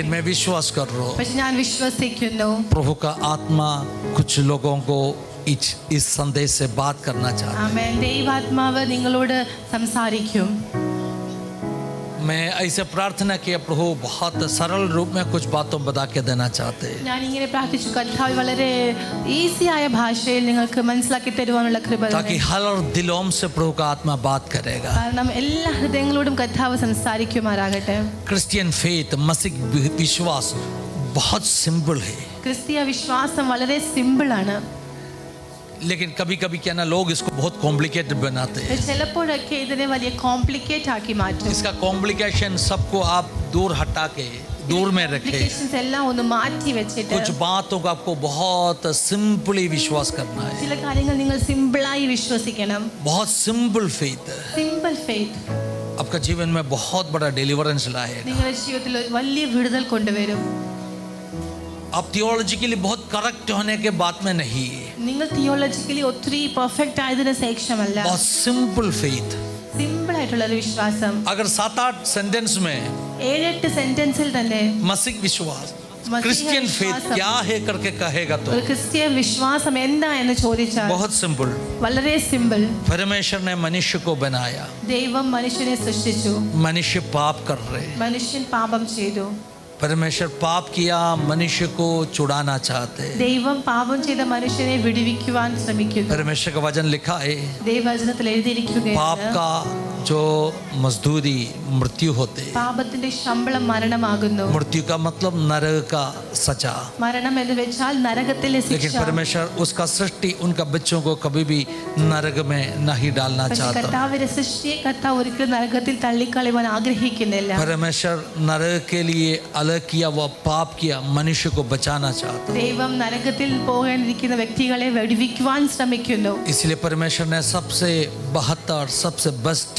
मैं विश्वास कर रहा हूँ പക്ഷെ ഞാൻ വിശ്വസിക്കുന്നു प्रभु का आत्मा कुछ लोगों को इस संदेश से बात करना चाहता है। ആമേൻ. ദൈവാത്മാവ് നിങ്ങളോട് സംസാരിക്കും. मैं ऐसे प्रार्थना किया प्रभु बहुत सरल रूप में कुछ बातों बता के देना चाहते हैं ഞാൻ ഇങ്ങനെ പ്രാർത്ഥിച്ചു, കർത്താവ് വളരെ ഈസി ആയ ഭാഷയിൽ നിങ്ങൾക്ക് മനസ്സിലാക്കി തരുവാനുള്ള കൃപ ताकि തരണേ. हर दिलों से प्रभु का आत्मा बात करेगा। കാരണം എല്ലാ ഹൃദയങ്ങളോടും കർത്താവ് സംസാരിക്കുമാറാകട്ടെ. क्रिश्चियन फेथ मसीह विश्वास बहुत सिंपल है, ക്രിസ്തീയ വിശ്വാസം വളരെ സിമ്പിൾ ആണ്. लेकिन कभी कभी क्या ना लोग इसको बहुत कॉम्प्लिकेटेड बनाते हैं। ചിലപ്പോഴൊക്കെ ഇതിനെ വലിയ കോംപ്ലിക്കേറ്റ് ആക്കി മാറ്റും. इसका कॉम्प्लिकेशन सबको आप दूर हटा के दूर में रखें। Complications എല്ലാം ഒന്ന് മാറ്റി വെച്ചിട്ട് कुछ बातों को आपको बहुत सिंपली विश्वास करना है, ചില കാര്യങ്ങൾ നിങ്ങൾ സിമ്പിളായി വിശ്വസിക്കണം. बहुत सिंपल फेथ സിമ്പിൾ ഫെയ്ത്ത് आपका जीवन में बहुत बड़ा डिलीवरेंस लाएगा। നിങ്ങളുടെ ജീവിതത്തിൽ ഒരു വലിയ വിടുതൽ കൊണ്ടുവരും. आप थियोलॉजिकली बहुत करेक्ट होने के बाद में नहीं, നിങ്ങൾ തിയോളജിക്കലി ഒത്തിരി പെർഫെക്റ്റ് ആയതിനു ശേഷമല്ല, बहुत सिंपल फेथ। സിമ്പിൾ ആയിട്ടുള്ള ഒരു വിശ്വാസം. अगर 7-8 सेंटेंस में 7-8 സെന്റൻസിൽ തന്നെ मसीह विश्वास मसीह क्रिश्चियन फेथ विश्वास क्या है करके कहेगा तो ഒരു ക്രിസ്ത്യൻ വിശ്വാസം എന്താ എന്ന് ചോദിച്ചാൽ बहुत सिंपल। വളരെ സിമ്പിൾ. परमेश्वर ने मनुष्य को बनाया, ദൈവം മനുഷ്യനെ സൃഷ്ടിച്ചു, मनुष्य पाप कर रहे, മനുഷ്യൻ പാപം ചെയ്തു. परमेश्वर पाप किया, मनुष्य को छुड़ाना चाहते। ദൈവം പാപം ചെയ്ത മനുഷ്യനെ വിടുവിക്കുവാൻ ശ്രമിക്കുന്നു. परमेश्वर का वचन लिखा है, ദൈവവചനത്തിൽ पाप എഴുതിയിരിക്കുകയാണ്, का जो मजदूरी मृत्यु होते, പാപത്തിന്റെ ശമ്പളം മരണമാകുന്നു. मृत्यु का मतलब नरक का सजा। മരണം എന്ന് വെച്ചാൽ നരകത്തിലെ लेकिन ശിക്ഷ. परमेश्वर उसका सृष्टि उनका बच्चों को कभी भी नरक में नहीं डालना പക്ഷെ चाहता। കർത്താവിന്റെ സൃഷ്ടിയെ കർത്താവ് ഒരിക്കലും നരകത്തിൽ തള്ളിക്കളയുവാൻ ആഗ്രഹിക്കുന്നില്ല. परमेश्वर नरक के लिए अलग किया, वह पाप किया, मनुष्य को बचाना चाहता। ദൈവം നരകത്തിൽ പോകാനിരിക്കുന്ന വ്യക്തികളെ വെടിവെക്കുവാൻ ശ്രമിക്കുന്നു. इसलिए परमेश्वर ने सबसे बेहतर सबसे बेस्ट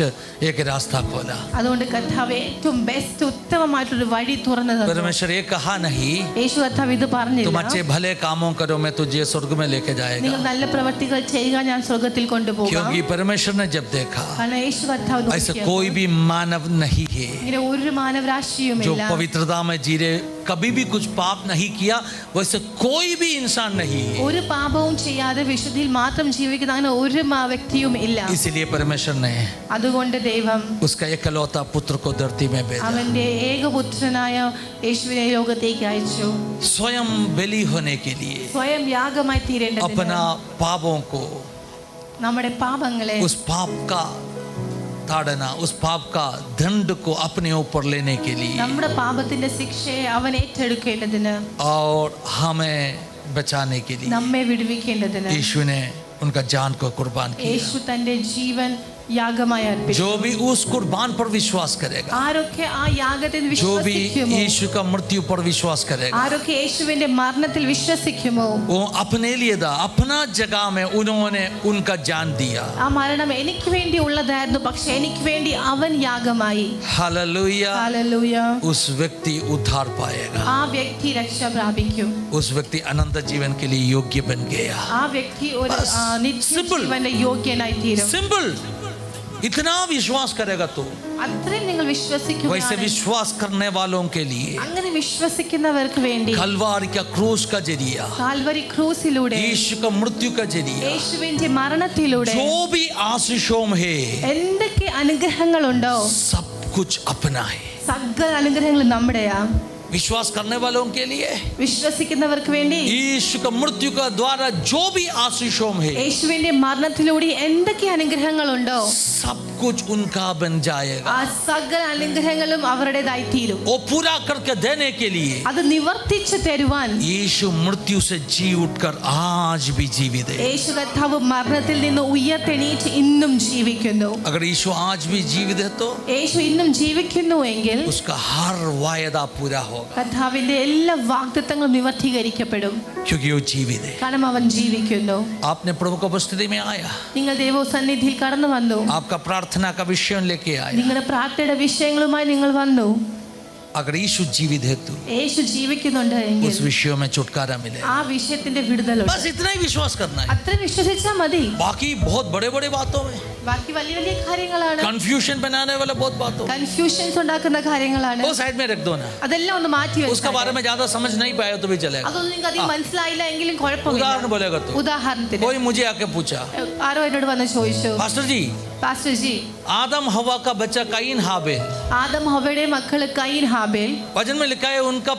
एक रास्ता खोला। അതുകൊണ്ട് കർത്താവ് ഏറ്റവും ബെസ്റ്റ് ഉത്തമമായിട്ടൊരു വഴി തുറന്നു തന്നു. परमेश्वर ये कहा नहीं യേശു കർത്താവ് ഇത് तुम പറഞ്ഞില്ല, अच्छे भले कामों करो, मैं तुझे स्वर्ग में लेके നിങ്ങൾ जाएगा। നല്ല പ്രവർത്തികൾ ചെയ്യുക, ഞാൻ സ്വർഗത്തിൽ കൊണ്ടുപോകാം. क्योंकि परमेश्वर ने जब देखा കാരണം യേശു കർത്താവ് ऐसा നോക്കിയപ്പോൾ कोई भी मानव नहीं है ഇങ്ങനെ ഒരു മാനവരാശിയുമില്ല, जो पवित्रता में जी रहे, कभी भी कुछ पाप नहीं किया, वैसे कोई भी इंसान नहीं है। ഒരു പാപവും ചെയ്യാതെ വിശുദ്ധിയിൽ മാത്രം ജീവിക്കുന്ന അങ്ങനെ ഒരു വ്യക്തിയും ഇല്ല. इसलिए परमेश्वर ने അതുകൊണ്ട് ദൈവം उसका एकलौता पुत्र को धरती में भेजा, അവന്റെ ഏകപുത്രനായ യേശുവിനെ ലോകത്തേക്ക് അയച്ചു, स्वयं बलि होने के लिए സ്വയം യാഗമായി തീരേണ്ടതിന്, अपना पापों को, നമ്മുടെ പാപങ്ങളെ, उस पाप का ताड़ना, उस पाप का दंड को अपने ऊपर लेने के लिए നമ്മുടെ പാപത്തിന്റെ ശിക്ഷയെ അവൻ ഏറ്റെടുക്കേണ്ടതിന്, और हमें बचाने के लिए നമ്മെ വിടുവിക്കേണ്ടതിന് यीशु ने उनका जान को कुर्बान किया। യേശു തന്റെ ജീവൻ യാഗമായി അർപ്പിച്ചു. जो भी उस कुर्बान पर विश्वास करेगा, ആരൊക്കെ ആ യാഗത്തിൽ जो भी വിശ്വസിക്കുമോ, यीशु का मृत्यु पर विश्वास करेगा, ആരൊക്കെ യേശുവിന്റെ മരണത്തിൽ വിശ്വസിക്കുമോ, वो अपने लिए था, अपना जगह में उन्होंने उनका जान दिया। ആ മരണം എനിക്ക് വേണ്ടി ഉള്ളതായിരുന്നു, പക്ഷെ എനിക്ക് വേണ്ടി അവൻ യാഗമായി. हालेलुया। ഹല്ലേലൂയ. उस व्यक्ति उद्धार पाएगा, ആ വ്യക്തി രക്ഷ പ്രാപിക്കും. उस व्यक्ति अनंत जीवन के लिए योग्य बन गया। ആ വ്യക്തി ഒരു बस, simple. നിത്യജീവന്റെ യോഗ്യനായി തീരും. सिंपल, इतना विश्वास करेगा तो അത്രയും നിങ്ങൾ वैसे വിശ്വസിക്കുകയാണ്. विश्वास करने वालों के लिए അങ്ങനെ വിശ്വസിക്കുന്നവർക്ക് വേണ്ടി कलवारी का क्रूस का जरिया, കാൽവരി ക്രൂസിലൂടെ, यीशु का मृत्यु का जरिया, യേശുവിന്റെ മരണത്തിലൂടെ जो भी आशीषों में है എന്തൊക്കെ അനുഗ്രഹങ്ങളുണ്ടോ सब कुछ अपना है। സകല അനുഗ്രഹങ്ങളും നമ്മുടെയാ. विश्वास करने वालों के लिए വിശ്വസിക്കുന്നവർക്ക് വേണ്ടി यीशु का मृत्यु का द्वारा जो भी आशीषों में है യേശുവിന്റെ മരണത്തിലൂടെ എന്തൊക്കെ അനുഗ്രഹങ്ങളുണ്ടോ सब कुछ उनका बन जाएगा। ആ സകല അനുഗ്രഹങ്ങളും അവരുടേതായി തീരും. वो पूरा करके देने के लिए അത് നിവർത്തിച്ചു തരുവാൻ यीशु मृत्यु से जी उठकर आज भी जीवित है। യേശു കർത്താവ് മരണത്തിൽ നിന്ന് ഉയർത്തെണീറ്റ് ഇന്നും ജീവിക്കുന്നു. अगर यीशु आज भी जीवित है तो യേശു ഇന്നും ജീവിക്കുന്നുവെങ്കിൽ उसका हर वायदा पूरा होगा, കർത്താവിന്റെ എല്ലാ വാഗ്ദത്തങ്ങളും നിവർത്തീകരിക്കപ്പെടും. क्योंकि वो जीवित है। കാരണം അവൻ ജീവിക്കുന്നു. आपने प्रभु की उपस्थिति में आया, നിങ്ങൾ ദൈവസന്നിധിയിൽ കടന്നു വന്നു, आपका प्रार्थना का विषय लेके आया, നിങ്ങളുടെ പ്രാർത്ഥനയുടെ വിഷയങ്ങളുമായി നിങ്ങൾ വന്നു. अगर यीशु जीवित है तो യേശു ജീവിക്കുന്നുണ്ട് എങ്കിൽ उस विषयों में छुटकारा मिले. ആ വിഷയത്തിന്റെ വിടുതലുണ്ട്. बस इतना ही विश्वास करना है. അത്ര വിശ്വസിച്ചാൽ മതി. बाकी बहुत बड़े बड़े बातों में ബാക്കി വലിയ വലിയ കാര്യങ്ങളാണ്, कंफ्यूजन बनाने वाले बहुत बातों में കൺഫ്യൂഷൻസ് ഉണ്ടാക്കുന്ന കാര്യങ്ങളാണ്. वो साइड में रख दो ना. അതെല്ലാം ഒന്ന് മാറ്റി उसके बारे വെച്ചാൽ में ज्यादा समझ नहीं पाए तो भी चलेगा. അതൊന്നും നിങ്ങൾക്ക് അധികം മനസ്സിലായില്ല എങ്കിലും കുഴപ്പമില്ല. उदाहरण बोलेगा तो ഉദാഹരണത്തിന് कोई मुझे आके पूछा, ആരോ എന്നോട് വന്ന് ചോദിച്ചു, पास्टर जी പാസ്റ്റർ ജി, आदम हवा का बच्चा काइन हाबेल, ആദം ഹവ്വയുടെ മക്കള് കയീൻ ഹാബേൽ, वचन में लिखा है उनको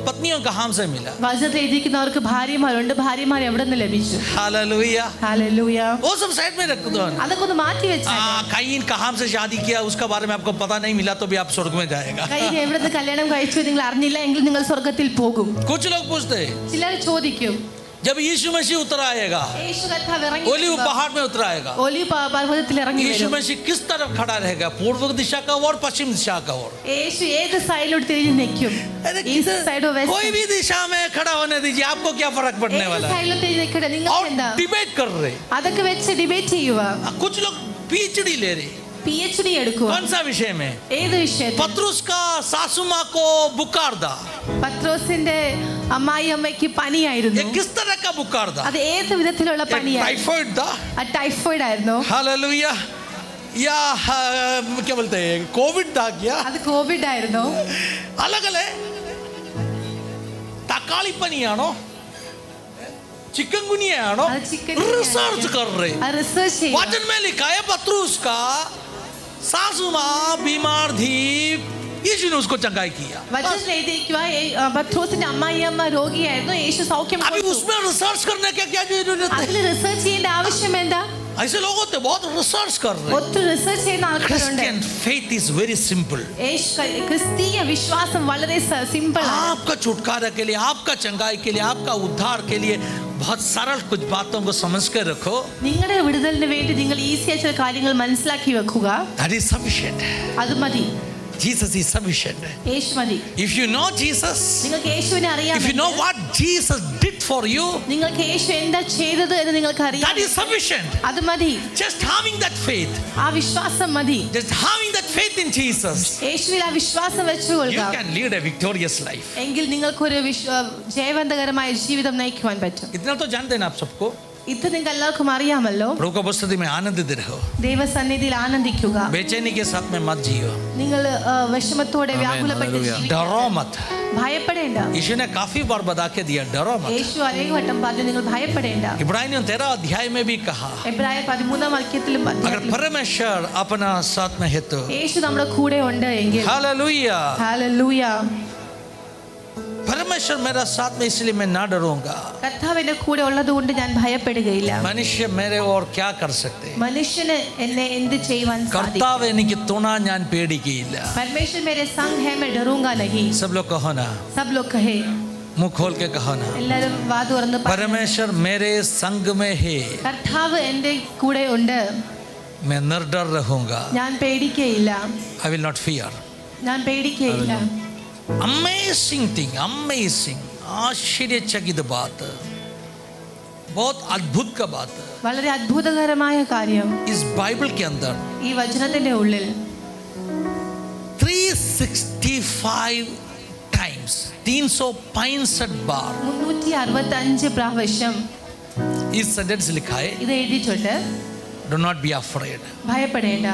पत्नियों का हाम से मिला. വചനത്തിൽ എഴുതിയിരിക്കുന്നവർക്ക് ഭാര്യമാരുണ്ട്, ഭാര്യമാർ എവിടെ നിന്ന് ലഭിച്ചു? हालेलुया. ഹല്ലേലൂയ. वो सब साइड में रख दो ना. അതൊക്കെ ഒന്ന് മാറ്റി വെച്ചാൽ काइन का हाम से शादी किया, उसका बारे में आपको पता नहीं मिला तो भी आप स्वर्ग में जाएगा. കയീൻ എവിടെ നിന്ന് കല്യാണം കഴിച്ചു നിങ്ങൾ അറിഞ്ഞില്ല എങ്കിൽ നിങ്ങൾ സ്വർഗത്തിൽ പോകും. कुछ लोग पूछते हैं ചിലർ ചോദിക്കും, जब यीशु मसीह उतर आएगा, യേശു കർത്താവ് ഇറങ്ങി ओलिव पहाड़ में उतर आएगा, ഒലിവ് പർവ്വതത്തിൽ ഇറങ്ങി यीशु വരും. मसीह किस तरफ खड़ा रहेगा, पूर्व दिशा का ओर पश्चिम दिशा का ओर? യേശു ഏത് സൈഡിലോട്ട് തിരിഞ്ഞ് നിൽക്കും? अरे ഈസ്റ്റ് സൈഡോ വെസ്റ്റ് कोई भी दिशा में खड़ा होने दीजिए, आपको क्या फर्क पड़ने ഏത് वाला है? സൈഡിലോട്ട് തിരിഞ്ഞ് നിൽക്കട്ടെ, और നിങ്ങൾക്ക് എന്താ? डिबेट कर रहे. അതൊക്കെ വെച്ച് ഡിബേറ്റ് ചെയ്യുക. कुछ लोग PhD ले रहे. PhD എടുക്കുക. कौन सा विषय में? ഏത് വിഷയത്തിൽ? पत्रुस का सासू माँ को बुखार था. പത്രോസിന്റെ അമ്മായി അമ്മയ്ക്ക് ये പനിയായിരുന്നു. किस तरह का बुखार था? അത് ഏത് വിധത്തിലുള്ള പനിയായിരുന്നു? टाइफाइड था. ടൈഫോയിഡ് ആയിരുന്നു. हालेलुया. या क्या बोलते हैं, कोविड था क्या? അത് കോവിഡ് ആയിരുന്നു. अलग अलग तकाली पनी आनो, चिकनगुनिया आनो, അത് ചിക്കൻ रिसर्च कर रहे. റിസർച്ച് ചെയ്യുക. वचन में लिखा है पत्रुस का सासू माँ बीमार थी, यीशु ने उसको चंगाई किया. വചനത്തിൽ എഴുതിയിരിക്കുക, പത്രോസിന്റെ അമ്മായി അമ്മ രോഗിയായിരുന്നു, യേശു സൗഖ്യം अभी കൊടുത്തു. उसमें रिसर्च करने की क्या जरूरत है? അതിൽ റിസർച്ച് ചെയ്യേണ്ട ആവശ്യം എന്താ? ऐसे लोग होते बहुत रिसर्च कर रहे. ഒത്തിരി റിസർച്ച് ചെയ്യുന്ന ആൾക്കാരുണ്ട്. Christian faith is very simple. ക്രിസ്തീയ വിശ്വാസം വളരെ സിമ്പിൾ ആണ്. आपका छुटकारा के लिए, आपका चंगाई के लिए, आपका उद्धार के लिए बहुत सरल कुछ बातों को समझ कर रखो. നിങ്ങളുടെ വിടുതലിന് വേണ്ടി നിങ്ങൾ ഈസിയായ ചില കാര്യങ്ങൾ മനസ്സിലാക്കി വെക്കുക. That is sufficient. അത് മതി. Jesus is sufficient. യേശു മതി. If you know Jesus, നിങ്ങൾക്ക് യേശുവിനെ if you അറിയാമെങ്കിൽ, know what Jesus did for you, നിങ്ങൾക്ക് യേശു എന്താ ചെയ്തത് എന്ന് നിങ്ങൾക്ക് അറിയാം. that is sufficient. അത് മതി. Just having that faith, ആ വിശ്വാസം മതി. just having that faith in Jesus, യേശുവിൽ ആ വിശ്വാസം you വെച്ചുകൊള്ളുക. can lead a victorious life. എങ്കിൽ നിങ്ങൾക്കൊരു ജയവന്തകരമായ ജീവിതം നയിക്കുവാൻ പറ്റും. इतना तो जानते हैं ना आप सबको. ഇത് നിങ്ങൾക്ക് എല്ലാവർക്കും അറിയാമല്ലോ. प्रभु की उपस्थिति में आनंदित रहो. ദൈവസന്നിധിയിൽ ആനന്ദിക്കുക. बेचैनी के साथ में मत जियो. നിങ്ങൾ വിഷമത്തോടെ വ്യാകുലപ്പെട്ട് ജീവിക്കരുത്. डरो मत. ഭയപ്പെടേണ്ട. यीशु ने काफी बार बता के दिया, डरो मत. യേശു അനേക വട്ടം പറഞ്ഞു നിങ്ങൾ ഭയപ്പെടേണ്ട. इब्रानियों 13 अध्याय में भी कहा, എബ്രായർ 13 വാക്യത്തിലും अगर परमेश्वर अपना साथ में है तो. യേശു നമ്മുടെ കൂടെ ഉണ്ട് എങ്കിൽ, हालेलुया. ഹല്ലേലൂയ, परमेश्वर मेरा साथ में, इसलिए मैं ना डरूंगा. കർത്താവ് എന്റെ കൂടെ ഉള്ളതുകൊണ്ട് ഞാൻ ഭയപ്പെടുകയില്ല. മനുഷ്യ मेरे और क्या कर सकते? മനുഷ്യന് എന്നെ എന്ത് ചെയ്യുവാൻ സാധിക്കും? കർത്താവ് എനിക്ക് തുണ, ഞാൻ പേടിക്കുകയില്ല. परमेश्वर मेरे संग है, मैं डरूंगा नहीं. सब लोग कहो ना, सब लोग कहे, मुंह खोल के कहो ना, എല്ലാവരും വാ തുറന്ന് പറ. परमेश्वर मेरे संग में है, കർത്താവ് എന്റെ കൂടെ ഉണ്ട്, मैं निर्डर रहूंगा. ഞാൻ പേടിക്കുകയില്ല. I will not fear. ഞാൻ പേടിക്കുകയില്ല. अमेजिंग थिंग, अमेजिंग, आश्चर्यचकित बात, बहुत अद्भुत का बात है. വളരെ അത്ഭുതകരമായ കാര്യം इस बाइबल के अंदर ഈ വചനത്തിന്റെ ഉള്ളിൽ 365 टाइम्स, 365 बार 365 പ്രാവശ്യം इस सेंटेंस लिखा है, ഇത് എഴുതിയിട്ടുണ്ട്. Do not be afraid. ഭയപ്പെടേണ്ട.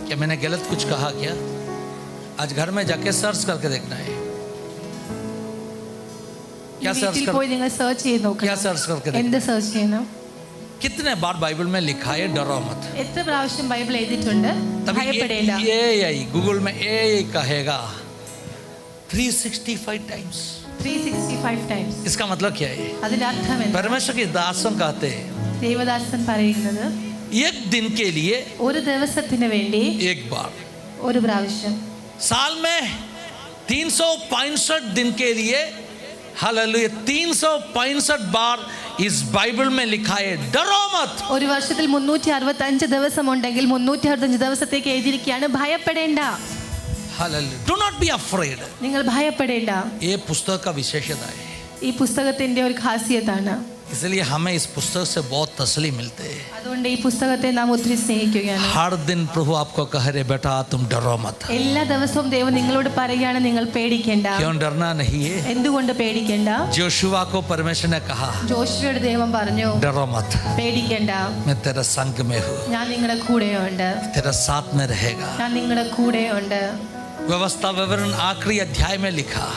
क्या मैंने गलत कुछ कहा क्या? आज घर में जाके सर्च करके देखना है. क्या सर्च വീട്ടിൽ कर, പോയി നിങ്ങൾ സെർച്ച് ചെയ്ത് क्या നോക്കണം. सर्च करके देखना? എന്ത് സെർച്ച് ചെയ്യണം? कितने बार बाइबल में लिखा है डरो मत? എത്ര പ്രാവശ്യം ബൈബിൾ എഴുതിയിട്ടുണ്ട് तभी ഭയപ്പെടേണ്ട? ये आई गूगल में ए कहेगा 365 टाइम्स. 365 ടൈംസ്. इसका मतलब क्या है? അതിന്റെ അർത്ഥം എന്താ? परमेश्वर के दासन कहते हैं ദേവദാസൻ പറയുന്നത് एक दिन के लिए ഒരു ദിവസത്തിന് വേണ്ടി एक बार, ഒരു പ്രാവശ്യം, साल में 365 दिन के लिए, हालेलुया, 365 बार इस बाइबल में लिखा है डरो मत. ഒരു വർഷത്തിൽ 365 ദിവസം ഉണ്ടെങ്കിൽ 365 ദിവസത്തേക്ക് എഴുതിയിരിക്കുകയാണ് ഭയപ്പെടേണ്ട. Hallelujah. Do not be afraid. നിങ്ങൾ ഭയപ്പെടേണ്ട. ये पुस्तक का विशेषता है. ഈ പുസ്തകത്തിന്റെ ഒരു ഖാസിയത്താണ്. इसलिए हमें इस पुस्तक से बहुत तसल्ली मिलते हैं। അതുകൊണ്ട് ഈ പുസ്തകത്തെ നാം ഒത്തിരി സ്നേഹിക്കുകയാണ്. हर दिन प्रभु आपको कह रहे बेटा तुम डरो मत। എല്ലാ ദിവസവും ദൈവം നിങ്ങളോട് പറയുകയാണ് നിങ്ങൾ പേടിക്കേണ്ട. क्यों डरना नहीं है? എന്തുകൊണ്ട് പേടിക്കേണ്ട? जोशुआ को परमेश्वर ने कहा ജോഷുവയോട് ദൈവം പറഞ്ഞു डरो मत, പേടിക്കേണ്ട, मैं तेरा संग में हूँ, ഞാൻ നിങ്ങളുടെ കൂടെയുണ്ട്, तेरा साथ में रहेगा। ഞാൻ നിങ്ങളുടെ കൂടെയുണ്ട്. व्यवस्था विवरण आखिरी अध्याय में लिखा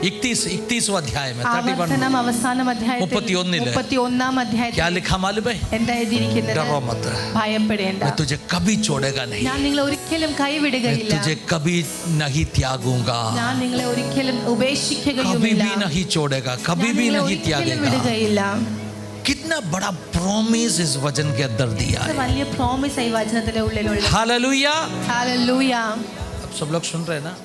31वां अध्याय में 31 ആവർത്തനം അവസാനം അധ്യായത്തിൽ 31-ാം അധ്യായത്തിൽ क्या लिखा मालूम है? എന്താ എഴുതിയിരിക്കുന്നത്? डरो मत, ഭയപ്പെടേണ്ട, मैं तुझे कभी छोड़ेगा नहीं, ഞാൻ നിങ്ങളെ ഒരിക്കലും मैं കൈവിടുകയില്ല, तुझे कभी नहीं त्यागूंगा, ഞാൻ നിങ്ങളെ ഒരിക്കലും कभी ഉപേക്ഷിക്കുകയുമില്ല, भी नहीं छोड़ेगा, ഞാൻ कभी भी നിങ്ങളെ नहीं ഒരിക്കലും त्यागेगा। വിടുകയില്ല. कितना बड़ा प्रॉमिस इस वचन के अंदर दिया ഇത് है। വലിയ പ്രോമിസ് ഈ വചനത്തിന്റെ ഉള്ളിലുള്ള. हालेलुया। ഹല്ലേലൂയ. अब सब लोग सुन रहे हैं ना?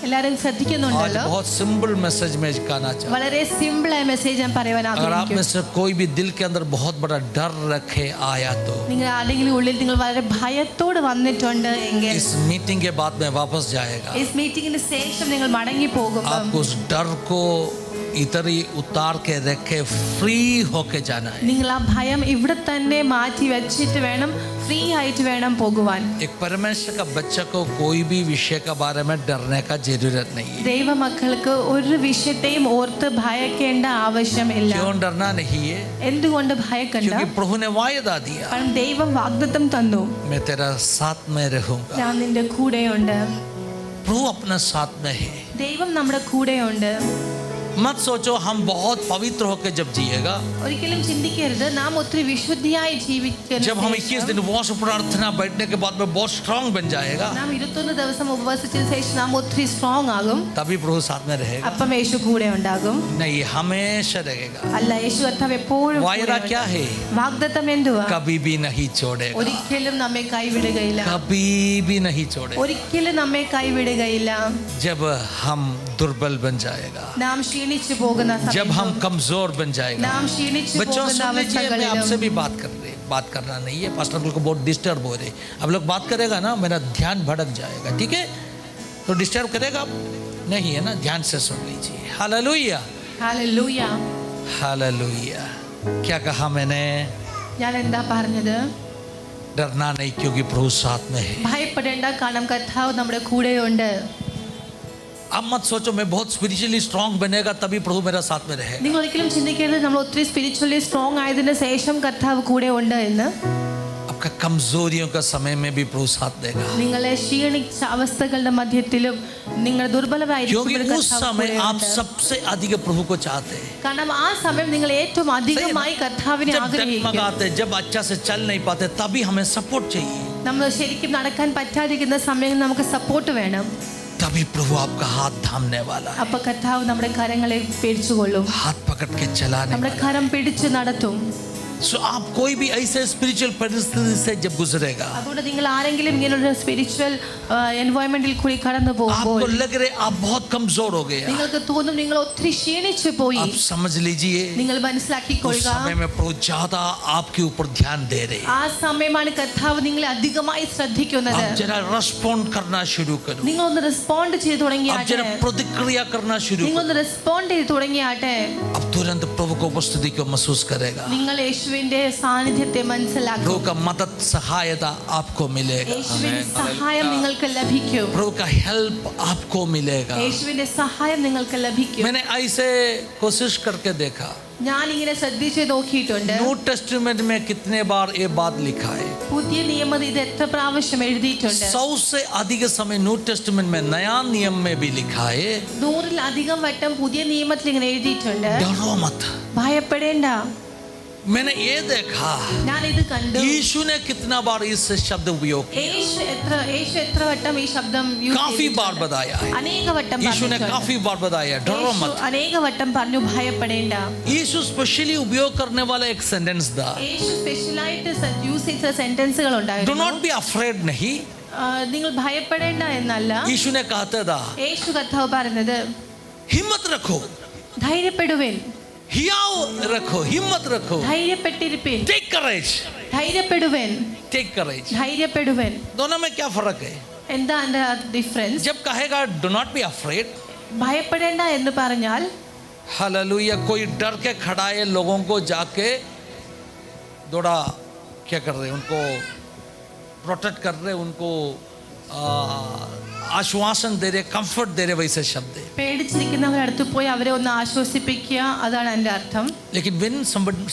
എല്ലാവരും आज ശ്രദ്ധിക്കുന്നുണ്ടല്ലോ. बहुत सिंपल मैसेज में कहना चाहता हूं। വളരെ സിമ്പിൾ ആയ മെസ്സേജ് ഞാൻ പറയാൻ अगर आप ആഗ്രഹിക്കുന്നു. में से कोई भी दिल के अंदर बहुत बड़ा डर रखे आया तो നിങ്ങൾ ആരെങ്കിലും ഉള്ളിൽ നിങ്ങൾ വളരെ ഭയത്തോട് വന്നിട്ടുണ്ട് എങ്കിൽ इस मीटिंग के बाद में वापस जाएगा, ഈ മീറ്റിംഗിന് ശേഷം നിങ്ങൾ മടങ്ങി പോകുമ്പോൾ आपको उस डर को इधर ही उतार के रखे फ्री होके जाना है। നിങ്ങൾ ആ ഭയം ഇവിടെ തന്നെ മാറ്റി വെച്ചിട്ട് വേണം, ഫ്രീ ആയിട്ട് വേണം പോകുവാൻ. एक परमेश्वर का बच्चा को कोई भी विषय के बारे में डरने का जरूरत नहीं है। ദൈവമക്കൾക്ക് ഒരു വിഷയത്തെയും ഓർത്ത് ഭയക്കേണ്ട ആവശ്യമില്ല. क्यों डरना नहीं है? എന്തുകൊണ്ട് ഭയക്കണ്ട? क्योंकि प्रभु ने वायदा दिया, കാരണം ദൈവം വാഗ്ദത്തം തന്നു, मैं तेरा साथ में रहूंगा। ഞാൻ നിന്റെ കൂടെയുണ്ട്. प्रभु अपने साथ में है। ദൈവം നമ്മുടെ കൂടെയുണ്ട്. मत सोचो हम बहुत पवित्र होकर जब जिएगा, ഒരിക്കലും ചിന്തിക്കരുത് നാം ഒത്തിരി വിശുദ്ധിയായി ജീവിക്കുന്ന जब हम 21 दिन उपवास प्रार्थना बैठने के बाद में बहुत स्ट्रांग बन जाएगा, നാം 21 ദിവസം ഉപവസിച്ചതിന് ശേഷം നാം ഒത്തിരി സ്ട്രോങ് ആകും. तभी प्रभु साथ में रहेगा। അപ്പം യേശു കൂടെ ഉണ്ടാകും. नहीं, हमेशा रहेगा। അല്ല, യേശു കർത്താവ് എപ്പോഴും वायदा क्या है? വാഗ്ദത്തം എന്തുവാ? कभी भी नहीं छोड़ेगा, ഒരിക്കലും നമ്മെ കൈവിടുകയില്ല, कभी भी नहीं छोड़ेगा। ഒരിക്കലും നമ്മെ കൈവിടുകയില്ല. जब हम दुर्बल बन जाएगा, നാം ക്ഷീണിച്ചു പോകുന്ന जब हम സമയത്തും कमजोर बन जाएगा। നാം ക്ഷീണിച്ചു बच्चों പോകുന്ന सुन लीजिए, मैं आपसे അവസ്ഥകളിലും भी बात करना नहीं है। पास्टर को बहुत डिस्टर्ब हो रहे, अब लोग बात करेगा ना मेरा ध्यान भटक जाएगा, ठीक है? तो डिस्टर्ब करेगा आप? नहीं है ना? ध्यान से सुन लीजिए। Hallelujah, hallelujah. हालेलुया। क्या कहा मैंने? ഞാൻ എന്താ പറഞ്ഞത്? डरना नहीं क्योंकि प्रभु साथ में है। ഭയപ്പെടേണ്ട, കാരണം കർത്താവ് നമ്മുടെ കൂടെയുണ്ട്. अब मत सोचो मैं बहुत स्पिरिचुअली स्ट्रांग बनेगा तभी प्रभु मेरा साथ में रहेगा। നിങ്ങൾ ഒരിക്കലും ചിന്തിക്കരുത് നമ്മൾ ഒത്തിരി സ്പിരിച്വലി സ്ട്രോങ് ആയതിനു ശേഷം കർത്താവ് കൂടെ ഉണ്ട് എന്ന്. आपका कमजोरियों का समय में भी प्रभु साथ देगा, നിങ്ങളെ ക്ഷീണിച്ച അവസ്ഥകളുടെ മധ്യത്തിലും നിങ്ങൾ क्योंकि ദുർബലരായിരിക്കുമ്പോൾ उस समय आप सबसे अधिक प्रभु को चाहते हैं। കാരണം ആ സമയം നിങ്ങൾ ഏറ്റവും അധികമായി കർത്താവിനെ जब ആഗ്രഹിക്കും. डगमगाते, जब अच्छा से चल नहीं पाते, तभी हमें सपोर्ट चाहिए। നമ്മൾ ശരിക്കും നടക്കാൻ പറ്റാതിരിക്കുന്ന സമയം നമുക്ക് സപ്പോർട്ട് വേണം. तभी प्रभु आपका हाथ थामने वाला है, അപ്പൊ കർത്താവ് നമ്മുടെ കരങ്ങളെ പിടിച്ചുകൊള്ളും, हाथ पकड़ के चलाने നമ്മുടെ वाला കരം പിടിച്ച് നടത്തും. है। सो आप कोई भी ऐसे स्पिरिचुअल परिस्थिति से जब गुजरेगा, അതുകൊണ്ട് നിങ്ങൾ ആരെങ്കിലും ഇങ്ങനെയുള്ള സ്പിരിച്വൽ എൻവയോൺമെന്റിൽ കൂടി കടന്നു പോകുമ്പോൾ आपको लग रहे आप बहुत कमजोर हो गए, നിങ്ങൾക്ക് തോന്നും നിങ്ങൾ ഒത്തിരി ക്ഷീണിച്ചു പോയി. आप समझ लीजिए നിങ്ങൾ उस മനസ്സിലാക്കിക്കൊള്ളുക, समय में प्रभु ज्यादा आपके ऊपर ध्यान दे रहे हैं। ആ സമയമാണ് കർത്താവ് നിങ്ങളെ അധികമായി ശ്രദ്ധിക്കുന്നത്. आप जरा रेस्पॉन्ड करना शुरू करो, നിങ്ങളൊന്ന് റെസ്പോണ്ട് ചെയ്ത് आप തുടങ്ങിയാട്ടെ, जरा प्रतिक्रिया करना शुरू करो। നിങ്ങളൊന്ന് റെസ്പോണ്ട് ചെയ്ത് തുടങ്ങിയാട്ടെ, अब तुरंत प्रभु को उपस्थिति को महसूस करेगा, നിങ്ങൾ യേശുവിന്റെ സാന്നിധ്യത്തെ മനസ്സിലാക്കും. प्रभु का मदद सहायता आपको मिलेगा, യേശുവിന്റെ സഹായം നിങ്ങൾക്ക് ലഭിക്കും. प्रभु का हेल्प आपको मिलेगा। യേശുവിന്റെ സഹായം നിങ്ങൾക്ക് ലഭിക്കും. मैंने ऐसे कोशिश करके देखा, ഞാൻ ഇങ്ങനെ ശ്രദ്ധിച്ച് നോക്കിയിട്ടുണ്ട്. न्यू टेस्टामेंट में कितने बार ये बात लिखा है? പുതിയ നിയമത്തിൽ ഇത് എത്ര പ്രാവശ്യം എഴുതിയിട്ടുണ്ട്? 100 से अधिक समय न्यू टेस्टामेंट में नया नियम में भी लिखा है, 100-ലധികം വട്ടം പുതിയ നിയമത്തിൽ ഇങ്ങനെ എഴുതിയിട്ടുണ്ട്, डरो मत। ഭയപ്പെടേണ്ട. मैंने ये देखा ഞാൻ ഇത് കണ്ടു. यीशु ने कितना बार इस शब्द उपयोग किया, യേശു എത്ര വട്ടം ഈ ശബ്ദം യൂസ് काफी बार बताया है। അനേക വട്ടം यीशु ने പറഞ്ഞിട്ടുണ്ട്. काफी बार बताया डरो യേശു मत। അനേക വട്ടം പറഞ്ഞു ഭയപ്പെടേണ്ട. यीशु स्पेशली उपयोग करने वाला एक सेंटेंस था, യേശു സ്പെഷ്യലായിട്ട് യൂസ് ചെയ്ത സെന്റൻസുകൾ डू ഉണ്ടായിരുന്നു. नॉट बी अफ्रेड नहीं। നിങ്ങൾ ഭയപ്പെടേണ്ട എന്നല്ല, यीशु ने कहता था യേശു കർത്താവ് പറഞ്ഞത് हिम्मत रखो, ധൈര്യപ്പെടുവിൻ, हियाव रखो, हिम्मत रखो, ധൈര്യപ്പെട്ടിരിപ്പിൻ, टेक करेज, ധൈര്യപ്പെടുവിൻ, टेक करेज। ധൈര്യപ്പെടുവിൻ. दोनों में क्या फर्क है? എന്താ അതിന്റെ ഡിഫറൻസ്? जब कहेगा डू नॉट बी अफ्रेड, ഭയപ്പെടേണ്ട എന്ന് പറഞ്ഞാൽ हालेलुया। कोई डर के खड़ा है, लोगों को जाके दौड़ा क्या कर रहे, उनको प्रोटेक्ट कर रहे, उनको ആശ്വാസം दे रहे, कंफर्ट दे रहे, वैसे शब्द है। പേടിച്ചിരിക്കുന്നവരുടെ അടുത്ത് പോയി അവരെ ഒന്ന് ആശ്വസിപ്പിക്കുക, അതാണ് അതിന്റെ അർത്ഥം. लेकिन when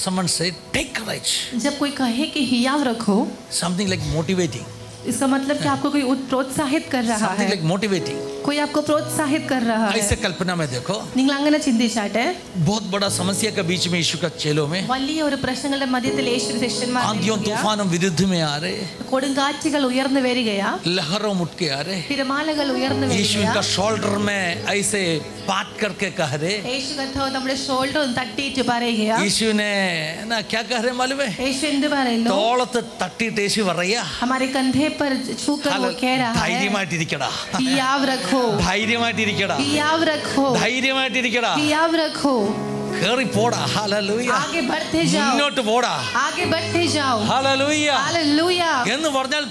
someone say take courage, जब कोई कहे कि हियाव रखो, something like motivating, इसका मतलब कि आपको कोई प्रोत्साहित कर रहा something है, like motivating, कोई आपको प्रोत्साहित कर रहा है. ऐसे कल्पना में देखो, നിങ്ങൾ അങ്ങനെ ചിന്തിച്ചാട്ടെ, बहुत बड़ा समस्या के बीच में यीशु का चेलों में വലിയ ഒരു പ്രശ്നങ്ങളുടെ മധ്യത്തിൽ യേശു ശിഷ്യന്മാർ आंधियों तूफानों विरुद्ध में आ रहे, കൊടുങ്കാറ്റുകൾ ഉയർന്നു വരികയാ, लहरों उठ के आ रहे, തിരമാലകൾ ഉയർന്നു यीशु വരികയാ. का शोल्डर में ऐसे पाट करके कह रहे, യേശു കർത്താവ് നമ്മുടെ ഷോൾഡർ ഒന്ന് തട്ടിയിട്ട് പറയുകയാ. यीशु ने ना क्या कह रहे मालूम है, യേശു എന്ത് പറയുന്നു? തോളത്ത് തട്ടിയിട്ട് യേശു പറയാ, हमारे कंधे पर छूकर वो कह रहा है, ധൈര്യമായിട്ടിരിക്കടാ, हियाव रखो, ധൈര്യമായിട്ടിരിക്കടാ, हियाव रखो, ധൈര്യമായിട്ടിരിക്കടാ, हियाव रखो. കേറി പോടാ, ഹല്ലേലൂയ, आगे बढ़ते जाओ, മുന്നോട്ട് പോടാ, आगे बढ़ते जाओ, ഹല്ലേലൂയ हालेलुया. എന്ന് പറഞ്ഞാൽ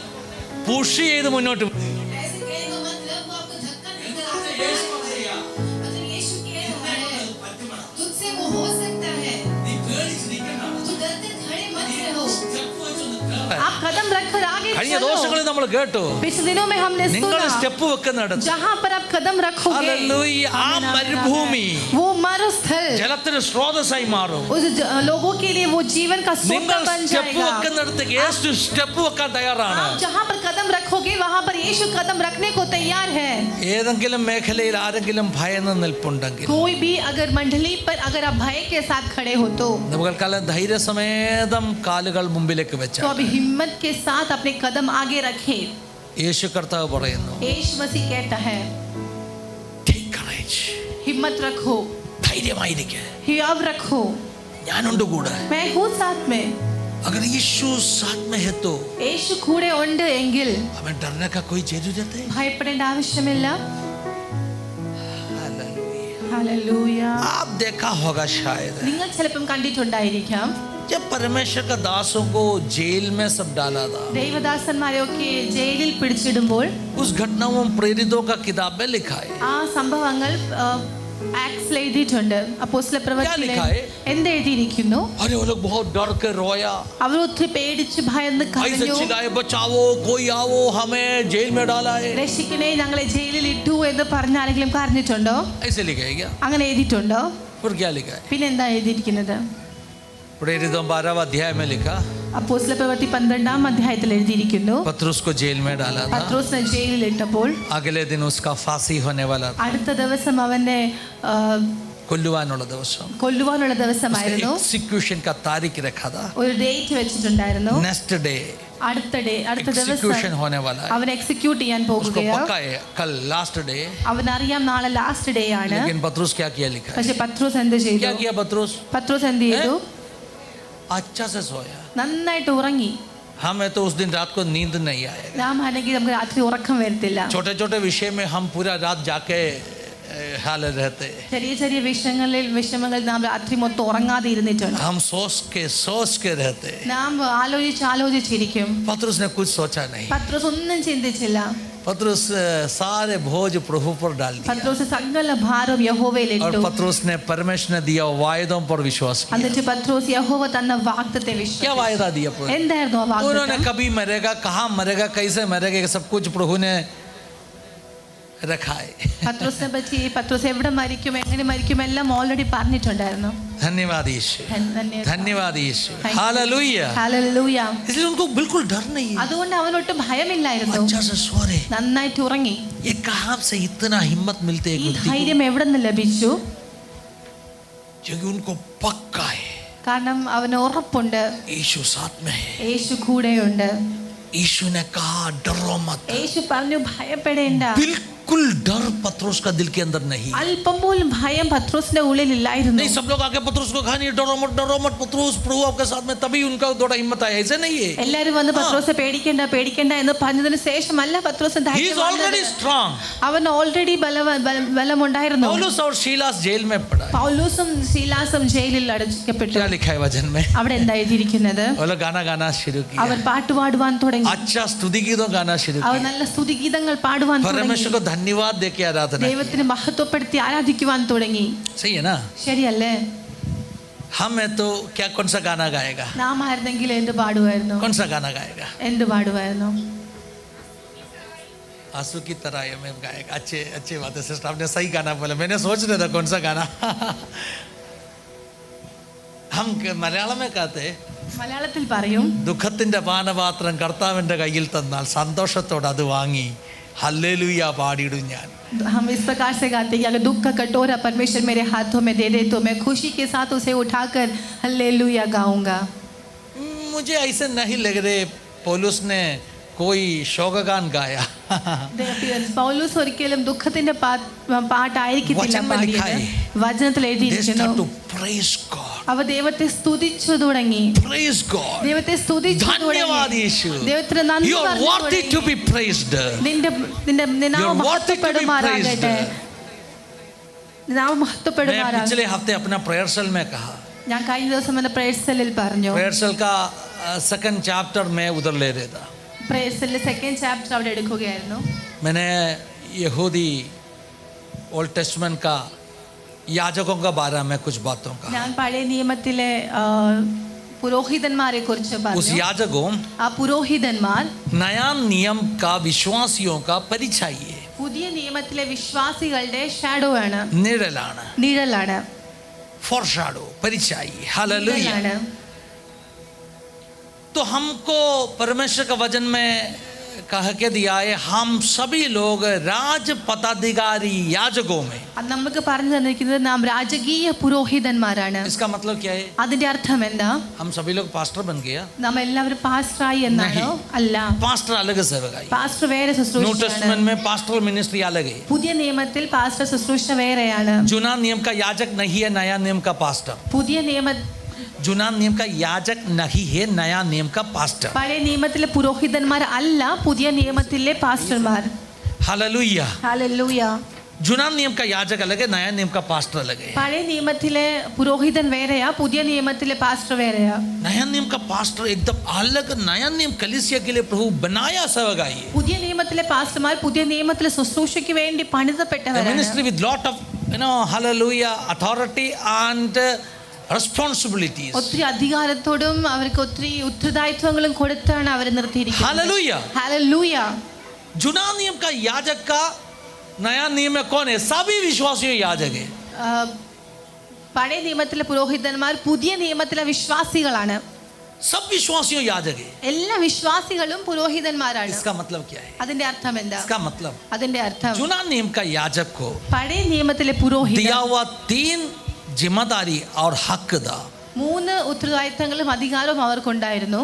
പുഷ് ചെയ്ത് മുന്നോട്ട് പോ. ऐसे कहने का मतलब वो आपको धक्का नहीं करा सकता. मतलब यीशु कह रहा है, तुझसे वो हो सकता है, तू डर कर खड़े मत रहो, आप कदम रखकर आगे കഴിഞ്ഞ चलो. ദിവസങ്ങളിൽ നമ്മൾ കേട്ടു, पिछले दिनों में हमने നിങ്ങൾ सुना, സ്റ്റെപ്പ് വെക്കുന്നിടത്ത് जहाँ पर आप कदम रखोगे, ഹല്ലേലൂയ, ആ आमीन, आमीन, മരുഭൂമി आमीन. वो मरुस्थल ജലത്തിന് സ്രോതസ്സായി മാറും. उस लोगों के लिए वो जीवन का स्रोत നിങ്ങൾ बन സ്റ്റെപ്പ് जाएगा. വെക്കുന്നിടത്ത് യേശു സ്റ്റെപ്പ് വെക്കാൻ തയ്യാറാണ്. आप जहाँ पर कदम रखोगे वहाँ पर यीशु कदम रखने को तैयार है. ഏതെങ്കിലും മേഖലയിൽ ആരെങ്കിലും ഭയന്ന് നിൽപ്പുണ്ടെങ്കിൽ कोई भी अगर मंडली पर अगर आप भय के साथ खड़े हो तो നമുക്കൽക്കാലം ധൈര്യസമേതം കാലുകൾ മുമ്പിലേക്ക് വെച്ച अब हिम्मत के साथ अपने कदम आगे रखे. യേശു കർത്താവ് പറയുന്നു, यीशु मसीह कहता है, Take courage. हिम्मत रखो, ധൈര്യമായിരിക്കെ, हियाव रखो, ഞാനുണ്ട് കൂടെ. मैं हूँ साथ में. अगर यीशु साथ में है तो യേശു കൂടെ ഉണ്ട് എങ്കിൽ हमें डरने का कोई जरूरत है? ഭയപ്പെടേണ്ട ആവശ്യമില്ല. हालेलुया। ഹല്ലേലൂയ. आप देखा होगा शायद, നിങ്ങൾ ചിലപ്പം കണ്ടിട്ടുണ്ടായിരിക്കാം, जब परमेश्वर का दासों को जेल में सब डाला था, ദൈവദാസന്മാരെയൊക്കെ ജയിലിൽ പിടിച്ചിടുമ്പോൾ उस घटनाओं में प्रेरितों का किताब में लिखा है. ആ സംഭവങ്ങൾ ആക്ട്സിൽ എഴുതിയിട്ടുണ്ട്. അപ്പോസ്തല പ്രവൃത്തിയിൽ क्या लिखा है? എന്തെഴുതിയിരിക്കുന്നു? अरे वो लोग बहुत डर के रोया, അവർ ഒത്തിരി പേടിച്ച് ഭയന്ന് ऐसे കരഞ്ഞു, चिल्लाए, बचाओ, कोई आओ, हमें जेल में डाला है. രക്ഷിക്കണേ, ഞങ്ങളെ ജയിലിൽ ഇട്ടു എന്ന് പറഞ്ഞ ആരെങ്കിലും കരഞ്ഞിട്ടുണ്ടോ? ऐसे लिखा है क्या? അങ്ങനെ എഴുതിയിട്ടുണ്ടോ? फिर क्या लिखा है? പിന്നെ എന്താ എഴുതിയിരിക്കുന്നത്? प्रेरितों 12वें अध्याय में लिखा, അപ്പോസ്തല പ്രവൃത്തി 12-ാം അധ്യായത്തിൽ എഴുതിയിരിക്കുന്നു, पतरस को जेल में डाला था, പത്രോസിനെ ജയിലിൽ ഇട്ടപ്പോൾ अगले दिन उसका फांसी होने वाला था, അടുത്ത ദിവസം അവനെ കൊല്ലുവാനുള്ള ദിവസം. കൊല്ലുവാനുള്ള ദിവസമായിരുന്നു. एग्जीक्यूशन का तारीख रखा था, ഒരു ഡേറ്റ് വെച്ചിട്ടുണ്ടായിരുന്നു. नेक्स्ट डे അടുത്ത एग्जीक्यूशन ദിവസം होने वाला है. അവൻ എക്സിക്യൂട്ട് ചെയ്യാൻ उसको പോകുകയാ. पक्का है कल लास्ट डे. അവനറിയാം നാളെ ലാസ്റ്റ് ഡേ ആണ്. लेकिन पतरस क्या किया लिखा है? പക്ഷെ പത്രോസ് എന്ത് ചെയ്തു? क्या किया पतरस? പത്രോസ് എന്ത് ചെയ്തു? अच्छा से सोया. നന്നായിട്ട് ഉറങ്ങി. हमें तो उस दिन रात को नींद नहीं आएगा. നാം ആണെങ്കിൽ നമുക്ക് രാത്രി ഉറക്കം വരത്തില്ല. छोटे छोटे विषय में हम पूरा रात जाके हाल रहते. ചെറിയ ചെറിയ വിഷമങ്ങൾ നാം രാത്രി മൊത്തം ഉറങ്ങാതെ ഇരുന്നിട്ടുണ്ട്. हम सोच के रहते. നാം ആലോചിച്ചിരിക്കും. पतरस ने कुछ सोचा नहीं. പത്രോസ് ഒന്നും ചിന്തിച്ചില്ല. पतरस सारे बोझ प्रभु पर डाल दिया. പത്രോസ് സകല ഭാരം യഹോവയിൽ और ഇട്ടു. पतरस ने परमेश्वर ने दिया वायदों पर विश्वास किया. എന്നിട്ട് പത്രോസ് യഹോവ തന്ന വാഗ്ദത്തെ क्या വിശ്വസിച്ചു. वायदा दिया प्रभु? എന്തായിരുന്നു ആ उन्होंने വാഗ്ദത്തം? कभी मरेगा, कहाँ मरेगा, कैसे मरेगा, ये सब कुछ प्रभु ने रखा है. പത്രോസിനെ പറ്റി പത്രോസ് എവിടെ മരിക്കും, എങ്ങനെ മരിക്കും എല്ലാം ഓൾറെഡി പറഞ്ഞിട്ടുണ്ടായിരുന്നു. धन्यवाद यीशु, धन्यवाद यीशु, हालेलुया. ഹല്ലേലൂയ. इसलिए उनको बिल्कुल डर नहीं है. അതുകൊണ്ട് അവനൊട്ടും ഭയമില്ലായിരുന്നു. अच्छा से सो रहे. നന്നായിട്ട് ഉറങ്ങി. ये कहाँ से इतना हिम्मत मिलती है ഈ एक व्यक्ति ധൈര്യം എവിടെ നിന്ന് ലഭിച്ചു? को? क्योंकि उनको पक्का है കാരണം അവന് ഉറപ്പുണ്ട്, यीशु साथ में है. യേശു കൂടെയുണ്ട്. यीशु ने कहा डरो मत. യേശു പറഞ്ഞു ഭയപ്പെടേണ്ട. बिल्कुल डर पतरस का दिल के अंदर नहीं. അല്പം പോലും ഭയം പത്രോസിന്റെ ഉള്ളിൽ ഇല്ലായിരുന്നു. नहीं, सब लोग आके पतरस को कहा नहीं डरो मत पतरस, प्रभु आपके साथ में, तभी उनका थोड़ा हिम्मत आया. ऐसे नहीं है. എല്ലാരും വന്ന് പത്രോസെ പേടിക്കേണ്ട എന്ന് പറഞ്ഞതിന് ശേഷമല്ല പത്രോസ് He is already strong. അവൻ ഓൾറെഡി ബലമുണ്ടായിരുന്നു. पौलुस और सीलास जेल में पड़ा है. പൗലോസും ശീലാസും ജയിലിൽ അടച്ചിക്കപ്പെട്ടു. क्या लिखा है वचन में? അവിടെ എന്താ എഴുതിയിരിക്കുന്നത്? वो लोग गाना गाना शुरू അവർ किया. പാട്ട് പാടുവാൻ തുടങ്ങി. अच्छा स्तुति गीतों गाना शुरू അവർ किया. നല്ല സ്തുതിഗീതങ്ങൾ പാടുവാൻ തുടങ്ങി. परमेश्वर को धन्यवाद दे के आराधना की। ദൈവത്തിന് മഹത്വപ്പെടുത്തി ആരാധിക്കുവാൻ തുടങ്ങി. सही है ना? ശരിയല്ലേ? हम है तो क्या कौन सा गाना गाएगा? നാം ആയിരുന്നെങ്കിൽ എന്ത് പാടുമായിരുന്നു? कौन सा गाना गाएगा? എന്ത് പാടുമായിരുന്നു? आंसू की तरह ये मैं गाएगा। अच्छे अच्छे बात है सिस्टर, आपने सही गाना बोला, मैंने सोच रहा था कौन सा गाना। हम मलयाളം में कहते മലയാളത്തിൽ പറയും, ദുഃഖത്തിന്റെ പാനപാത്രം കർത്താവിന്റെ കയ്യിൽ തന്നാൽ സന്തോഷത്തോടെ അത് വാങ്ങി ഹല്ലേലൂയ പാടിയിടും ഞാൻ. हम इस प्रकार से गाते हैं कि अगर दुख का कटोरा परमेश्वर मेरे हाथों में दे दे तो मैं खुशी के साथ उसे उठाकर हल्लेलुया गाऊंगा. मुझे ऐसे नहीं लग रहे पौलुस ने कोई शोकगान गाया. പൗലോസ് ഒരിക്കലും ദുഃഖത്തിന്റെ പാട്ടായിരിക്കത്തില്ല വചനം പാടിയത്. ലിഖായി. വചനത്തിൽ They എഴുതിയിരിക്കുന്നു, start to praise God. അവർ ദൈവത്തെ സ്തുതിച്ചു തുടങ്ങി. Praise God. ദൈവത്തെ സ്തുതിച്ചു ധന്യവാദ് തുടങ്ങി. യേശു. ദൈവത്തിന് നന്ദി You are പറഞ്ഞു worthy to തുടങ്ങി. be praised. നിന്റെ You are worthy to be മഹത്വപ്പെടുമാറാകട്ടെ. നാം मैं മഹത്വപ്പെടുമാറാകട്ടെ. पिछले हफ्ते अपना प्रेयर सेल में कहा, ഞാൻ കഴിഞ്ഞ ദിവസം എന്റെ പ്രേയർ സെല്ലിൽ പറഞ്ഞു, प्रेयर सेल का सेकंड चैप्टर में उधर ले रहा था. പ്രേയർ സെല്ലിൽ സെക്കൻഡ് ചാപ്റ്റർ അവിടെ എടുക്കുകയായിരുന്നു. मैंने यहूदी ओल्ड टेस्टमेंट का याजकों का बारे में कुछ बातों का. ഞാൻ പഴയ നിയമത്തിലെ പുരോഹിതന്മാരെ കുറിച്ച് उस പറഞ്ഞു. याजकों ആ പുരോഹിതന്മാർ नया नियम का विश्वासियों का परिचय है, പുതിയ നിയമത്തിലെ വിശ്വാസികളുടെ ഷാഡോ ആണ്, निഴലാണ്, നിഴലാണ്, फोरशैडो परिचय. हालेलुया. നിഴലാണ്. तो हमको परमेश्वर का वचन में कह के दिया है, हम सभी लोग राज पदाधिकारी याजकों में. അത് നമുക്ക് പറഞ്ഞു തന്നിരിക്കുന്നത് നാം രാജകീയ പുരോഹിതന്മാരാണ്. इसका मतलब क्या है? അതിന്റെ അർത്ഥം എന്താ? हम सभी लोग पास्टर बन गया? നാം എല്ലാവരും പാസ്റ്ററായി എന്നാണോ? അല്ല, पास्टर अलग सेवकाई. പാസ്റ്റർ വേറെ न्यू ശുശ്രൂഷയാണ്. टेस्टमेंट में पास्टरल मिनिस्ट्री अलग है. പുതിയ നിയമത്തിൽ പാസ്റ്റർ ശുശ്രൂഷ വേറെയാണ്. जूना नियम का याजक नहीं है, नया नियम का पास्टर. പുതിയ നിയമ जूना नियम का याजक नहीं है, नया नियम का पास्टर. പഴയ നിയമത്തിലെ പുരോഹിതന്മാർ അല്ല, പുതിയ നിയമത്തിലെ പാസ്റ്റർമാർ. हालेलुया. ഹല്ലേലൂയ. जूना नियम का याजक अलग है, नया नियम का पास्टर अलग है. പഴയ നിയമത്തിലെ പുരോഹിതൻ വേറെയാ, പുതിയ നിയമത്തിലെ പാസ്റ്റർ വേറെയാ. नया नियम का पास्टर एकदम अलग. नया नियम कलीसिया के लिए प्रभु बनाया सेवकाई है. പുതിയ നിയമത്തിലെ പാസ്റ്റർമാർ പുതിയ നിയമത്തിലെ ശുശ്രൂഷയ്ക്ക് വേണ്ടി The പണിതപ്പെട്ടവരാണ്. ministry with lot of hallelujah authority and responsibilities. ഒത്തിരി അധികാരത്തോടും അവർക്ക് ഒത്തിരി ഉത്തരവാദിത്വങ്ങളും കൊടുത്താണ് അവർ നിർത്തിയിരിക്കുന്നത്. हालेलुया. ഹല്ലേലൂയ. जूना नियम का याजक का नया नियम में कौन है? सभी विश्वासियों याजक है. പഴയ നിയമത്തിലെ പുരോഹിതന്മാർ പുതിയ നിയമത്തിലെ വിശ്വാസികളാണ്. सब विश्वासियों याजक है. എല്ലാ വിശ്വാസികളും പുരോഹിതന്മാരാണ്. इसका मतलब क्या है? അതിന്റെ അർത്ഥം എന്താ? इसका मतलब അതിന്റെ അർത്ഥം जूना नियम का याजक को പഴയ നിയമത്തിലെ പുരോഹിതൻ दिया हुआ 3 जिम्मेदारी और हक था. 3 ഉത്തരവാദിത്തങ്ങളും അധികാരവും അവർക്കുണ്ടായിരുന്നു.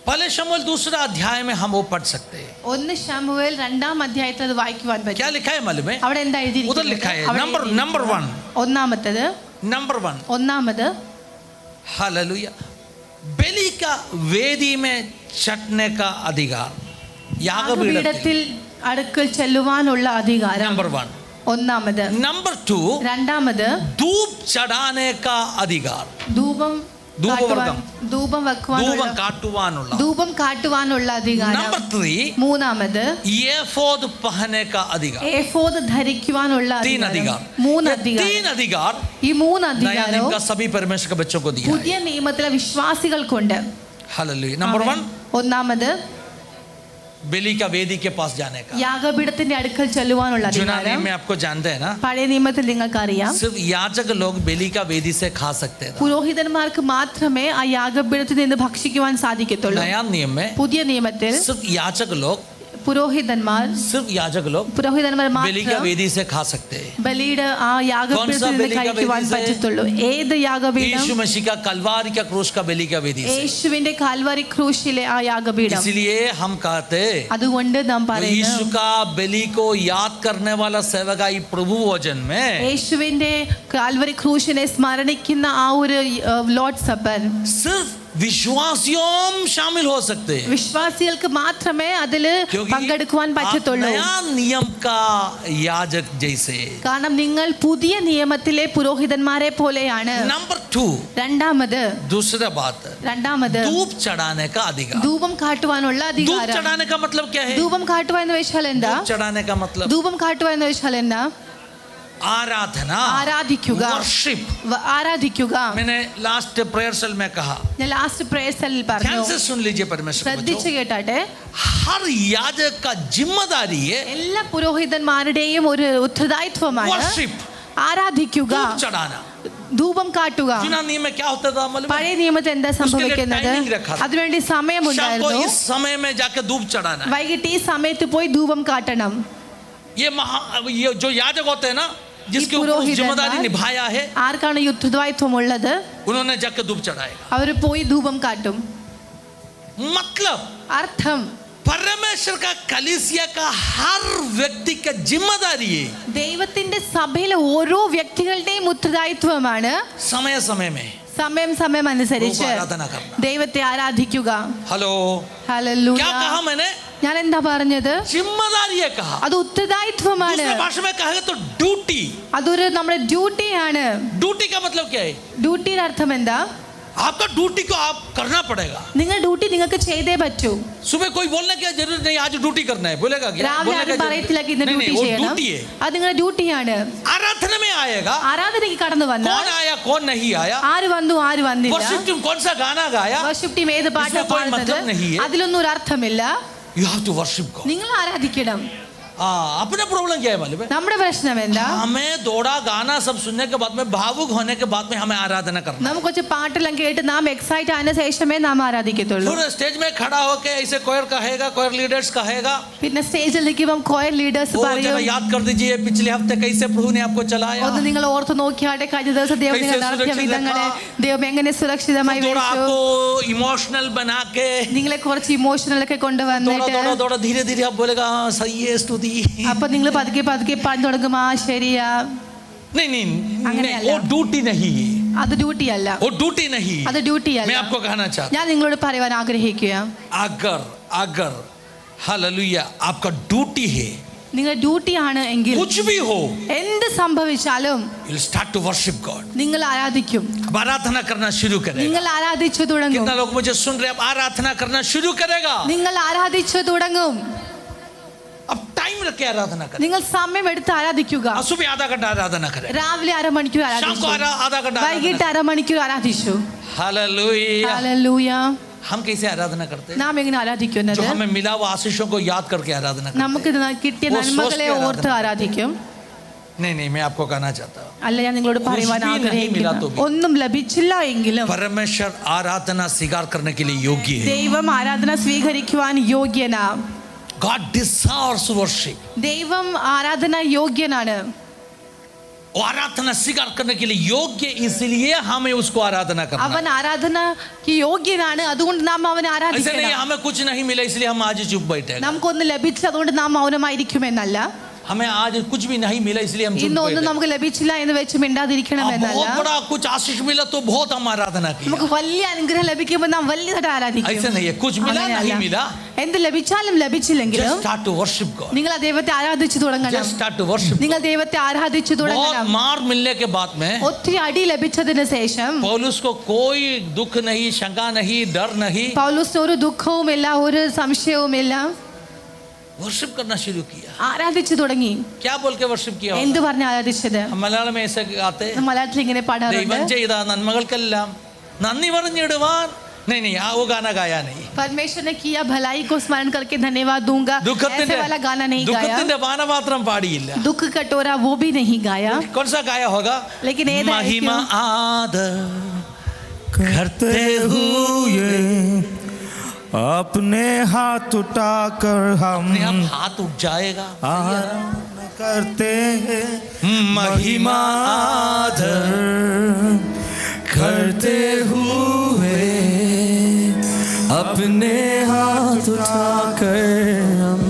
पहले शमूएल दूसरा अध्याय में हम वो पढ़ सकते हैं. 1 ശമൂവേൽ 2-ാം അധ്യായത്തിൽ അത് വായിക്കുവാൻ क्या പറ്റും. लिखा है मालूम है? അവിടെ എന്താ उधर लिखा है എഴുതിയിരിക്കുന്നത്? नंबर 1. ഒന്നാമത്തത് नंबर 1 ഒന്നാമത് हालेलुया. बलि का वेदी में चटने का अधिकार. यागपीठത്തിൽ. യാഗപീഠത്തിൽ അടുക്കൽ ചെല്ലുവാനുള്ള അധികാരം. नंबर 1. ഒന്നാമത്. नंबर 2 രണ്ടാമത് धूप चढ़ाने का अधिकार. ധൂപം ധൂപവർഗ്ഗം. ധൂപം കാട്ടുവാനുള്ള. ധൂപം കാട്ടുവാനുള്ള അധികാരം. नंबर 3 മൂന്നാമത് एफोद पहनने का अधिकार. ഏഫോദ് ധരിക്കുവാനുള്ള 3 अधिकार. 3 ये അധികാരം. 3 अधिकार ഈ 3 नया नियम അധികാരവും का सभी परमेश्वर के बच्चों को दिया है. പുതിയ നിയമത്തിലെ വിശ്വാസികൾക്കുണ്ട്. हालेलुया. नंबर 1 ഒന്നാമത് बलि का वेदी के पास जाने का. യാഗപീഠത്തിന്റെ അടുക്കൽ ചെല്ലുവാനുള്ള जूना അധികാരം. नियम में आपको जानते हैं ना, പഴയ നിയമത്തിൽ നിങ്ങൾക്കറിയാം, सिर्फ याजक लोग बलि का वेदी से खा सकते थे. പുരോഹിതന്മാർക്ക് മാത്രമേ ആ യാഗപീഠത്തിൽ നിന്ന് ഭക്ഷിക്കുവാൻ സാധിക്കത്തുള്ളൂ. नया नियम में പുതിയ നിയമത്തിൽ सिर्फ याजक लोग പുരോഹിതന്മാർ बलि का മാത്രം वेदी से खा सकते हैं. ബലിയുടെ ആ യാഗപീഠത്തിൽ നിന്ന് കഴിക്കുവാൻ പറ്റത്തുള്ളൂ. ഏത് യാഗപീഠം? यीशु मसीह का कलवारी का क्रूस का बलि का वेदी से. യേശുവിന്റെ കാൽവരി ക്രൂശിലെ ആ യാഗപീഠം. इसलिए हम कहते അതുകൊണ്ട് നാം यीशु പറയുന്നു, का बलि को याद करने वाला सेवकाई प्रभु भोजन में യേശുവിന്റെ കാൽവരി ക്രൂശിനെ സ്മരണിക്കുന്ന ആ ഒരു ലോർഡ് സപ്പർ सिर्फ विश्वासियों शामिल हो सकते हैं, വിശ്വാസികൾക്ക് മാത്രമേ അതിൽ क्योंकि പങ്കെടുക്കുവാൻ आप പറ്റത്തുള്ളൂ. नया नियम का याजक जैसे. കാരണം നിങ്ങൾ പുതിയ നിയമത്തിലെ പുരോഹിതന്മാരെ പോലെയാണ്. नंबर 2, രണ്ടാമത് दूसरा बात, धूप चढ़ाने का अधिकार. ധൂപം കാട്ടുവാനുള്ള धूप അധികാരം. चढ़ाने का मतलब क्या है? ധൂപം കാട്ടുക എന്ന് വെച്ചാൽ എന്താ? धूप चढ़ाने का मतलब ധൂപം കാട്ടുക എന്ന് വെച്ചാൽ എന്താ? आराधना, ആരാധിക്കുക, वर्शिप. ആരാധിക്കുക. मैंने लास्ट प्रेयर सेल में कहा, ഞാൻ ലാസ്റ്റ് പ്രേയർ സെല്ലിൽ പറഞ്ഞു. ध्यान से सुन लीजिए परमेश्वर ശ്രദ്ധിച്ചു बच्चों, കേട്ടാട്ടെ. हर याजक का जिम्मेदारी है എല്ലാ പുരോഹിതന്മാരുടെയും ഒരു ഉത്തരവാദിത്വമാണ് वर्शिप, ആരാധിക്കുക, धूप चढ़ाना. ധൂപം കാട്ടുക. चुना नियम में क्या होता था मालूम है? പഴയ നിയമത്തിൽ എന്താ സംഭവിക്കുന്നത്? timing रखा था. അതിനുവേണ്ടി शाम को സമയമുണ്ടായിരുന്നു. इस समय में जाके धूप चढ़ाना है. വൈകിട്ട് ഈ സമയത്ത് പോയി ധൂപം കാട്ടണം. ये जो याजक होते हैं ना, जिसके ऊपर पुरोहित जिम्मेदारी है। निभाया है, ആർക്കാണ് ഈ ഉത്തരവാദിത്വം ഉള്ളത്? उन्होंने जाके धूप चढ़ाएगा. അവർ പോയി ധൂപം കാട്ടും. मतलब അർത്ഥം, परमेश्वर का कलीसिया का हर व्यक्ति का जिम्मेदारी है ദൈവത്തിന്റെ സഭയിലെ ഓരോ വ്യക്തികളുടെയും ഉത്തരവാദിത്വമാണ് समय समय में സമയം അനുസരിച്ച് ആരാധന करना. ദൈവത്തെ ആരാധിക്കുക. Hello, hallelujah. क्या कहा मैंने? ഞാൻ എന്താ പറഞ്ഞത്? जिम्मेदारी है कहा. അത് ഉത്തരവാദിത്വമാണ്. दूसरे भाषा में कहेगा तो ड्यूटी. അതൊരു നമ്മുടെ ഡ്യൂട്ടിയാണ്. ड्यूटी का मतलब क्या है? ഡ്യൂട്ടിയുടെ അർത്ഥം എന്താ? आपका ड्यूटी को आप करना पड़ेगा. നിങ്ങൾ ഡ്യൂട്ടി നിങ്ങൾക്ക് ചെയ്തേ പറ്റൂ. सुबह कोई बोलने की जरूरत नहीं, आज ड्यूटी करना है बोलेगा क्या? രാവിലെ बोलने ആരും का പറയത്തില്ല ഇന്ന് नहीं, ഡ്യൂട്ടി नहीं, वो ചെയ്യണം. ड्यूटी है. അത് നിങ്ങളുടെ ഡ്യൂട്ടിയാണ്. आराधना में आएगा, ആരാധനയ്ക്ക് കടന്നു വന്നാൽ कौन आया कौन नहीं आया, ആര് വന്നു ആര് വന്നില്ല, वर्शिप टीम कौन सा गाना गाया, വർഷിപ്പ് ടീം ഏത് പാട്ടാണ് इसमें कोई പാടുന്നത്, मतलब नहीं है. അതിലൊന്നും ഒരു അർത്ഥമില്ല. you have to worship God. നിങ്ങൾ ആരാധിക്കണം. अपना प्रॉब्लम क्या है मालूम है? നമ്മുടെ പ്രശ്നം എന്താ? हमें दौड़ा गाना सब सुनने के बाद में, भावुक होने के बाद में हमें आराधना करना. നമുക്ക് കുറച്ച് പാട്ടെല്ലാം കേട്ട് നാം എക്സൈറ്റ് ആയതിനു ശേഷമേ നാം ആരാധിക്കത്തുള്ളൂ. फिर स्टेज में खड़ा होके ऐसे कोयर कहेगा, कोयर लीडर्स कहेगा, പിന്നെ സ്റ്റേജിൽ നിൽക്കുമ്പോൾ കോയർ ലീഡേഴ്സ് वो പറയും, जरा याद कर दीजिए पिछले हफ्ते कैसे प्रभु ने आपको चलाया. ഒന്ന് നിങ്ങൾ ഓർത്ത് നോക്കിയാട്ടെ കഴിഞ്ഞ ദിവസം ദൈവം നിങ്ങൾ നടത്തിയ വിധങ്ങളെ, ദൈവം എങ്ങനെ സുരക്ഷിതമായി थोड़ा വിളിച്ചു. आपको इमोशनल बना के നിങ്ങളെ കുറച്ച് ഇമോഷണൽ ഒക്കെ കൊണ്ടുവന്നിട്ട് थोड़ा धीरे धीरे आप बोलेगा हाँ सही है स्तुति. അപ്പൊ നിങ്ങൾ പതുക്കെ പതുക്കെ പറഞ്ഞു തുടങ്ങും, ആ ശരിയാ. नहीं, അങ്ങനെയല്ല. वो ड्यूटी नहीं है, അത് ഡ്യൂട്ടി അല്ല. वो ड्यूटी नहीं है. അത് ഡ്യൂട്ടി मैं അല്ല. आपको कहना चाहता ഞാൻ നിങ്ങളോട് പറയുവാൻ ആഗ്രഹിക്കുക, हूं, अगर हालेलुया आपका ड्यूटी है, നിങ്ങൾ ഡ്യൂട്ടിയാണ് എങ്കിൽ कुछ भी हो, എന്ത് സംഭവിച്ചാലും you'll start to worship God. നിങ്ങൾ ആരാധിക്കും. अब आराधना करना शुरू करेगा. നിങ്ങൾ आराധിച്ചു തുടങ്ങും. कितना लोग मुझे सुन रहे हैं? अब आराधना करना शुरू करेगा. നിങ്ങൾ ആരാധിച്ചു തുടങ്ങും. अब टाइम रख के आराधना करें. നിങ്ങൾ സമയം എടുത്ത് ആരാധിക്കുക. सुबह आधा घंटा आराधना करें, രാവിലെ അരമണിക്കൂർ शाम को ആരാധിച്ചു, आधा घंटा വൈകിട്ട് അരമണിക്കൂർ ആരാധിച്ചു. हालेलुया. ഹല്ലേലൂയ. हम कैसे आराधना करते हैं? നാം എങ്ങനെ ആരാധിക്കുന്നത്? जो हमें मिला वो आशीषों को याद करके आराधना करते നമുക്ക് കിട്ടിയ वो നന്മകളെ सोच के ഓർത്ത് ആരാധിക്കും. हैं. नहीं, मैं आपको कहना चाहता हूँ, അല്ല, ഞാൻ നിങ്ങളോട് പറയുവാൻ कुछ भी नहीं मिला तो ആഗ്രഹിക്കുന്നു, भी ഒന്നും ലഭിച്ചില്ല എങ്കിലും परमेश्वर आराधना स्वीकार करने के लिए योग्य है. ദൈവം ആരാധന സ്വീകരിക്കുവാൻ യോഗ്യനാ. God deserves worship. ദൈവം ആരാധന യോഗ്യനാണ്. वो आराधना स्वीकार करने के लिए योग्य, इसलिए हमें उसको आराधना करना അവൻ है. ആരാധനയ്ക്ക് യോഗ്യനാണ്, അതുകൊണ്ട് നാം അവനെ ऐसे नहीं ആരാധിക്കണം. हमें कुछ नहीं मिला इसलिए हम आज चुप बैठे. നമുക്കൊന്നും ലഭിച്ചില്ല അതുകൊണ്ട് നാം മൗനമായിരിക്കുമെന്നല്ല. हमें आज कुछ भी नहीं मिला इसलिए हम चुप ഇന്നൊന്നും बैठे. നമുക്ക് ലഭിച്ചില്ല എന്ന് വെച്ച് മിണ്ടാതിരിക്കണമെന്നല്ല. बहुत बड़ा कुछ आशीष मिला तो बहुत हम आराधना की. നമുക്ക് വലിയ അനുഗ്രഹം ലഭിക്കുമ്പോൾ നാം വലിയതായിട്ട് ആരാധിക്കും. ऐसे नहीं है, कुछ मिला नहीं मिला, എന്ത് ലഭിച്ചാലും ലഭിച്ചില്ലെങ്കിലും just start to worship God. നിങ്ങൾ ആ ദൈവത്തെ ആരാധിച്ചു തുടങ്ങണം. Just start to worship. നിങ്ങൾ ദൈവത്തെ ആരാധിച്ചു बहुत തുടങ്ങണം. मार मिलने के बाद में ഒത്തിരി അടി ലഭിച്ചതിന് ശേഷം पौलुस को कोई दुख नहीं, शंका नहीं, डर नहीं, പൗലോസിന് ഒരു ദുഃഖവുമില്ല, ഒരു സംശയവുമില്ല. वर्शिप करना शुरू किया. ആരാധിച്ചു തുടങ്ങി. क्या बोल के वर्शिप किया? എന്ത് പറഞ്ഞ് ആരാധിച്ചത്? हम मलयाളം में ऐसे गाते, മലയാളത്തിൽ ഇങ്ങനെ പാടാറുണ്ട്, ദൈവം ചെയ്ത നന്മകൾക്കെല്ലാം നന്ദി പറഞ്ഞിടുവാൻ. नहीं, वो गाना गाया नहीं. परमेश्वर ने किया भलाई को स्मरण करके धन्यवाद दूंगा, ऐसे वाला गाना नहीं गाया. ദുഃഖത്തിന്റെ പാനപാത്രം പാടിയില്ല. दुख कटोरा वो भी नहीं गाया. कौन सा गाया होगा? लेकिन महिमा आदर करते हुए अपने हाथ उठाकर हम हाथ उठ जाएगा, आराधना करते हैं. महिमा आदर करते हुए अपने हाथ उठाकर हम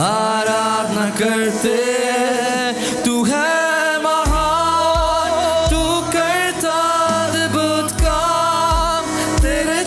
आराधना करते हैं. तू है महान, तू करता अद्भुत काम, तेरे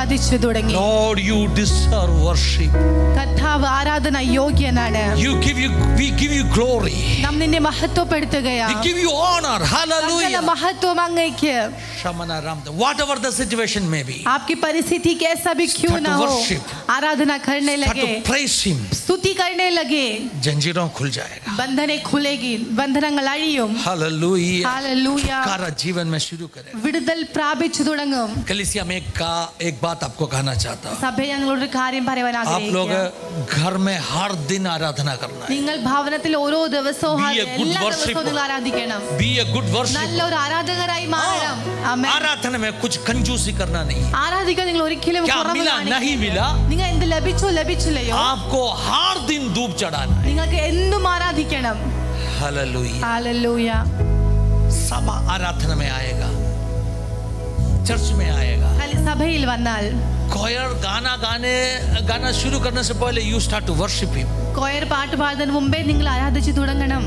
ആരാധിച്ചു തുടങ്ങി. Lord, you deserve worship. കർത്താവ് ആരാധന യോഗ്യനാണ്. We give you glory. നാം നിന്നെ മഹത്വപ്പെടുത്തുകയാണ്. We give you honor. Hallelujah. മഹത്വം അങ്ങേക്ക്. Shamana Ramda. Whatever the situation may be. आपकी परिस्थिति कैसा भी क्यों ना हो, आराधना करने Start लगे, to praise him. स्तुति करने लगे, जंजीरों खुल जाएगा. बंधनें खुलेगी, बंधനങ്ങൾ അഴിയും. Hallelujah. हालेलुया. छुटकारा जीवन में शुरू करेगा. വിടുതൽ പ്രാപിച്ചു തുടങ്ങും. कलीसिया में एक बात आपको कहना चाहता हूँ. സഭയെ ഞങ്ങളോട് കാര്യം പറയാൻ आप लोग ആഗ്രഹിക്കുന്നു. घर में हर दिन आराधना करना है. നിങ്ങൾ ഭവനത്തിൽ ഓരോ ദിവസവും Be a good എല്ലാ worshipper. ദിവസവും നിങ്ങൾ ആരാധിക്കണം. Be a good worshiper. നല്ലൊരു ആരാധകരായി മാറണം. ആമേൻ. आराधना में कुछ कंजूसी करना नहीं. ആരാധിക്കാൻ നിങ്ങൾ ഒരിക്കലും क्या കുറവ് मिला കാണിക്കരുത്. नहीं मिला, നിങ്ങൾ എന്ത് ലഭിച്ചോ ലഭിച്ചില്ലയോ आपको हर दिन धूप चढ़ाना है. നിങ്ങൾക്ക് എന്തും ആരാധിക്കണം. हालेलुया. ഹല്ലേലൂയ. सब आराधना में आएगा, चर्च में आएगा. സഭയിൽ വന്നാൽ कोयर गाना शुरू करने से पहले you start to worship him. Choir പാട്ട് പാടുന്നതിന് മുമ്പേ നിങ്ങൾ ആരാധിച്ചു തുടങ്ങണം.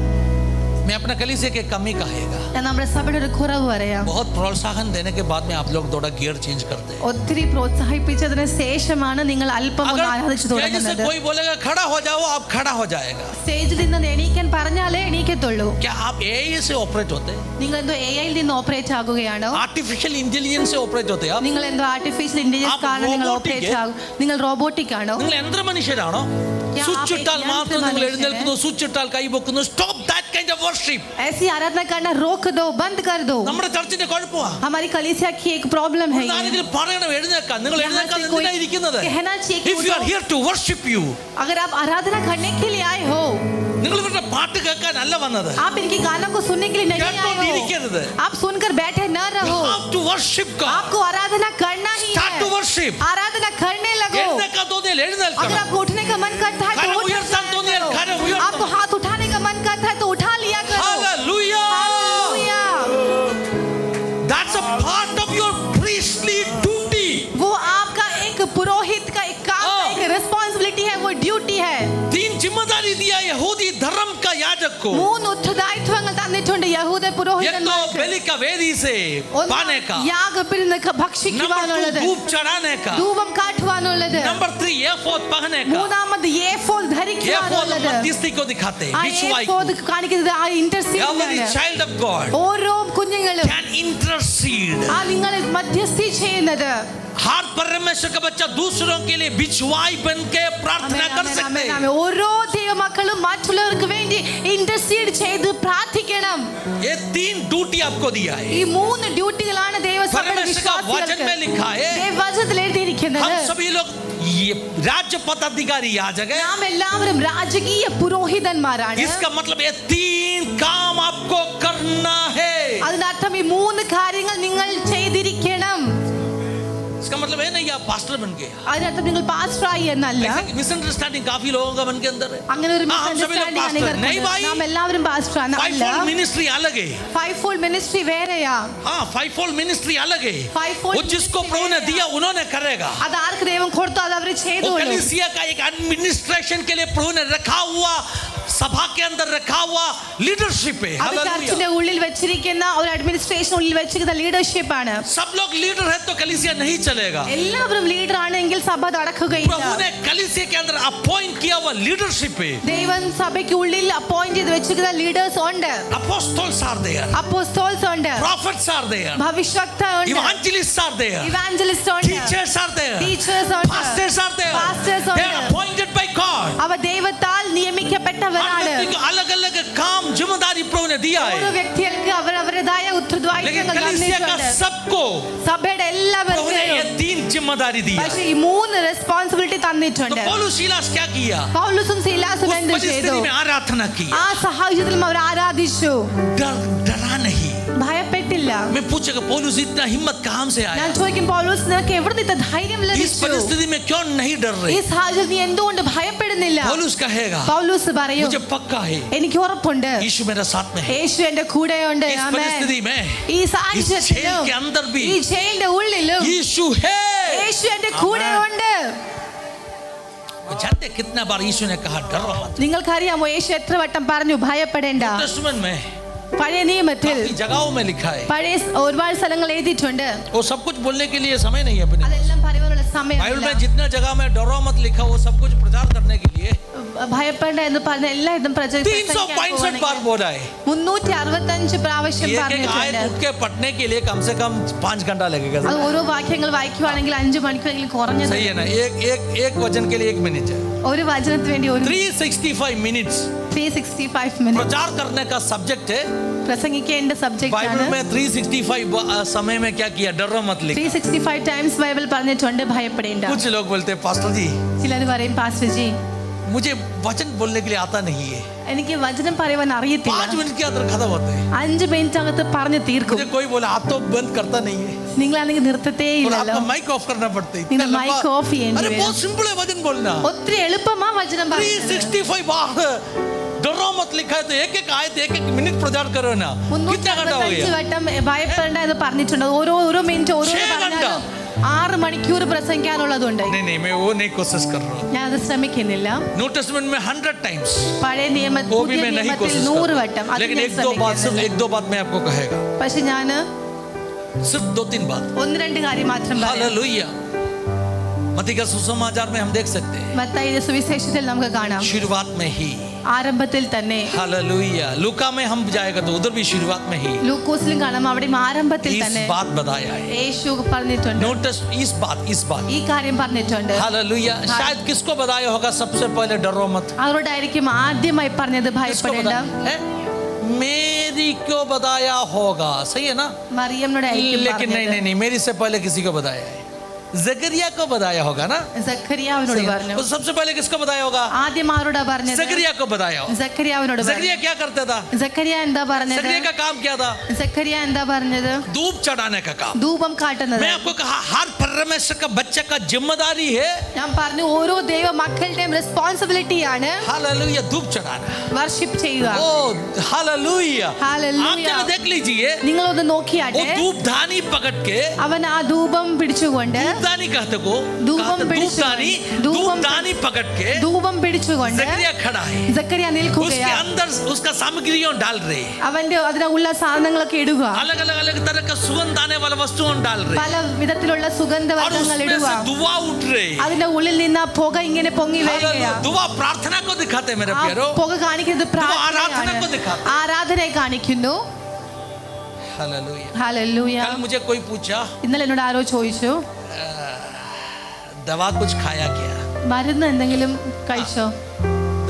मैं अपना कलीसिया के कमी कहेगा. ഞാൻ നമ്മുടെ സഭയുടെ ഒരു കുറവ് പറയാം. बहुत प्रोत्साहन देने के बाद में आप लोग थोड़ा गियर चेंज करते हैं. ഒത്തിരി പ്രോത്സാഹിപ്പിച്ചതിന് ശേഷമാണ് നിങ്ങൾ അല്പം ഒന്ന് ആരാധിച്ചു जैसे തുടങ്ങുന്നത്. कोई बोलेगा खड़ा हो जाओ, आप खड़ा हो जाएगा. സ്റ്റേജിൽ നിന്ന് എണീക്കാൻ പറഞ്ഞാലേ എണീക്കത്തുള്ളൂ. क्या आप AI से ऑपरेट होते हैं? നിങ്ങൾ എന്തോ AI ൽ നിന്ന് ഓപ്പറേറ്റ് ആകുകയാണോ? आर्टिफिशियल इंटेलिजेंस से ऑपरेट होते हैं आप? നിങ്ങൾ എന്തോ ആർട്ടിഫിഷ്യൽ ഇന്റലിജൻസ് കാരണം നിങ്ങൾ ഓപ്പറേറ്റ് ആകും. നിങ്ങൾ റോബോട്ടിക് ആണോ? നിങ്ങൾ യന്ത്ര മനുഷ്യരാണോ? സ്വിച്ച് ഇട്ടാൽ മാത്രം നിങ്ങൾ എഴുന്നേൽക്കുന്നു, സ്വിച്ച് ഇട്ടാൽ കൈ പൊക്കുന്നു. Stop that kind of worship. ऐसी आराधना करना रोक दो, बंद कर दो. നമ്മുടെ ചർച്ചിന്റെ കുഴപ്പമാണ്. हमारी कलीसिया की एक प्रॉब्लम है. ആരെങ്കിലും പറയണം എഴുന്നേൽക്കാൻ. നിങ്ങൾ എഴുന്നേൽക്കാൻ എന്തിനാ ഇരിക്കുന്നത്? कहना चाहिए कि If you are here to worship you, अगर आप आराधना करने के लिए आए हो, നിങ്ങൾ ഇവരുടെ പാട്ട് കേൾക്കാനല്ല വന്നത്. आप इनके गानों को सुनने के लिए नहीं आए കേട്ടോണ്ടിരിക്കരുത്. हो. आप सुनकर बैठे न रहो. You have to worship God. आपको आराधना करना ही Start to है. worship. आराधना करने लगो. എഴുന്നേൽക്കാൻ തോന്നിയാൽ अगर എഴുന്നേൽക്കണം. आपको उठने का मन करता है करो, तो उठ उयर्तान तो नहीं, जाया करो, करो. उयर्तान. आपको हाथ उठाने का मन करता है तो उठा लिया करो. Hallelujah. Hallelujah. That's a part of your priestly duty. वो आपका एक पुरोहित का एक काम है, एक रिस्पांसिबिलिटी है, वो ड्यूटी है. तीन जिम्मेदारी दिया यहूदी धर्म का याजक को. മൂന്ന് ഉത്തരവാദിത്വങ്ങൾ തന്നിട്ടുണ്ട് യഹൂദ एक तो പുരോഹിതന്മാർക്ക്. बलि का वेदी से पाने का. യാഗത്തിൽ നിന്ന് नंबर 2 ഭക്ഷിക്കുവാനുള്ളത്, धूप चढ़ाने का. ധൂപം കാട്ടുവാനുള്ളത്, नंबर 3 एफोद पहनने का. മൂന്നാമത് ഏഫോദ് एफोद ധരിക്കുവാനുള്ളത്. मध्यस्थी को दिखाते हैं. ആ बिछुआई को. ഏഫോദ് കാണിക്കുന്നത് ആ Every interceding. child of God ഓരോ കുഞ്ഞുങ്ങളും can intercede. ആ നിങ്ങൾ മധ്യസ്ഥി ചെയ്യുന്നത്. हर परमेश्वर का बच्चा दूसरों के लिए बिछुआई बन के प्रार्थना कर सकते हैं. ഓരോ ദൈവമക്കളും മറ്റുള്ളവർക്ക് വേണ്ടി ഇന്റർസീഡ് ചെയ്ത് പ്രാർത്ഥിക്കണം. ये तीन ड्यूटी आपको दिया है. ഈ മൂന്ന് ഡ്യൂട്ടികളാണ് ദൈവസഭയുടെ परमेश्वर का वचन में लिखा है. ദൈവവചനത്തിൽ എഴുതിയിരിക്കുന്നത്. हम सभी लोग ये राज्य पदाधिकारी याजक है. നാം എല്ലാവരും രാജകീയ പുരോഹിതന്മാരാണ്. इसका मतलब ये तीन काम आपको करना है. അതിനർത്ഥം ഈ മൂന്ന് കാര്യങ്ങൾ നിങ്ങൾ ചെയ്തിരിക്കണം. इसका मतलब है नहीं आप पास्टर बन गए. അതിനർത്ഥം നിങ്ങൾ പാസ്റ്ററായി എന്നല്ല. मिसअंडरस्टैंडिंग काफी लोगों का मन के अंदर है. അങ്ങനെ ഒരു हम सभी लोग पास्टर नहीं भाई. നാം എല്ലാവരും പാസ്റ്ററാണ്. फाइवफोल्ड मिनिस्ट्री अलग है. ഫൈവ് ഫോൾഡ് മിനിസ്ട്രി വേറെയാ. हाँ फाइवफोल्ड मिनिस्ट्री अलग है. Fivefold वो जिसको ministry प्रभु ने है। दिया उन्होंने करेगा. അത് ആർക്ക് ദൈവം കൊടുത്തോ അത് അവർ वो ചെയ്തോളൂ. कलीसिया का एक एडमिनिस्ट्रेशन के लिए प्रभु ने रखा हुआ, सभा के अंदर रखा हुआ लीडरशिप है. അത് ചർച്ചിന്റെ ഉള്ളിൽ വെച്ചിരിക്കുന്ന ഒരു അഡ്മിനിസ്ട്രേഷൻ ഉള്ളിൽ വെച്ചിരിക്കുന്ന ലീഡർഷിപ്പ് ആണ്. सब लोग लीडर है तो कलीसिया नहीं चलेगा. എല്ലാവരും ലീഡർ ആണെങ്കിൽ സഭ നടക്കുകയില്ല. प्रभु ने कलीसिया के अंदर अपॉइंट किया हुआ लीडरशिप है. ദൈവം സഭയ്ക്ക് ഉള്ളിൽ അപ്പോയിന്റ് ചെയ്ത് വെച്ചിരിക്കുന്ന ലീഡേഴ്സ് ഉണ്ട്. Apostles are there. അപ്പോസ്തോൽസ് ഉണ്ട്. Prophets are there. ഭവിഷ്യക്ത ഉണ്ട്. Evangelists are there. ഇവാഞ്ചലിസ്റ്റ് ഉണ്ട്. Teachers are there. ടീച്ചേഴ്സ് ഉണ്ട്. Pastors are there. Pastors They ഉണ്ട്. are appointed by God. അവ ദൈവത്താൽ നിയമിക്കപ്പെട്ടവരാണ്. अलग अलग काम जिम्मेदारी प्रभु ने दिया ഓരോ है. വ്യക്തികൾക്ക് അവരവരുടേതായ लेकिन ഉത്തരവാദിത്തങ്ങൾ कलीसिया का തന്നിട്ടുണ്ട്. सबको സഭയുടെ प्रभु ने എല്ലാവർക്കും ये तीन जिम्मेदारी दी. പക്ഷേ ഈ മൂന്ന് റെസ്പോൺസിബിലിറ്റി तो തന്നിട്ടുണ്ട്. पौलुस सीलास क्या किया? പൗലോസും സീലാസും उस എന്ത് ചെയ്തു? परिस्थिति में आराधना की. ആ സാഹചര്യത്തിലും അവർ ആരാധിച്ചു. डरा नहीं. ഭയപ്പെട്ടില്ല. मैं पूछेगा पौलुस इतना हिम्मत कहां से आया? ഞാൻ ചോദിക്കും പൗലോസ് നിനക്ക് എവിടെ നിന്ന് ധൈര്യം इस ലഭിച്ചു? परिस्थिति में क्यों नहीं डर ഈ रहे? സാഹചര്യത്തിൽ നീ എന്തുകൊണ്ട് ഭയപ്പെടുന്നില്ല? पौलुस कहेगा പൗലോസ് പറയും मुझे पक्का है എനിക്ക് ഉറപ്പുണ്ട് यीशु मेरे साथ में है. യേശു എന്റെ കൂടെയുണ്ട്. इस ആമേൻ. परिस्थिति में ഈ इस जेल സാഹചര്യത്തിലും के अंदर भी ഈ ജയിലിന്റെ ഉള്ളിലും यीशु है. യേശു എന്റെ കൂടെയുണ്ട്. जानते कितना बार यीशु ने कहा डरो मत. നിങ്ങൾക്കറിയാമോ യേശു എത്ര വട്ടം പറഞ്ഞു ഭയപ്പെടേണ്ട? टेस्टामेंट में പഴയ നിയമത്തിൽ काफी जगहों में लिखा है. പഴയ ഒരുപാട് സ്ഥലങ്ങൾ എഴുതിയിട്ടുണ്ട്. वो सब कुछ बोलने के लिए समय नहीं है अपने. അതെല്ലാം പറയുവാനുള്ള बाइबल സമയമില്ല. में जितने जगह में डरो मत लिखा वो सब कुछ प्रचार करने के लिए ഭയപ്പെടേണ്ട എന്ന് പറഞ്ഞ എല്ലാ ഇതും 365 बार बोला है. 365 പ്രാവശ്യം एक एक പറഞ്ഞിട്ടുണ്ട്. आयत उठ के पढ़ने के लिए कम से कम 5 घंटा लगेगा. അത് ഓരോ വാക്യങ്ങൾ വായിക്കുവാണെങ്കിൽ 5 മണിക്കൂറെങ്കിലും കുറഞ്ഞത്. सही है ना. एक वचन के लिए 1 मिनट है. ഒരു വചനത്തിന് വേണ്ടി ഒരു 365 मिनट्स 365 മിനിറ്റ് प्रचार करने का सब्जेक्ट है. പ്രസംഗിക്കേണ്ട സബ്ജക്റ്റ് बाइबल ആണ്. में 365 समय में क्या किया? डरो मत लिखा. 365 ടൈംസ് ബൈബിൾ പറഞ്ഞിട്ടുണ്ട് ഭയപ്പെടേണ്ട. कुछ लोग बोलते हैं पास्टर जी ചിലർ പറയും പാസ്റ്റർ ജി मुझे वचन बोलने के लिए आता नहीं है. എനിക്ക് വചനം പറയുവാൻ അറിയത്തില്ല. 5 मिनट के अंदर खत्म होते हैं. 5 മിനിറ്റ് അകത്ത് പറഞ്ഞു തീർക്കും. मुझे कोई बोला आप तो बंद करता नहीं है നിങ്ങളാണെങ്കിൽ നിർത്തത്തേ और ഇല്ലല്ലോ. आपको माइक ऑफ करना पड़ता है. നിങ്ങൾ മൈക്ക് ഓഫ് ചെയ്യേണ്ടി अरे വരും. बहुत सिंपल है वचन बोलना. ഒത്തിരി എളുപ്പമാ വചനം പറയുന്നത്. 365 बार डरो मत लिखा है तो एक आयत 1 मिनट प्रचार करो ना. कितना घंटा हो 365 गया? വട്ടം ഭയപ്പെടേണ്ട എന്ന് പറഞ്ഞിട്ടുണ്ട്. ഓരോ മിനിറ്റ് ഓരോ 6 घंटा. 6 മണിക്കൂർ പ്രസംഗിക്കാനുള്ളതുണ്ട്. नहीं मैं वो नहीं कोशिश कर रहा हूँ. ഞാൻ അത് ശ്രമിക്കുന്നില്ല. न्यू टेस्टमेंट में 100 टाइम्स പഴയ നിയമത്തിൽ वो भी പുതിയ मैं नहीं നിയമത്തിൽ कोशिश 100 कर വട്ടം रहा. അത് लेकिन ഞാൻ एक दो बात मैं आपको कहेगा. പക്ഷെ ഞാൻ सिर्फ 2-3 बात. 1-2 കാര്യം മാത്രം പറയാം. हालेलुया. मत्ती का सुसमाचार में हम देख सकते हैं മത്തായിയുടെ സുവിശേഷത്തിൽ നമുക്ക് കാണാം शुरुआत में ही. ആരംഭത്തിൽ തന്നെ. हालेलुया. लूका में हम जाएगा तो उधर भी शुरुआत में ही ലൂക്കോസിലും കാണാം അവിടെയും ആരംഭത്തിൽ इस തന്നെ बात बताया है. യേശു പറഞ്ഞിട്ടുണ്ട്. नोटिस इस बात ഈ കാര്യം പറഞ്ഞിട്ടുണ്ട്. हालेलुया. शायद किसको बताया होगा सबसे पहले डरो मत. അവരോടായിരിക്കും ആദ്യമായി പറഞ്ഞത് किसको ഭയപ്പെടേണ്ട. बताया है? मेरी क्यों बताया होगा. सही है ना. മറിയമ്മിനോടായിരിക്കും लेकिन പറഞ്ഞത്. नहीं मेरी से पहले किसी को बताया है. जकरिया को बताया होगा ना. സഖറിയാവിനോട് പറഞ്ഞു. तो सबसे पहले किसको बताया होगा? ആദ്യം ആരോടാ പറഞ്ഞത്? जकरिया को बताया होगा. സഖറിയാവിനോട് പറഞ്ഞു. जकरिया क्या करता था? സഖറിയ എന്താ പറഞ്ഞത്? जकरिया का काम क्या था? സഖറിയ എന്താ പറഞ്ഞത്? धूप चढ़ाने का काम. ധൂപം കാട്ടുന്നത്. मैं आपको कहा हर परमेश्वर का बच्चे का जिम्मेदारी है. ഞാൻ പറഞ്ഞു ഓരോ ദൈവ മക്കളുടെയും റെസ്പോൺസിബിലിറ്റി ആണ് हालेलुया. धूप चढ़ाना. വർഷിപ്പ് ചെയ്യുക. ओ हालेलुया. हालेलुया. आप जरा देख लीजिए. നിങ്ങളൊന്ന് वो നോക്കിയാട്ടെ. धूपदानी पकड़ के അവൻ ആ ധൂപം പിടിച്ചുകൊണ്ട് धूपदानी कहते को धूपम धूपदानी पकड़ के ധൂപം പിടിച്ചുകൊണ്ട് जकरिया खड़ा है. സഖറിയ उसके നിൽക്കുകയാണ്. अंदर उसका सामग्रियों डाल रहे हैं. അവന്റെ അതിനുള്ള സാധനങ്ങളൊക്കെ ഇടുക. अलग तरह का सुगंध आने वाला वस्तुओं डाल रहे പല വിധത്തിലുള്ള और സുഗന്ധവർഗ്ഗങ്ങൾ उसमें ഇടുക. से दुआ उठ रहे. അതിന്റെ ഉള്ളിൽ നിന്ന് ആ പുക ഇങ്ങനെ പൊങ്ങി हालेलुया. വരികയാണ്. दुआ प्रार्थना को दिखाते मेरे ആ प्यारो. പുക കാണിക്കുന്നത് ആരാധന പ്രാർത്ഥനയാണ്. को दिखाते. ആരാധനയെ കാണിക്കുന്നു. हालेलुया. ഹല്ലേലൂയ. कल मुझे कोई पूछा ഇന്നലെ എന്നോട് ആരോ ചോദിച്ചു दवा कुछ खाया क्या. മരുന്ന് എന്തെങ്കിലും കഴിച്ചോ?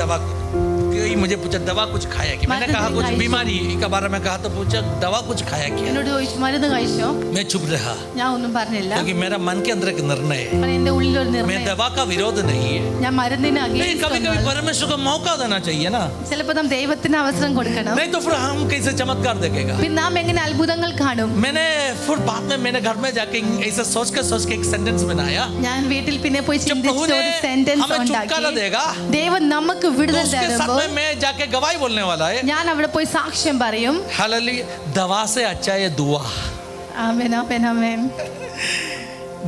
दवा कोई मुझे पूछा दवा कुछ खाया क्या. मैंने कहा कुछ बीमारी के बारे में कहा तो पूछा दवा कुछ खाया क्या. എന്നോട് ചോദിച്ചു മരുന്ന് കഴിച്ചോ? मैं चुप रहा ഞാൻ ഒന്നും പറഞ്ഞില്ല. क्योंकि मेरा मन के अंदर एक निर्णय है. കാരണം എന്റെ ഉള്ളിൽ ഒരു मैं നിർണയം. दवा का विरोध नहीं है. ഞാൻ മരുന്നിന് नहीं against कभी ഒന്നുമല്ല. परमेश्वर को मौका देना चाहिए ना. ചിലപ്പോൾ നാം ദൈവത്തിന് അവസരം കൊടുക്കണം. नहीं तो फिर हम कैसे चमत्कार देखेगा. പിന്നെ നാം എങ്ങനെ അത്ഭുതങ്ങൾ കാണും? मैंने फिर बाद में मैंने घर में जाके ऐसा सोच के एक सेंटेंस बनाया. ഞാൻ വീട്ടിൽ പിന്നെ പോയി जब प्रभु ചിന്തിച്ച ने ഒരു സെന്റൻസ് हमें छुटकारा ഉണ്ടാക്കി. देगा ദൈവം നമുക്ക് तो വിടുതൽ उसके साथ തരുമ്പോൾ में मैं जाके गवाही बोलने वाला है. ഞാൻ അവിടെ പോയി സാക്ഷ്യം പറയും. हालेलुया. दवा से अच्छा ये दुआ. ആമേൻ ആമേൻ ആമേൻ.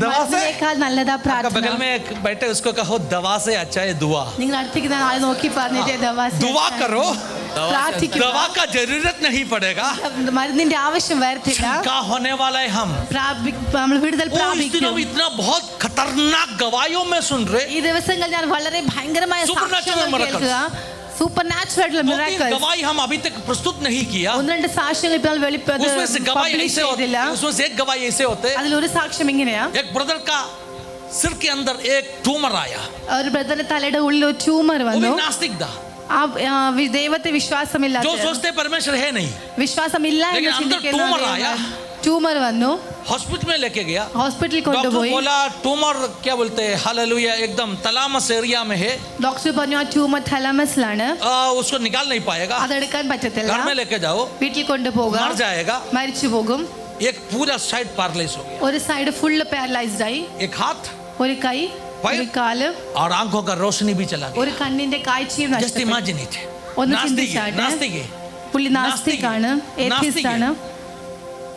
दवा से മരുന്നിനേക്കാൾ നല്ലതാ आपका പ്രാർത്ഥന. बगल में एक बैठे उसको कहो दवा से अच्छा ये दुआ. നിങ്ങൾ അടുത്തേക്ക് ആളെ നോക്കി പറഞ്ഞിട്ട് दुआ करो. പ്രാർത്ഥിക്കുക. दवा का जरूरत नहीं पड़ेगा. മരുന്നിന്റെ ആവശ്യം വരത്തില്ല. क्या होने वाला है हम നമ്മൾ വിടുതൽ इस പ്രാപിക്കും. दिनों में इतना बहुत खतरनाक गवाहियों में सुन रहे. ഈ ദിവസങ്ങൾ ഞാൻ വളരെ ഭയങ്കരമായ Supernatural സാക്ഷ്യങ്ങൾ miracles. കേൾക്കുക. Super natural 2-3 miracles. गवाही हम अभी तक प्रस्तुत नहीं किया. 1-2 സാക്ഷ്യങ്ങൾ ഇപ്പോൾ उसमें से गवाही പബ്ലിഷ് ऐसे होते ചെയ്തില്ല. उसमें से एक गवाही ऐसे होते. അതിലൊരു സാക്ഷ്യം ഇങ്ങനെയാ. एक ब्रदर का सिर के अंदर एक ट्यूमर आया. ഒരു ബ്രദറിന്റെ തലയുടെ ഉള്ളിൽ ഒരു ട്യൂമർ वो भी വന്നു. नास्तिक था. ദൈവത്തെ വിശ്വാസമില്ലാത്ത जो सोचते परमेश्वर है नहीं. വിശ്വാസമില്ല എന്ന് लेकिन अंदर ചിന്തിക്കുന്ന ट्यूमर आया. ട്യൂമർ വന്നു. हॉस्पिटल में लेके गया. ഹോസ്പിറ്റലിൽ डॉक्टर കൊണ്ടുപോയി. बोला ट्यूमर क्या बोलते हैं हालेलुया एकदम तलामस एरिया में है. ഡോക്ടർ പറഞ്ഞു ആ ട്യൂമർ തലമസിലാണ്. उसको निकाल नहीं पाएगा. അതെടുക്കാൻ പറ്റത്തില്ല. घर में लेके जाओ. വീട്ടിൽ കൊണ്ടുപോകുക. मर जाएगा. മരിച്ചു പോകും. एक पूरा साइड पैरालाइज हो गया. ഒരു സൈഡ് ഫുള്ള് പാരലൈസ്ഡ് ആയി. एक हाथ ഒരു കൈ, ഒരു കാല്, और आंखों का रोशनी भी चला गया. ഒരു കണ്ണിന്റെ കാഴ്ചയും जस्ट നഷ്ടപ്പെട്ടു. Imagine it. ഒന്ന് नास्तिक है, ചിന്തിച്ചാട്ടെ. नास्तिक है. പുള്ളി നാസ്തികാണ്, ഏത്തിസ്റ്റ് ആണ്.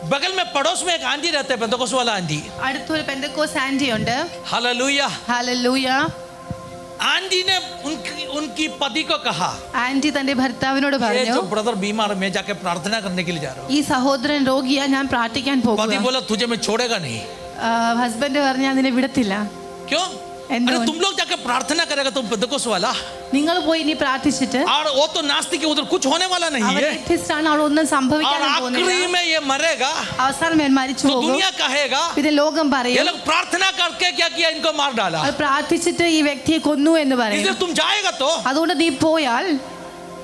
बगल में पड़ोस में एक आंटी रहते हैं पेंतकोस वाला आंटी. അടുത്തൊരു പെന്തക്കോസ് ആന്റി ഉണ്ട്. हालेलुया. ഹല്ലേലൂയ. आंटी ने उनकी पति को कहा ആന്റി തന്റെ ഭർത്താവിനോട് ये പറഞ്ഞു जो ब्रदर बीमार है मैं जाके प्रार्थना करने के लिए जा रहा हूँ. ഈ സഹോദരൻ രോഗിയാ, ഞാൻ പ്രാർത്ഥിക്കാൻ पति പോകുക. बोला तुझे मैं छोड़ेगा नहीं. ഹസ്ബൻഡ് പറഞ്ഞു ഞാൻ നിന്നെ വിടത്തില്ല. क्यों? And अरे don't. तुम लोग जाके प्रार्थना करेगा तुम पेंतकोस्त वाला, നിങ്ങൾ പോയി ഇനി പ്രാർത്ഥിച്ചിട്ട് और वो तो नास्तिक है, उधर कुछ होने वाला नहीं അവർ है, എത്തിസ്റ്റാണ്, അവിടെ ഒന്നും और സംഭവിക്കാനും आखिरी പോകുന്നില്ല. में ये मरेगा അവസാനം ഞാൻ മരിച്ചു तो പോകും. दुनिया कहेगा പിന്നെ ലോകം ये പറയും लोग प्रार्थना करके क्या किया, इनको मार डाला, അത് പ്രാർത്ഥിച്ചിട്ട് ഈ വ്യക്തിയെ കൊന്നു എന്ന് പറയും. इसलिए तुम जाएगा तो അതുകൊണ്ട് നീ പോയാൽ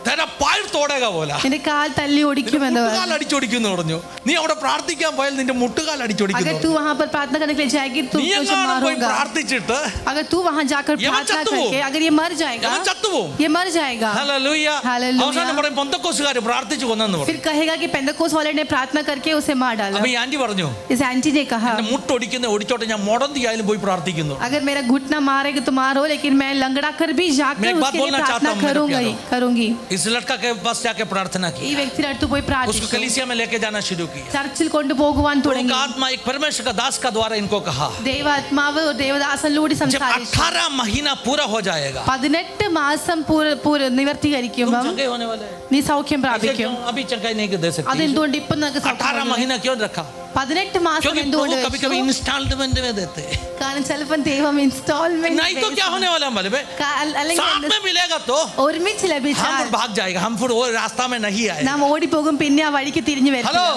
तेरा पैर तोड़ेगा बोला, നിന്റെ കാൽ തല്ലി ഒടിക്കുമെന്ന് മുട്ടുകാൽ പറഞ്ഞു. അടിച്ചോടിക്കുന്നു പറഞ്ഞു. നീ അവിടെ പ്രാർത്ഥിക്കാൻ പോയാൽ നിന്റെ മുട്ടുകാൽ अगर അടിച്ചോടിക്കുന്നു. तू वहाँ पर प्रार्थना करने के लिए जाएगी तो നീ तुझे എങ്ങാനും പോയി मारूंगा. പ്രാർത്ഥിച്ചിട്ട് अगर तू वहाँ जाकर ये प्रार्थना चत्तु वो। करके अगर ये मर जाएगा, അവൻ ചത്തുപോകും. ये मर जाएगा. ഹല്ലേലൂയ. ഹല്ലേലൂയ. അവസാനം പറയും പെന്തക്കോസ്തുകാർ പ്രാർത്ഥിച്ചു കൊന്നെന്ന് फिर പറഞ്ഞു. कहेगा कि पेंतकोस्त वाले ने प्रार्थना करके उसे मार डाला. അപ്പൊ ഈ ആന്റി പറഞ്ഞു, इस आंटी ने कहा എന്റെ മുട്ടൊടിക്കുന്ന ഒടിച്ചോട്ടെ, ഞാൻ മുടന്തി ആയാലും പോയി പ്രാർത്ഥിക്കുന്നു. अगर मेरा घुटना मारेगा तो मारो, लेकिन मैं लंगड़ा कर भी मैं जाकर एक बात उसके लिए बोलना चाहता प्रार्थना हूं मेरे करूंगी. इस लड़का के पास जाके प्रार्थना की, ഈ വ്യക്തിയുടെ അടുത്ത് പോയി उसको പ്രാർത്ഥിച്ചു. कलीसिया में लेके जाना शुरू किया. ചർച്ചിൽ കൊണ്ടുപോകുവാൻ तो തുടങ്ങി. उनका आत्मा एक परमेश्वर का दास का द्वारा इनको कहा, ദൈവാത്മാവ് ഒരു ദേവദാസനിലൂടെ जब സംസാരിച്ചു. 18 महीना पूरा हो जाएगा 18 മാസം നിവർത്തീകരിക്കുമ്പോൾ चंगाई होने वाले हैं. നീ സൗഖ്യം ऐसे പ്രാപിക്കും. क्यों अभी चंगाई नहीं दे सकती? അതെന്തുകൊണ്ട് ഇപ്പൊ നിനക്ക് 18 महीना क्यों रखा? 18 മാസം क्योंकि എന്തുകൊണ്ട് प्रभु कभी कभी വെച്ചു? इंस्टॉलमेंट में देते हैं. കാരണം ചിലപ്പോൾ ദൈവം ഇൻസ്റ്റാൾമെന്റ് नहीं तो क्या होने वाला है मालूम है? അല്ലെങ്കിൽ साथ में मिलेगा तो ഒരുമിച്ച് हम ലഭിച്ചാൽ फिर भाग जाएगा, हम फिर वो रास्ता में नहीं आएगा. നാം ഓടിപ്പോകും, പിന്നെ ആ വഴിക്ക് തിരിഞ്ഞു വരും. ഹലോ,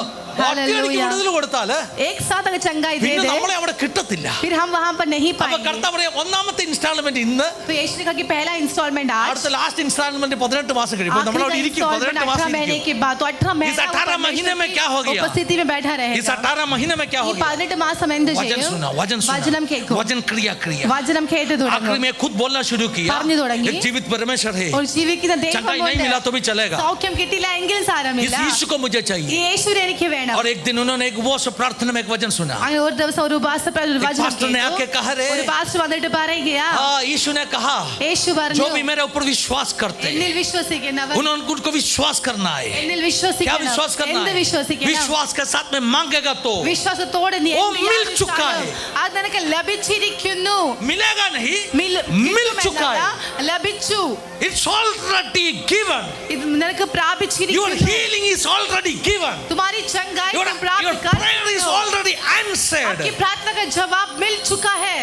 ഒറ്റയടിക്ക് വിടുതൽ കൊടുത്താല് एक साथ अगर चंगाई दे പിന്നെ दे നമ്മളെ അവിടെ കിട്ടത്തില്ല. फिर हम वहां पर नहीं അപ്പൊ पाएंगे. കർത്താവ് പറയാ, ഒന്നാമത്തെ ഇൻസ്റ്റാൾമെന്റ് ഇന്ന്, तो यीशु ने कहा कि पहला इंस्टॉलमेंट आज, അടുത്ത ലാസ്റ്റ് ഇൻസ്റ്റാൾമെന്റ് 18 മാസം കഴിയുമ്പോൾ നമ്മൾ आखिरी അവിടെ का ഇരിക്കും. इंस्टॉलमेंट 18 18 മാസം महीने ഇരിക്കും. के बाद, तो 18 इस 18 महीने में क्या हो गया? उपस्थिति में बैठा इस रहेगा. 18 महीने में क्या हो ഈ गया? 18 മാസം എന്ത് वचन ചെയ്യും? सुना, वचन വചനം सुना, കേൾക്കും. वचन क्रिया क्रिया. വചനം കേട്ട് आखिरी തുടങ്ങും. में खुद बोलना शुरू किया, പറഞ്ഞു തുടങ്ങി. एक जीवित परमेश्वर है, और ജീവിക്കുന്ന चंगाई नहीं मिला तो भी चलेगा, സൗഖ്യം കിട്ടില്ല എങ്കിലും इस സാരമില്ല, यीशु को मुझे ഈ चाहिए. യേശുവിനെ എനിക്ക് വേണം. और एक दिन उन्होंने एक उपवास प्रार्थना में एक वचन सुना. അങ്ങനെ ഒരു ദിവസം ഒരു വചനം पास्टर ने आके कहा, रे ഒരു പാസ്റ്റർ വന്നിട്ട് പറയുകയാ, हाँ, यीशु ने कहा, യേശു जो പറഞ്ഞു, भी मेरे ऊपर विश्वास करते എന്നിൽ हैं വിശ്വസിക്കുന്നവർ, उनको विश्वास करना है. എന്നിൽ क्या വിശ്വസിക്കണം. विश्वास करना എന്ത് है? വിശ്വസിക്കണം? विश्वास के साथ में मांगेगा तो വിശ്വാസത്തോടെ നീ वो എന്ത് मिल യാചിച്ചാലും चुका है. അത് നിനക്ക് ലഭിച്ചിരിക്കുന്നു. मिलेगा नहीं, മിൽ- मिल चुका है. കിട്ടുമെന്നല്ല, ലഭിച്ചു. It's already given. ഇത് നിനക്ക് Your പ്രാപിച്ചിരിക്കുന്നു. healing is already given. तुम्हारी चंगाई Your तुम प्राप्त कर prayer is चुके हो. already answered. आपकी प्रार्थना का जवाब मिल चुका है.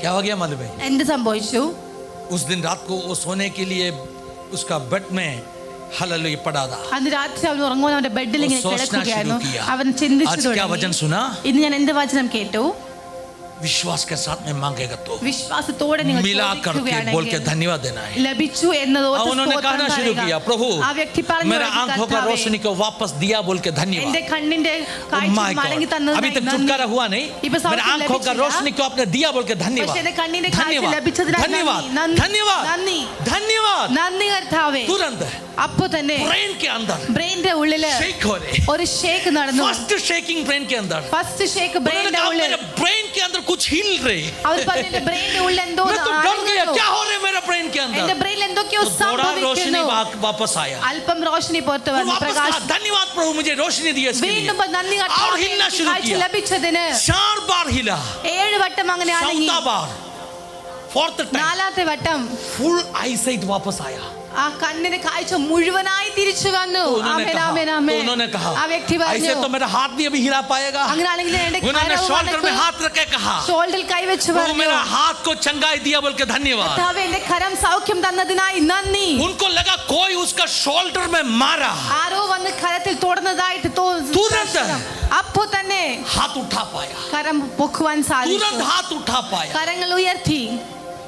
क्या हो गया मालूम है? എന്ത് സംഭവിച്ചു? उस दिन रात को वो सोने के लिए उसका बेड में हालेलुया पड़ा था. അന്ന് രാത്രി അവൻ ഉറങ്ങുവാൻ അവന്റെ ബെഡിൽ वो ഇങ്ങനെ सोचना കിടക്കുകയായിരുന്നു. शुरू किया. അവൻ ചിന്തിച്ചു आज क्या वचन തുടങ്ങി. सुना? ഇന്ന് ഞാൻ എന്ത് വചനം കേട്ടു? विश्वास के साथ में मांगेगा तो വിശ്വാസത്തോടെ നിങ്ങൾ मिला करके बोल के ചോദിക്കുകയാണെങ്കിൽ धन्यवाद देना है. ലഭിച്ചു എന്നതോർത്ത് अब उन्होंने സ്തോത്രം कहना शुरू പറയുക. किया, प्रभु ആ വ്യക്തി പറഞ്ഞു, मेरा आंखों का കർത്താവേ, रोशनी को वापस दिया बोल के धन्यवाद. എന്റെ കണ്ണിന്റെ Oh കാഴ്ച my God. മടങ്ങി अभी തന്നതിനായി तक നന്ദി. छुटकारा हुआ नहीं. ഇപ്പൊ मेरे സൗഖ്യം आंखों का ലഭിച്ചില്ല. रोशनी को आपने दिया बोल के धन्यवाद. പക്ഷേ എന്റെ കണ്ണിന്റെ കാഴ്ച धन्यवाद ലഭിച്ചതിനായി धन्यवाद നന്ദി. धन्यवाद നന്ദി. धन्यवाद. നന്ദി കർത്താവേ. तुरंत അപ്പൊ തന്നെ ब्रेन के अंदर ബ്രെയിന്റെ ഉള്ളില് शेक हो रहे. ഒരു ഷേക്ക് നടന്നു. फर्स्ट शेकिंग ब्रेन के अंदर. ഫസ്റ്റ് ഷേക്ക് उन्होंने ബ്രെയിന്റെ कहा ഉള്ളിൽ. मेरे ब्रेन के अंदर कुछ हिल रहे. അവർ പറഞ്ഞു എന്റെ ബ്രെയിന്റെ ഉള്ളിൽ എന്തോ मैं तो डर गया, ആണെന്നോ. क्या हो रहा है मेरे ब्रेन के എന്റെ अंदर? ബ്രെയിനിൽ എന്തൊക്കെയോ तो थोड़ा रोशनी സംഭവിക്കുന്നു. वापस आया. അല്പം റോഷനി പുറത്തു और വന്നു. वापस कहा, പ്രകാശം. धन्यवाद प्रभु मुझे रोशनी दी इसके लिए. വീണ്ടും നന്ദി और കർത്താവേ, हिलना എനിക്ക് शुरू കാഴ്ച किया. ലഭിച്ചതിന്. 4 बार हिला. 7 വട്ടം അങ്ങനെ ആണെങ്കിൽ चौथा बार, फोर्थ टाइम നാലാമത്തെ വട്ടം फुल आई साइट वापस आया. ആ കണ്ണിന്റെ കാഴ്ച മുഴുവനായി തിരിച്ചു വന്നു. तो उन्होंने ആമേൻ, कहा, ആമേൻ, तो ആമേൻ. उन्होंने कहा, ആ വ്യക്തി ऐसे പറഞ്ഞു, तो मेरा हाथ भी अभी हिला पाएगा. അങ്ങനെയാണെങ്കിൽ എന്റെ उन्होंने शोल्डर में हाथ रख के कहा, ഷോൾഡറിൽ കൈവച്ച് वो പറഞ്ഞു, मेरा हाथ को चंगाई दिया बोल के धन्यवाद. കർത്താവേ, എന്റെ കരം സൗഖ്യം തന്നതിനായി നന്ദി. उनको लगा कोई उसका शोल्डर में मारा. ആരോ വന്ന് കരത്തിൽ തൊടുന്നതായിട്ട് തുരന്ത്. അപ്പോ തന്നെ हाथ उठा पाया. കരം പൊക്കുവാൻ तुरंत സാധിച്ചു. हाथ उठा पाया. കരങ്ങൾ ഉയർത്തി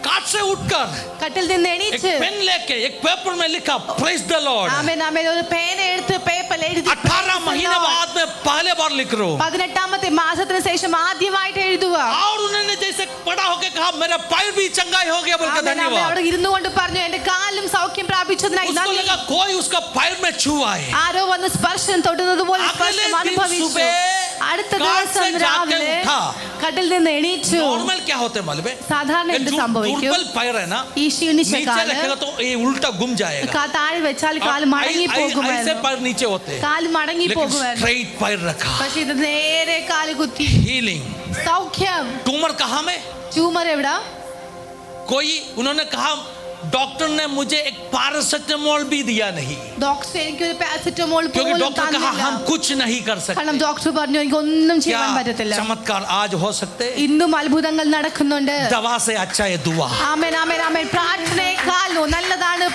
काट से उठकर കട്ടിൽ നിന്ന് एक എണീച്ച് पेन लेके एक पेपर में लिखा प्रेज द लॉर्ड. ആമേൻ, ആമേൻ, ഒരു പേന എടുത്ത് പേപ്പറിൽ എഴുതി 18 महीने बाद में पहले बार लिख रहा हूं. 18ാമത്തെ മാസത്തിന് ശേഷം ആദ്യമായിട്ട് എഴുതുക. और उन्होंने जैसे बड़ा होके कहा मेरा पैर भी चंगाई हो गया बोल के ആമേൻ, ആമേൻ, धन्यवाद. അവിടെ ഇരുന്നു കൊണ്ട് പറഞ്ഞു എന്റെ കാലും സൗഖ്യം പ്രാപിച്ചതിനായി उसको നന്ദി. लगा कोई उसका पैर में छुआ है. ആരോ വന്ന് സ്പർശം തൊടുന്നത് പോലെ അകലെ സ്പർശം ദിൻ അനുഭവിച്ചു. സുബേ അടുത്ത കാട്ട് ദിവസം से जाके രാവിലെ उठा. കട്ടിൽ നിന്ന് എണീച്ചു. नॉर्मल क्या होता है मालूम है? സാധാരണ ये എന്ത് जो സംഭവിക്കും? दुर्बल पैर है ना, ഈ ക്ഷീണിച്ച नीचे കാല് रखेगा तो ये उल्टा घूम जाएगा. താഴെ വെച്ചാൽ കാല് और മടങ്ങി ऐसे പോകുമായിരുന്നു. पैर नीचे होते हैं. കാല് മടങ്ങി लेकिन പോകുമായിരുന്നു. स्ट्रेट पैर रखा. പക്ഷെ ഇത് നേരെ കാല് കുത്തി. हीलिंग. സൗഖ്യം. ट्यूमर कहाँ में? ട്യൂമർ എവിടാ? कोई उन्होंने कहा डॉक्टर ने मुझे एक पैरासिटामोल भी दिया नहीं, ഡോക്ടർ എനിക്കൊരു പാരസിറ്റമോൾ क्योंकि പോലും डॉक्टर कहा തന്നില്ല. हम कुछ नहीं कर കാരണം सकते. ഡോക്ടർ പറഞ്ഞു എനിക്ക് ഒന്നും क्या ചെയ്യാൻ പറ്റത്തില്ല. चमत्कार आज हो सकते? ഇന്നും അത്ഭുതങ്ങൾ നടക്കുന്നുണ്ട്. दवा से अच्छा है दुआ. ആമേൻ ആമേൻ ആമേൻ. പ്രാർത്ഥനയേക്കാൾ നല്ലതാണ്,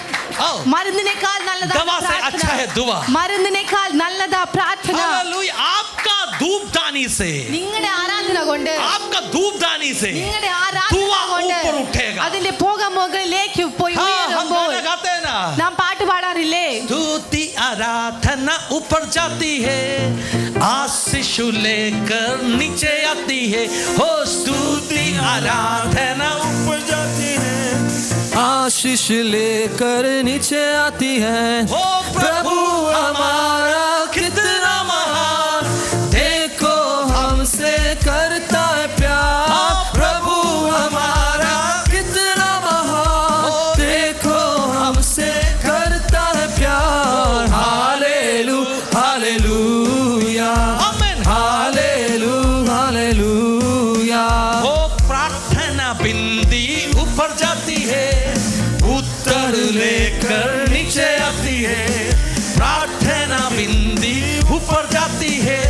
आओ. മരുന്നിനേക്കാൾ നല്ലതാണ് दवा से പ്രാർത്ഥന. अच्छा है दुआ. മരുന്നിനേക്കാൾ നല്ലതാ പ്രാർത്ഥന. हालेलुया. आपका धूपदानी से, നിങ്ങളുടെ ആരാധന കൊണ്ട്, आपका धूपदानी से നിങ്ങളുടെ ആരാധന धुआं കൊണ്ട് ऊपर उठेगा. അതിന്റെ പുക മുകളിലേക്ക് പോയി हाँ, हम ഉയരുമ്പോൾ गाना गाते हैं ना. നാം പാട്ട് പാടാറില്ലേ? स्तुति आराधना ऊपर जाती है, आशीष लेकर नीचे आती है. हो स्तुति आराधना ऊपर जाती है, आशीष लेकर नीचे आती है. हो प्रभु हमारा कितना महान, देखो हमसे करता है प्यार. प्रभु हमारा कितना महान, देखो हमसे करता है प्यार. हालेलू हालेलूया, आमेन. हालेलू हालेलूया. हो प्रार्थना बिंदी ऊपर जाती है, उत्तर लेकर नीचे आती है. प्रार्थना बिंदी ऊपर जाती है,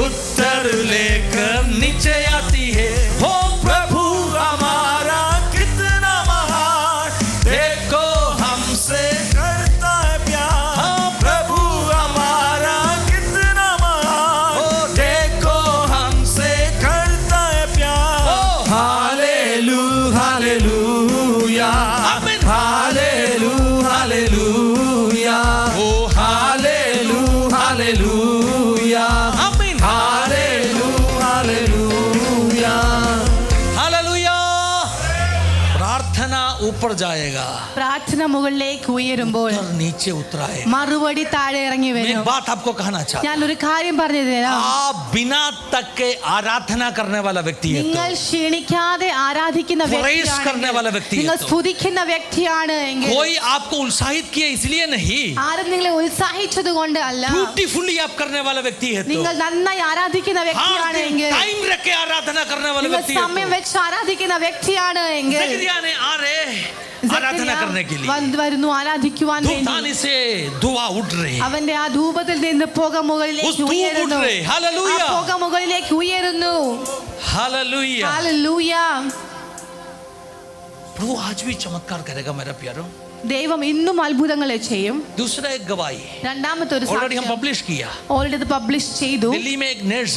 उत्तर लेकर नीचे आती है. हो प्रभु हमारा कितना महान, देखो हमसे करता है प्यार. हाँ, प्रभु हमारा कितना महान, हो देखो हमसे करता है प्यार. हालेलू हालेलूया, आमेन. हालेलू हालेलूया, ओ हालेलू हालेलूया, आमीन. हालेलू हालेलूया. हालेलुया. प्रार्थना ऊपर जाएगा, പ്രാർത്ഥന മുകളിലേക്ക് ഉയരുമ്പോൾ उत्तर नीचे उतराएगा. മറുപടി താഴെ ഇറങ്ങി मैं एक വരും. बात आपको कहना चाहता ഞാൻ ഒരു കാര്യം പറഞ്ഞു തരാം. हूं. आप बिना तक के आराधना करने वाला व्यक्ति है നിങ്ങൾ तो, ക്ഷീണിക്കാതെ ആരാധിക്കുന്ന Praise करने वाला व्यक्ति है നിങ്ങൾ तो। സ്തുതിക്കുന്ന വ്യക്തിയാണ് എങ്കിൽ कोई आपको उत्साहित किए इसलिए नहीं, ആരും നിങ്ങളെ ഉത്സാഹിച്ചത് കൊണ്ട് അല്ല, ब्यूटीफुली आप करने वाला व्यक्ति है तो, നിങ്ങൾ നന്നായി ആരാധിക്കുന്ന വ്യക്തിയാണ് എങ്കിൽ, टाइम रख के आराधना करने वाला നിങ്ങൾ व्यक्ति है സമയം तो. വെച്ച് ആരാധിക്കുന്ന വ്യക്തിയാണ് എങ്കിൽ, जकरिया ने आ रहे आराधना करने के लिए, വരുന്നു ആരാധിക്കുവാൻ വേണ്ടി. धूपदानी से धुआं उठ रहे, അവന്റെ ആ ധൂപത്തിൽ നിന്ന് പുക उस മുകളിലേക്ക് धूप उठ ഉയരുന്നു. रहे. ആ हालेलुया. പുക മുകളിലേക്ക് ഉയരുന്നു. हालेलुया. ഹല്ലേലൂയ. प्रभु आज भी चमत्कार करेगा मेरा प्यारो. ദൈവം ഇന്നും അത്ഭുതങ്ങളെ ചെയ്യും. दूसरा एक गवाही രണ്ടാമത്തെ ഒരു ऑलरेडी हम സാക്ഷ്യം पब्लिश किया. ഓൾറെഡി ഇത് പബ്ലിഷ് ചെയ്തു. दिल्ली में एक नर्स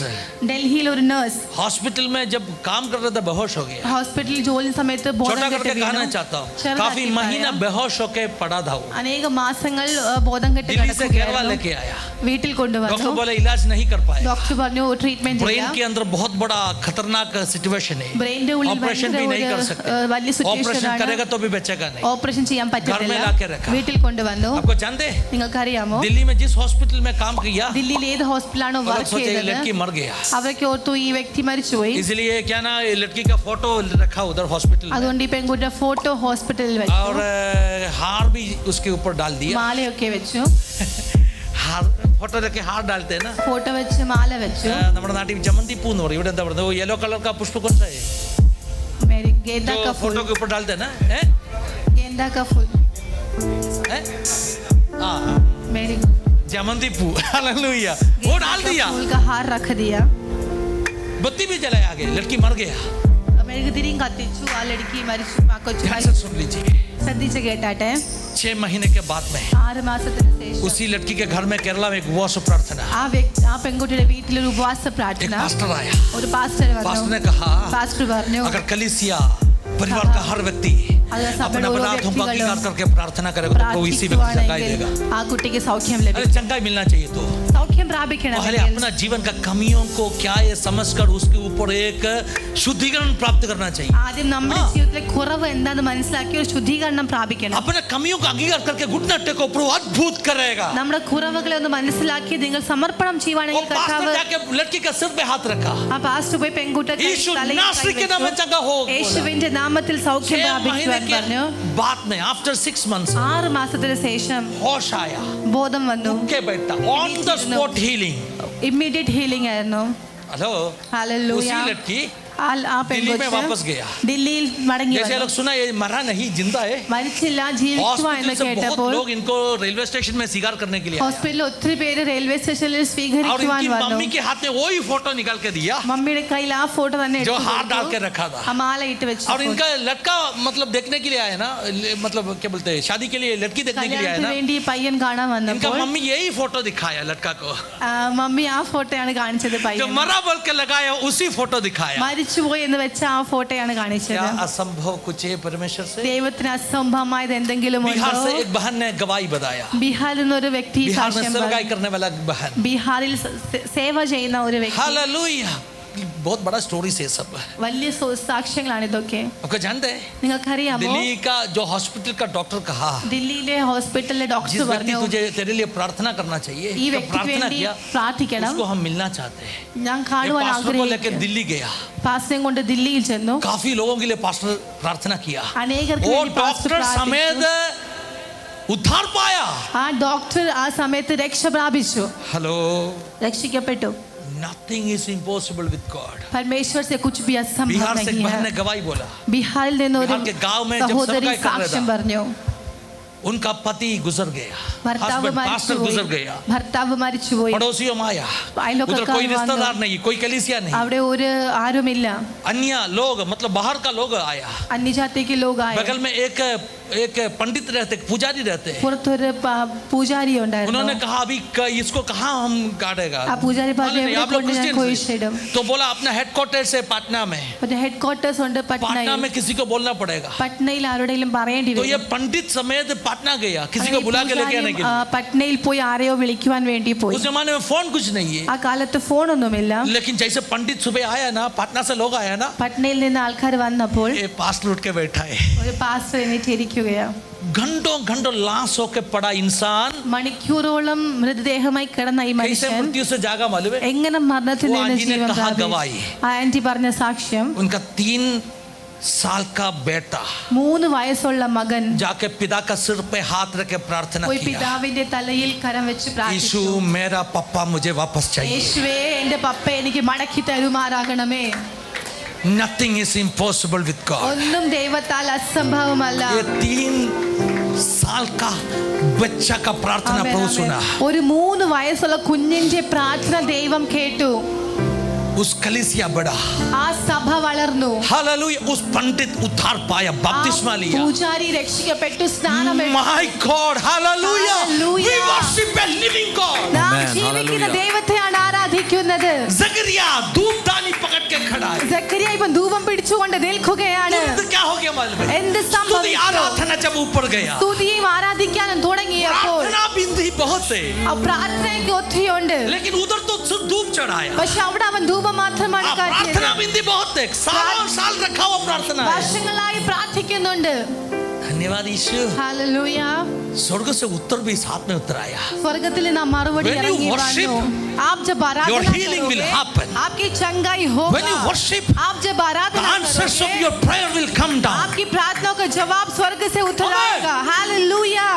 ഡൽഹിയിൽ ഒരു നഴ്സ് हॉस्पिटल में जब काम कर रहा था बेहोश हो गया. ഹോസ്പിറ്റലിൽ ജോലി സമയത്ത് ബോധം छोटा കെട്ട് करके വീണു. कहना चाहता हूँ, ചെറുതാക്കി काफी महीना പറയാം. बेहोश होके पड़ा था वो. അനേക മാസങ്ങൾ ബോധം കെട്ട് दिल्ली से केरला കിടക്കുകയായിരുന്നു. लेके आया. വീട്ടിൽ കൊണ്ടുവന്നു. डॉक्टर बोले इलाज नहीं कर पाए. ഡോക്ടർ പറഞ്ഞു ട്രീറ്റ്മെന്റ് ब्रेन ചെയ്യാം. के अंदर बहुत बड़ा खतरनाक सिचुएशन है. ബ്രെയിനിന്റെ ഉള്ളിൽ ऑपरेशन भी नहीं कर सकते. വലിയ സിറ്റുവേഷൻ ऑपरेशन ആണ്. करेगा तो भी बचेगा नहीं. ഓപ്പറേഷൻ ചെയ്യാൻ घर में പറ്റത്തില്ല. लाके रखा. വീട്ടിൽ കൊണ്ടുവന്നു. आपको जानते हैं നിങ്ങൾക്കറിയാമോ दिल्ली में जिस हॉस्पिटल में काम किया, ദില്ലിയിൽ ഏത് ഹോസ്പിറ്റലാണോ वो लोग വർക്ക് सोचे ये ചെയ്തത് लड़की मर गया, അവരൊക്കെ ഓർത്തു ഈ വ്യക്തി മരിച്ചുപോയി. इसलिए क्या ना ये लड़की का फोटो रखा उधर हॉस्पिटल में, അതുകൊണ്ട് ഈ പെൺകുട്ടിയുടെ ഫോട്ടോ ഹോസ്പിറ്റലിൽ और വെച്ചു. हार भी उसके ऊपर डाल दिया. മാലയൊക്കെ വെച്ചു. हार फोटो रखे हार डालते हैं ना. ഫോട്ടോ വെച്ച് മാല വെച്ചു. നമ്മുടെ നാട്ടിൽ ജമന്തി പൂ എന്ന് പറയും. ഇവിടെ എന്താ പറയുന്നത്? वो येलो कलर का पुष्प कौन सा है मेरी गेंदा जो का फूल. फोटो के ऊपर डालते हैं ना? हैं? गेंदा का फूल. हैं? हाँ, मेरी जमंती फू. हालेलुया. वो डाल दिया. फूल का हार रख दिया. बत्ती भी जलाया आगे, लड़की मर गया. മെഴുകുതിരിയും കത്തിച്ചു. ആ ലड़की മരിച്ചു. ആ കൊച്ചു ध्यान से सुन लीजिए. ശ്രദ്ധിച്ച് കേട്ടാട്ടെ. 6 महीने के बाद में 6 മാസത്തിന് ശേഷം उसी लड़की के घर में केरला में एक उपवास प्रार्थना, ആ പെൺകുട്ടിയുടെ വീട്ടിൽ ഒരു ഉപവാസ एक പ്രാർത്ഥന. पास्टर आया. ഒരു പാസ്റ്റർ पास्टर വന്നു. ने कहा പാസ്റ്റർ പറഞ്ഞു अगर कलीसिया परिवार का हर व्यक्ति अगर सब अपना लोग अपना हाथों को व्यक्तिगत अंगीकार करके प्रार्थना करेगा तो वो इसी व्यक्ति से गाय देगा. ആ കുട്ടിക്ക് സൗഖ്യം अरे ലഭിക്കും. चंगाई मिलना चाहिए तो സൗഖ്യം പ്രാപിക്കണം. पहले अपना जीवन का कमियों को क्या ये समझकर उसके ऊपर एक शुद्धिकरण प्राप्त करना चाहिए. ആദ്യം നമ്മുടെ ജീവിതത്തിലെ കുറവ് എന്താണെന്ന് മനസ്സിലാക്കി ഒരു ശുദ്ധീകരണം പ്രാപിക്കണം. अपने कमियों का अंगीकार करके घुटना टेको, प्रभु अद्भुत करेगा. നമ്മുടെ കുറവുകളെ ഒന്ന് മനസ്സിലാക്കി നിങ്ങൾ സമർപ്പണം वो ചെയ്യുവാണെങ്കിൽ पास्टर കർത്താവ് जाके लड़की का सिर पे हाथ रखा. ആ പാസ്റ്റർ പോയി പെൺകുട്ടിയുടെ यीशु തലയിൽ नासरी के नाम में കൈവച്ചു. चंगा हो. യേശുവിന്റെ നാമത്തിൽ സൗഖ്യം 6 महीने പ്രാപിക്കുവാൻ के പറഞ്ഞു. बाद में आफ्टर 6 months 6 മാസത്തിന് ശേഷം होश आया, ബോധം വന്നു. के बैठा on the spot healing. Immediate healing ആയിരുന്നു. Hello, hallelujah. उसी लड़की ആ दिल्ली में वापस പെൺകൊച്ച് गया। ദില്ലിയിൽ മടങ്ങി जैसे വന്നു. लोग सुना ये मरा नहीं जिंदा है, മരിച്ചില്ല, ജീവിക്കുക എന്ന് हॉस्पिटल से बहुत കേട്ടപ്പോൾ लोग इनको रेलवे स्टेशन में स्वीकार करने के लिए आया। ഹോസ്പിറ്റലിൽ ഒത്തിരി പേര് റെയിൽവേ സ്റ്റേഷനിൽ और സ്വീകരിക്കുവാൻ इनकी വന്നു. मम्मी के हाथ में वही फोटो निकाल के दिया മമ്മിയുടെ കയ്യിൽ ആ ഫോട്ടോ തന്നെ जो എടുത്തു हार डाल കൊടുത്തു. के रखा था। ആ മാല ഇട്ട് വെച്ചു. और इनका लड़का मतलब देखने के लिए आया ना, मतलब क्या बोलते हैं, शादी के लिए लड़की देखने के लिए आया കല്യാണത്തിന് ना, വേണ്ടി ഈ പയ്യൻ കാണാൻ इनका വന്നപ്പോൾ मम्मी यही फोटो दिखाया लड़का को, മമ്മി ആ ഫോട്ടോയാണ് കാണിച്ചത്. जो പയ്യൻ मरा बोल के लगाया उसी फोटो दिखाया। മരിച്ചുപോയി എന്ന് വെച്ച ആ ഫോട്ടോയാണ് കാണിച്ചത്. क्या असंभव कुछ है परमेश्वर से। ദൈവത്തിന് അസംഭവമായത് എന്തെങ്കിലും बिहार ഉണ്ടോ? से एक बहन ने गवाही बताया, ബീഹാറിൽ നിന്നൊരു വ്യക്തി बिहार में സാക്ഷ്യം सेवकाई പറഞ്ഞു. करने वाला बहन, ബീഹാറിൽ സേവ ചെയ്യുന്ന ഒരു വ്യക്തി. हालेलुया। बहुत बड़ा स्टोरी से सब വലിയ സാക്ഷ്യങ്ങളാണ് ഇതൊക്കെ. आपको जानते हैं, നിങ്ങൾക്കറിയാമോ, दिल्ली का जो हॉस्पिटल का डॉक्टर कहा, ദില്ലിയിലെ ഹോസ്പിറ്റലിലെ जिस ഡോക്ടർ व्यक्ति പറഞ്ഞു, तुझे तेरे लिए प्रार्थना करना चाहिए, ഈ तो വ്യക്തിക്ക് प्रार्थना വേണ്ടി किया, പ്രാർത്ഥിക്കണം. उसको हम मिलना चाहते हैं। ഞാൻ ये കാണുവാൻ पास्टर को लेकर ആഗ്രഹിക്കുന്നു. दिल्ली गया, പാസ്റ്ററെ കൊണ്ട് ദില്ലിയിൽ ചെന്നു. काफी लोगों के लिए पास्टर प्रार्थना किया, അനേകർക്ക് वो വേണ്ടി പാസ്റ്റർ डॉक्टर समेत പ്രാർത്ഥിച്ചു. उद्धार पाया। ആ ഡോക്ടർ ആ സമയത്ത് രക്ഷ പ്രാപിച്ചു, हेलो, രക്ഷിക്കപ്പെട്ടു. nothing is impossible with God। परमेश्वर से कुछ भी असंभव बिहार से एक नहीं बहन ने है. गवाही बोला, ബീഹാറിൽ നിന്ന് ഒരു बिहार के गांव में जब സഹോദരി सेवकाई कर रहा സാക്ഷ്യം था, പറഞ്ഞു. उनका पति गुजर गया, ഭർത്താവ് हस्बैंड पास्टर മരിച്ചുപോയി. गुजर गया, ഭർത്താവ് മരിച്ചുപോയി. पड़ोसियों में आया, अयलोककार उधर कोई वहाँ रिश्तेदार दो। नहीं, कोई कलीसिया नहीं, അവിടെ ഒരു ആരുമില്ല. अन्य लोग मतलब बाहर का लोग आया। അന്യജാതിക്ക് ലോക ആയ. बगल में एक पंडित रहते, पुजारी रहते, പുറത്തൊരു പൂജാരി ഉണ്ടായിരുന്നു. उन्होंने कहा अभी इसको कहाँ हम गाड़ेगा, ആ പൂജാരി പറഞ്ഞു, नहीं, എവിടെ आप लोग കൊണ്ട് ഞാൻ क्रिश्चियन കുഴിച്ചിടും? हैं। तो बोला अपना हेडक्वार्टर से पटना में, ഒരു ഹെഡ് ക്വാർട്ടേഴ്സ് ഉണ്ട് पटना പട്നയിൽ. में किसी को बोलना पड़ेगा। പട്നയിൽ ആരുടെയും പറയേണ്ടി तो ये വരും. पंडित समेत पटना गया, किसी അങ്ങനെ को बुला के लेके आने പൂജാരിയും, के लिए। പട്നയിൽ പോയി ആരെയോ വിളിക്കുവാൻ വേണ്ടി പോയി. उस जमाने में फोन कुछ नहीं है, ആ കാലത്ത് ഫോണൊന്നുമില്ല. लेकिन जैसे पंडित सुबह आया ना, पटना से लोग आया ना, പട്നയിൽ നിന്ന് ആൾക്കാർ വന്നപ്പോൾ ये पास्टर उठ के बैठा है, ഒരു പാസ്റ്റർ എണീറ്റിരിക്കുകയാ. घंटों घंटों लाश होके पड़ा इंसान മണിക്കൂറോളം മൃതദേഹമായി കിടന്ന ഈ कैसे മനുഷ്യൻ मृत्यु से जागा मालूम है? എങ്ങനെ മരണത്തിൽ वो നിന്ന് आंटी ने ജീവൻ कहा പ്രാപിച്ചു? गवाही। ആ ആന്റി പറഞ്ഞ സാക്ഷ്യം, उनका 3 साल का बेटा 3 വയസ്സുള്ള മകൻ जाके पिता का सिर पे हाथ रख के प्रार्थना പോയി किया, പിതാവിന്റെ തലയിൽ കരം വെച്ച് यीशु പ്രാർത്ഥിച്ചു. मेरा पप्पा मुझे वापस चाहिए। യേശുവേ, എന്റെ പപ്പ എനിക്ക് മടക്കി തരുമാറാകണമേ. Nothing is impossible with God. ഒന്നും ദൈവത്താൽ അസംഭവമല്ല. ये 3 साल का बच्चा का प्रार्थना ആമേൻ, प्रभु ആമേൻ. सुना, ഒരു 3 വയസ്സുള്ള കുഞ്ഞിന്റെ പ്രാർത്ഥന ദൈവം കേട്ടു. उस कलीसिया बढ़ा, ആ സഭ വളർന്നു. हालेलुया। उस पंडित उद्धार पाया, ആ बपतिस्मा लिया। പൂജാരി രക്ഷിക്കപ്പെട്ടു, സ്നാനമേറ്റു. My God, hallelujah, Hallelujah. we worship a living God। നാം Amen. ജീവിക്കുന്ന Hallelujah. ദൈവത്തെയാണ് ആരാധിക്കുന്നത്. जकरिया धूपदानी पकड़ के खड़ा है, സക്കറിയ ഇപ്പം ധൂപം പിടിച്ചുകൊണ്ട് നിൽക്കുകയാണ്. तुरंत क्या हो गया मालूम है? എന്ത് स्तुति സംഭവിച്ചു? आराधना जब ऊपर गया, സ്തുതിയും ആരാധിക്കാനും തുടങ്ങിയപ്പോൾ प्रार्थना बिंदी बहुत है, ആ പ്രാർത്ഥനയ്ക്ക് ഒത്തിരിയുണ്ട്. लेकिन उधर तो सिर्फ धूप चढ़ाया। പക്ഷെ അവിടെ അവൻ ധൂപം മാത്രമാണ് കാട്ടിയത്. प्रार्थना बिंदी बहुत है, सालों साल रखा हुआ प्रार्थना है। വർഷങ്ങളായി പ്രാർത്ഥിക്കുന്നുണ്ട്. धन्यवाद यीशु। ഹല്ലേലൂയ. स्वर्ग से उत्तर भी साथ में उतर आया। സ്വർഗ്ഗത്തിൽ നിന്ന് മറുപടി When you ഇറങ്ങി worship, വന്നു. आप जब your आराधना healing will करोगे, happen. आपकी चंगाई When होगा. you worship, आप जब the आराधना answers of करोगे, your prayer will come down। आपकी प्रार्थनाओं का जवाब स्वर्ग से उतर Amen. आएगा. हालेलूया.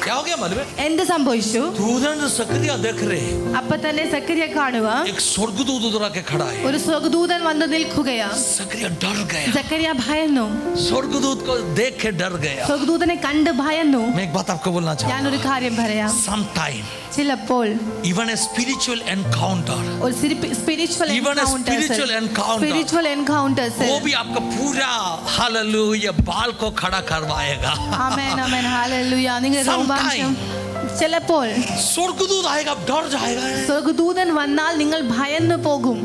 क्या हो गया मालूम है? എന്ത് സംഭവിച്ചു? दूधन सकरिया देख रहे, അപ്പൊ തന്നെ സക്കറിയ കാണുക, एक स्वर्गदूत उधर आके खड़ा है। ഒരു സ്വർഗ്ഗദൂതൻ വന്ന് നിൽക്കുകയാ. सकरिया डर गया, സക്കറിയ ഭയന്നു. स्वर्गदूत को देख के डर गया। സ്വർഗ്ഗദൂതനെ കണ്ട് ഭയന്നു. मैं एक बात आपको बोलना चाहता ഞാനൊരു കാര്യം പറയാം. हूँ, sometime ചിലപ്പോൾ even a spiritual encounter, ഒരു spiritual Even a spiritual encounter. Spiritual encounters, वो भी आपका पूरा हालेलुया बाल को खड़ा करवाएगा। ആമേൻ ആമേൻ ഹല്ലേലൂയ. നിങ്ങളുടെ Sometime. രോമാഞ്ചം ചിലപ്പോൾ स्वर्गदूत आएगा, आप डर जाएगा। സ്വർഗ്ഗദൂതൻ വന്നാൽ നിങ്ങൾ ഭയന്നു പോകും.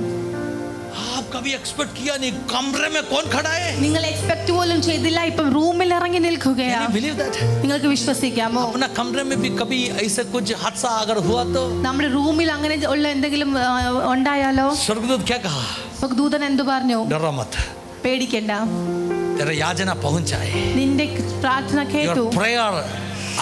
आप कभी एक्सपेक्ट किया नहीं, कमरे में कौन खड़ा है? നിങ്ങൾ എക്സ്പെക്ട് പോലും ചെയ്തില്ല, ഇപ്പം റൂമിൽ ഇറങ്ങി നിൽക്കുകയാ. Can you believe that? നിങ്ങൾക്ക് വിശ്വസിക്കാമോ? अपना कमरे में भी कभी ऐसे कुछ हादसा अगर हुआ तो നമ്മുടെ റൂമിൽ അങ്ങനെ ഉള്ള എന്തെങ്കിലും ഉണ്ടായാലോ? स्वर्गदूत क्या कहा? സ്വർഗ്ഗദൂതൻ എന്തു പറഞ്ഞു? डरो मत, പേടിക്കണ്ട, तेरा याचना पहुंच जाए, നിന്റെ പ്രാർത്ഥന കേട്ടു. योर प्रेयर,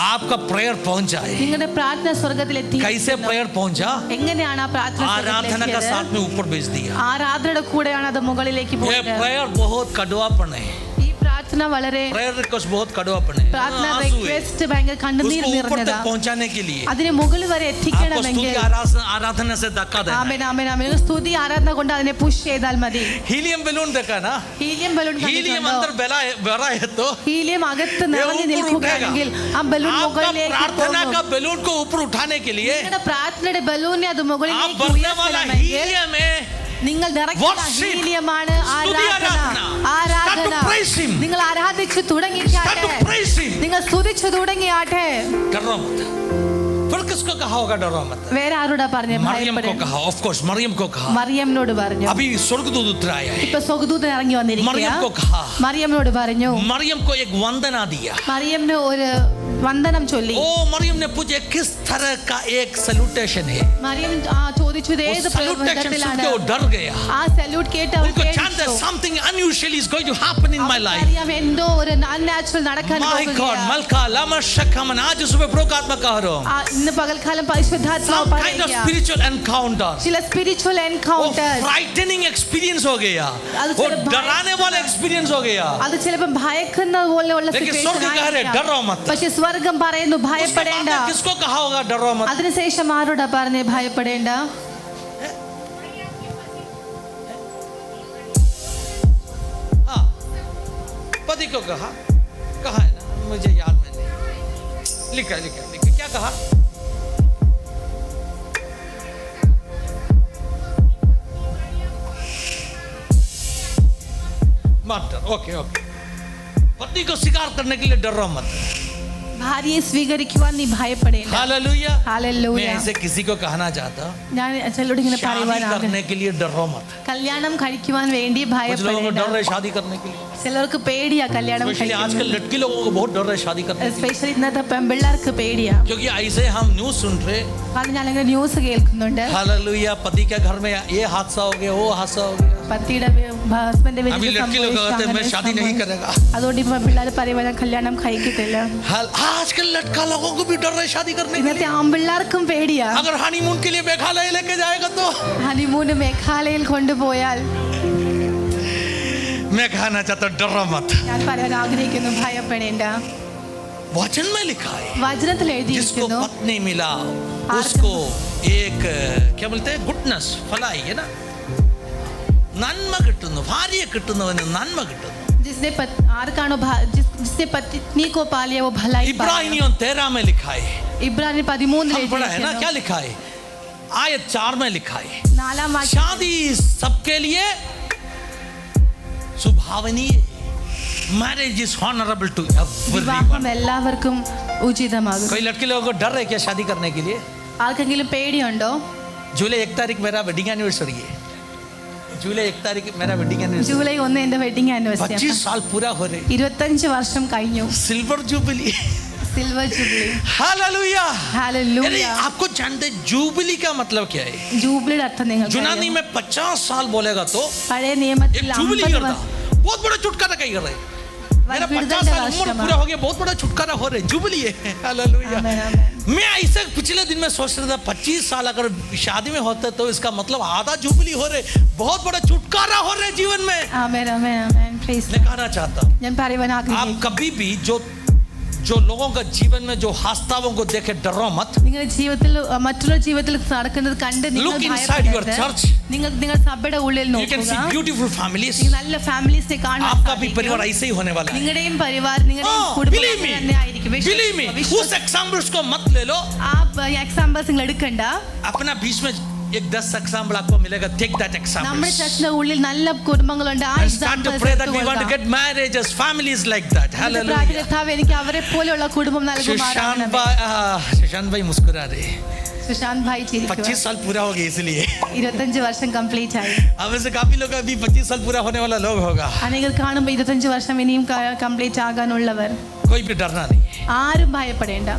आपका प्रेयर पहुंच जाए। നിങ്ങളുടെ പ്രാർത്ഥന സ്വർഗ്ഗത്തിലെത്തി. कैसे प्रेयर पहुंचा? എങ്ങനെയാണ് ആ പ്രാർത്ഥന आराधना का സ്വർഗ്ഗത്തിലെത്തിയത്? साथ में ऊपर भेज दिया। ആരാധനയുടെ കൂടെയാണ് അത് മുകളിലേക്ക് ये പോയത്. प्रेयर बहुत कड़वापन है, ഈ പ്രാർത്ഥന പ്രാർത്ഥന വളരെ प्रेयर रिक्वेस्ट बहुत कड़वापन है, പ്രാർത്ഥന आंसू है। റിക്വസ്റ്റ് ഭയങ്കര കണ്ണുനീർ उसको ऊपर നിറഞ്ഞതാ. तक पहुंचाने के लिए അതിന് മുകളിൽ വരെ आपको स्तुति എത്തിക്കണമെങ്കിൽ आराधना से धक्का देना है. ആമേൻ ആമേൻ ആമേൻ. സ്തുതി ആരാധന കൊണ്ട് അതിനെ പുഷ് ചെയ്താൽ മതി. हीलियम बलून देखा ना, ഹീലിയം ബലൂൺ हीलियम കണ്ടിട്ടുണ്ടോ? अंदर भरा है तो ഹീലിയം അകത്ത് ये നിറഞ്ഞു ऊपर നിൽക്കുകയാണെങ്കിൽ ആ ബലൂൺ आपका മുകളിലേക്ക് प्रार्थना പോകും. का बलून को ऊपर उठाने के लिए നിങ്ങളുടെ പ്രാർത്ഥനയുടെ ബലൂണിനെ അത് आप മുകളിലേക്ക് भरने वाला ഉയർത്തണമെങ്കിൽ हीलियम है. നിങ്ങൾ നിറയ്ക്കുന്ന Worship. ഹീലിയമാണ് സ്തുതി ആരാധന. ആരാധന. Start ആരാധന. to praise him. നിങ്ങൾ ആരാധിച്ചു Start തുടങ്ങിയാട്ടെ. to praise him. നിങ്ങൾ സ്തുതിച്ചു തുടങ്ങിയാട്ടെ. डरो मत. फिर किसको कहा होगा डरो मत? വേറെ ആരോടാ പറഞ്ഞേ? मरियम को ഭയപ്പെടേണ്ട. कहा, ऑफ कोर्स मरियम को कहा. മറിയമിനോട് പറഞ്ഞു. अभी स्वर्गदूत उतर आया है. ഇപ്പൊ സ്വഗദൂതൻ ഇറങ്ങി मरियम को വന്നിരിക്കുക. कहा, മറിയമിനോട് പറഞ്ഞു. मरियम को एक वंदना दिया. മറിയമിന് ഒരു വന്ദനം ചൊല്ലി. ओ मरियम ने पूछा किस तरह का एक सैल्यूटेशन है. മറിയം ചോദിച്ചു ഇത് ഏത് उस सैल्यूटेशन सुन പ്രയോഗത്തിലാണ്? के वो डर गया. ആ സല്യൂട്ട് കേട്ട് അവർ उनको जानते പേടിച്ചു. something unusual is going to happen in my life. അറിയാം എന്തോ ഒരു അൺനാച്ചുറൽ നടക്കാൻ My God, പോകുകയാണ്. मलका लमा शकमन आज सुबह प्रोकात्मा कह रहा हूं. ഇന്ന് പകൽക്കാലം പരിശുദ്ധാത്മാവ് Some kind of പറയുക spiritual encounter. ചില സ്പിരിച്വൽ वो എൻകൗണ്ടേഴ്സ് फ्राइटनिंग एक्सपीरियंस हो गया. അത് वो ചില डराने वाला एक्सपीरियंस हो गया. അത് ചിലപ്പോൾ ഭയക്കുന്ന പോലെയുള്ള लेकिन സിറ്റുവേഷൻ स्वर्ग कह रहे डरो मत. പക്ഷെ സ്വർഗം പറയുന്നു उसके बाद ഭയപ്പെടേണ്ട. में किसको कहा होगा डरो मत? അതിനുശേഷം ആരോടാ പറഞ്ഞേ ഭയപ്പെടേണ്ട? हाँ, पति को कहा है ना, मुझे याद में नहीं. लिखा क्या कहा? मत ओके. पति को स्वीकार करने के लिए डरो मत. ഭാര്യയെ സ്വീകരിക്കുവാൻ നീ ഭയപ്പെടേണ്ട. हालेलुया. ഹല്ലേലൂയ. मैं ऐसे किसी को कहना चाहता हूँ, ഞാൻ ചിലരോട് ഇങ്ങനെ शादी പറയുവാൻ करने के लिए डरो मत. കല്യാണം കഴിക്കുവാൻ വേണ്ടി कुछ लोगों को ഭയപ്പെടേണ്ട. डर है शादी करने के लिए. ചിലർക്ക് പേടിയാ കല്യാണം स्पेशली आजकल കഴിക്കുന്നത്. लड़की लोगों को बहुत डर है शादी करने के लिए. എസ്പെഷ്യലി ഇന്നത്തെ പെൺപിള്ളേർക്ക് പേടിയാ. क्योंकि ऐसे हम न्यूज सुन रहे. അത് ഞാനിങ്ങനെ ന്യൂസ് കേൾക്കുന്നുണ്ട്. हालेलुया. पति के घर में ये हादसा हो गया, वो हादसा हो गया. പത്തിയുടെ ഹസ്ബൻഡ് अभी लड़की लोग कहते हैं मैं शादी नहीं करेगा. അതുകൊണ്ട് ഇപ്പൊ പിള്ളേർ പറയുവാൻ ഞാൻ കല്യാണം കഴിക്കത്തില്ല. आजकल लड़का लोगों को भी डर है शादी करने के ഇന്നത്തെ लिए. ആമ്പിള്ളേർക്കും പേടിയാ. अगर हनीमून के लिए मेघालय लेके जाएगा तो ഹണിമൂണ് മേഘാലയയിൽ കൊണ്ടുപോയാൽ मैं कहना चाहता हूँ डरो मत. ഞാൻ പറയാൻ ആഗ്രഹിക്കുന്നു ഭയപ്പെടേണ്ട. वचन में लिखा है വചനത്തിൽ जिसको എഴുതിയിരിക്കുന്നു पत्नी मिला उसको एक क्या बोलते हैं गुडनेस फलाई है ना, നന്മ കിട്ടുന്നു. ഭാര്യയെ കിട്ടുന്നവന് നന്മ കിട്ടുന്നു. ആർക്കാണോ जिसने पत्नी को पा लिया वो भलाई पाया. इब्रानियों 13 में लिखा है. ഇബ്രാഹിം 13 हम पढ़ा है ना, क्या लिखा है? आयत 4 में लिखा है 4 वाक्യം शादी सबके लिए सुभावनीय. मैरिज इज ऑनरेबल टू വിവാഹം एवरीवन. എല്ലാവർക്കും ഉചിതമാകും. कोई लड़की लोगों को डर है क्या शादी करने के लिए? ആർക്കെങ്കിലും പേടിയുണ്ടോ? जुलाई 1 तारीख मेरा वेडिंग एनिवर्सरी है. जुलाई 1 तारीख मेरा वेडिंग एनिवर्सरी. ജൂലൈ 1 എന്റെ വെഡിങ് ആനിവേഴ്സറി. 25 साल पूरा हो रहे. 25 വർഷം കഴിഞ്ഞു. Silver jubilee. Silver jubilee. Hallelujah. Hallelujah. अरे आपको जानते जुबली का मतलब क्या है? ജൂബിലിയുടെ അർത്ഥം നിങ്ങൾക്ക് यूनानी में 50 साल बोलेगा तो പഴയ एक നിയമത്തിൽ जुबली 50 करता. बहुत बड़ा छुटकारा कहीं कर रहे. मेरा 50 साल उम्र पूरा हो गया, बहुत बड़ा छुटकारा हो रहे. जुबली है. हालेलुया. आमेन, आमेन. मैं ऐसे पिछले दिन में सोच रहा था 25 साल अगर शादी में होते तो इसका मतलब आधा जुबली हो रहे, बहुत बड़ा छुटकारा हो रहे जीवन में. ആമേൻ ആമേൻ ആമേൻ. പ്രൈസ്. मैं कहना चाहता हूँ ഞാൻ പറയുവാൻ आप ആഗ്രഹിക്കുന്നു कभी भी जो लोगों का जीवन में जो हादसाओं को देखे डरो मत. നിങ്ങളുടെ ജീവിതത്തിൽ മറ്റുള്ള ജീവിതത്തിൽ നടക്കുന്നത് കണ്ട് നിങ്ങൾ Look inside your church. നിങ്ങൾ സഭയുടെ ഉള്ളിൽ You can see നോക്കുക. beautiful families. നിങ്ങൾ നല്ല ഫാമിലീസിനെ കാണാൻ आपका भी സാധിക്കും. परिवार ऐसे ही होने वाला है. നിങ്ങളുടെയും പരിവാർ നിങ്ങളുടെയും हाँ, കുടുംബം believe me. തന്നെ ആയിരിക്കും. Believe me. उस एग्जाम्पल्स को मत ले लो. ആ എക്സാമ്പിൾസ് നിങ്ങൾ എടുക്കണ്ട. अपना बीच में एक 10 एग्जाम्पल आपको मिलेगा. Take that example. നമ്മുടെ ചർച്ചിന്റെ ഉള്ളിൽ നല്ല കുടുംബങ്ങളുണ്ട്. ആ And start to pray that we want to get marriages, families like that. Hallelujah. കർത്താവേ എനിക്ക് അവരെ പോലെയുള്ള കുടുംബം നൽകുമാറാകണമേ. सुशांत भाई मुस्कुरा रहे. സുശാന്ത് ഭായി ചിരിക്കുക. 25 साल पूरा हो गया इसलिए. 25 വർഷം കംപ്ലീറ്റ് ആയി. अब से काफी लोग अभी 25 साल पूरा होने वाला लोग होगा. അനേകർ കാണുമ്പോൾ 25 വർഷം ഇനിയും കംപ്ലീറ്റ് ആകാനുള്ളവർ. कोई भी डरना नहीं है. ആരും ഭയപ്പെടേണ്ട.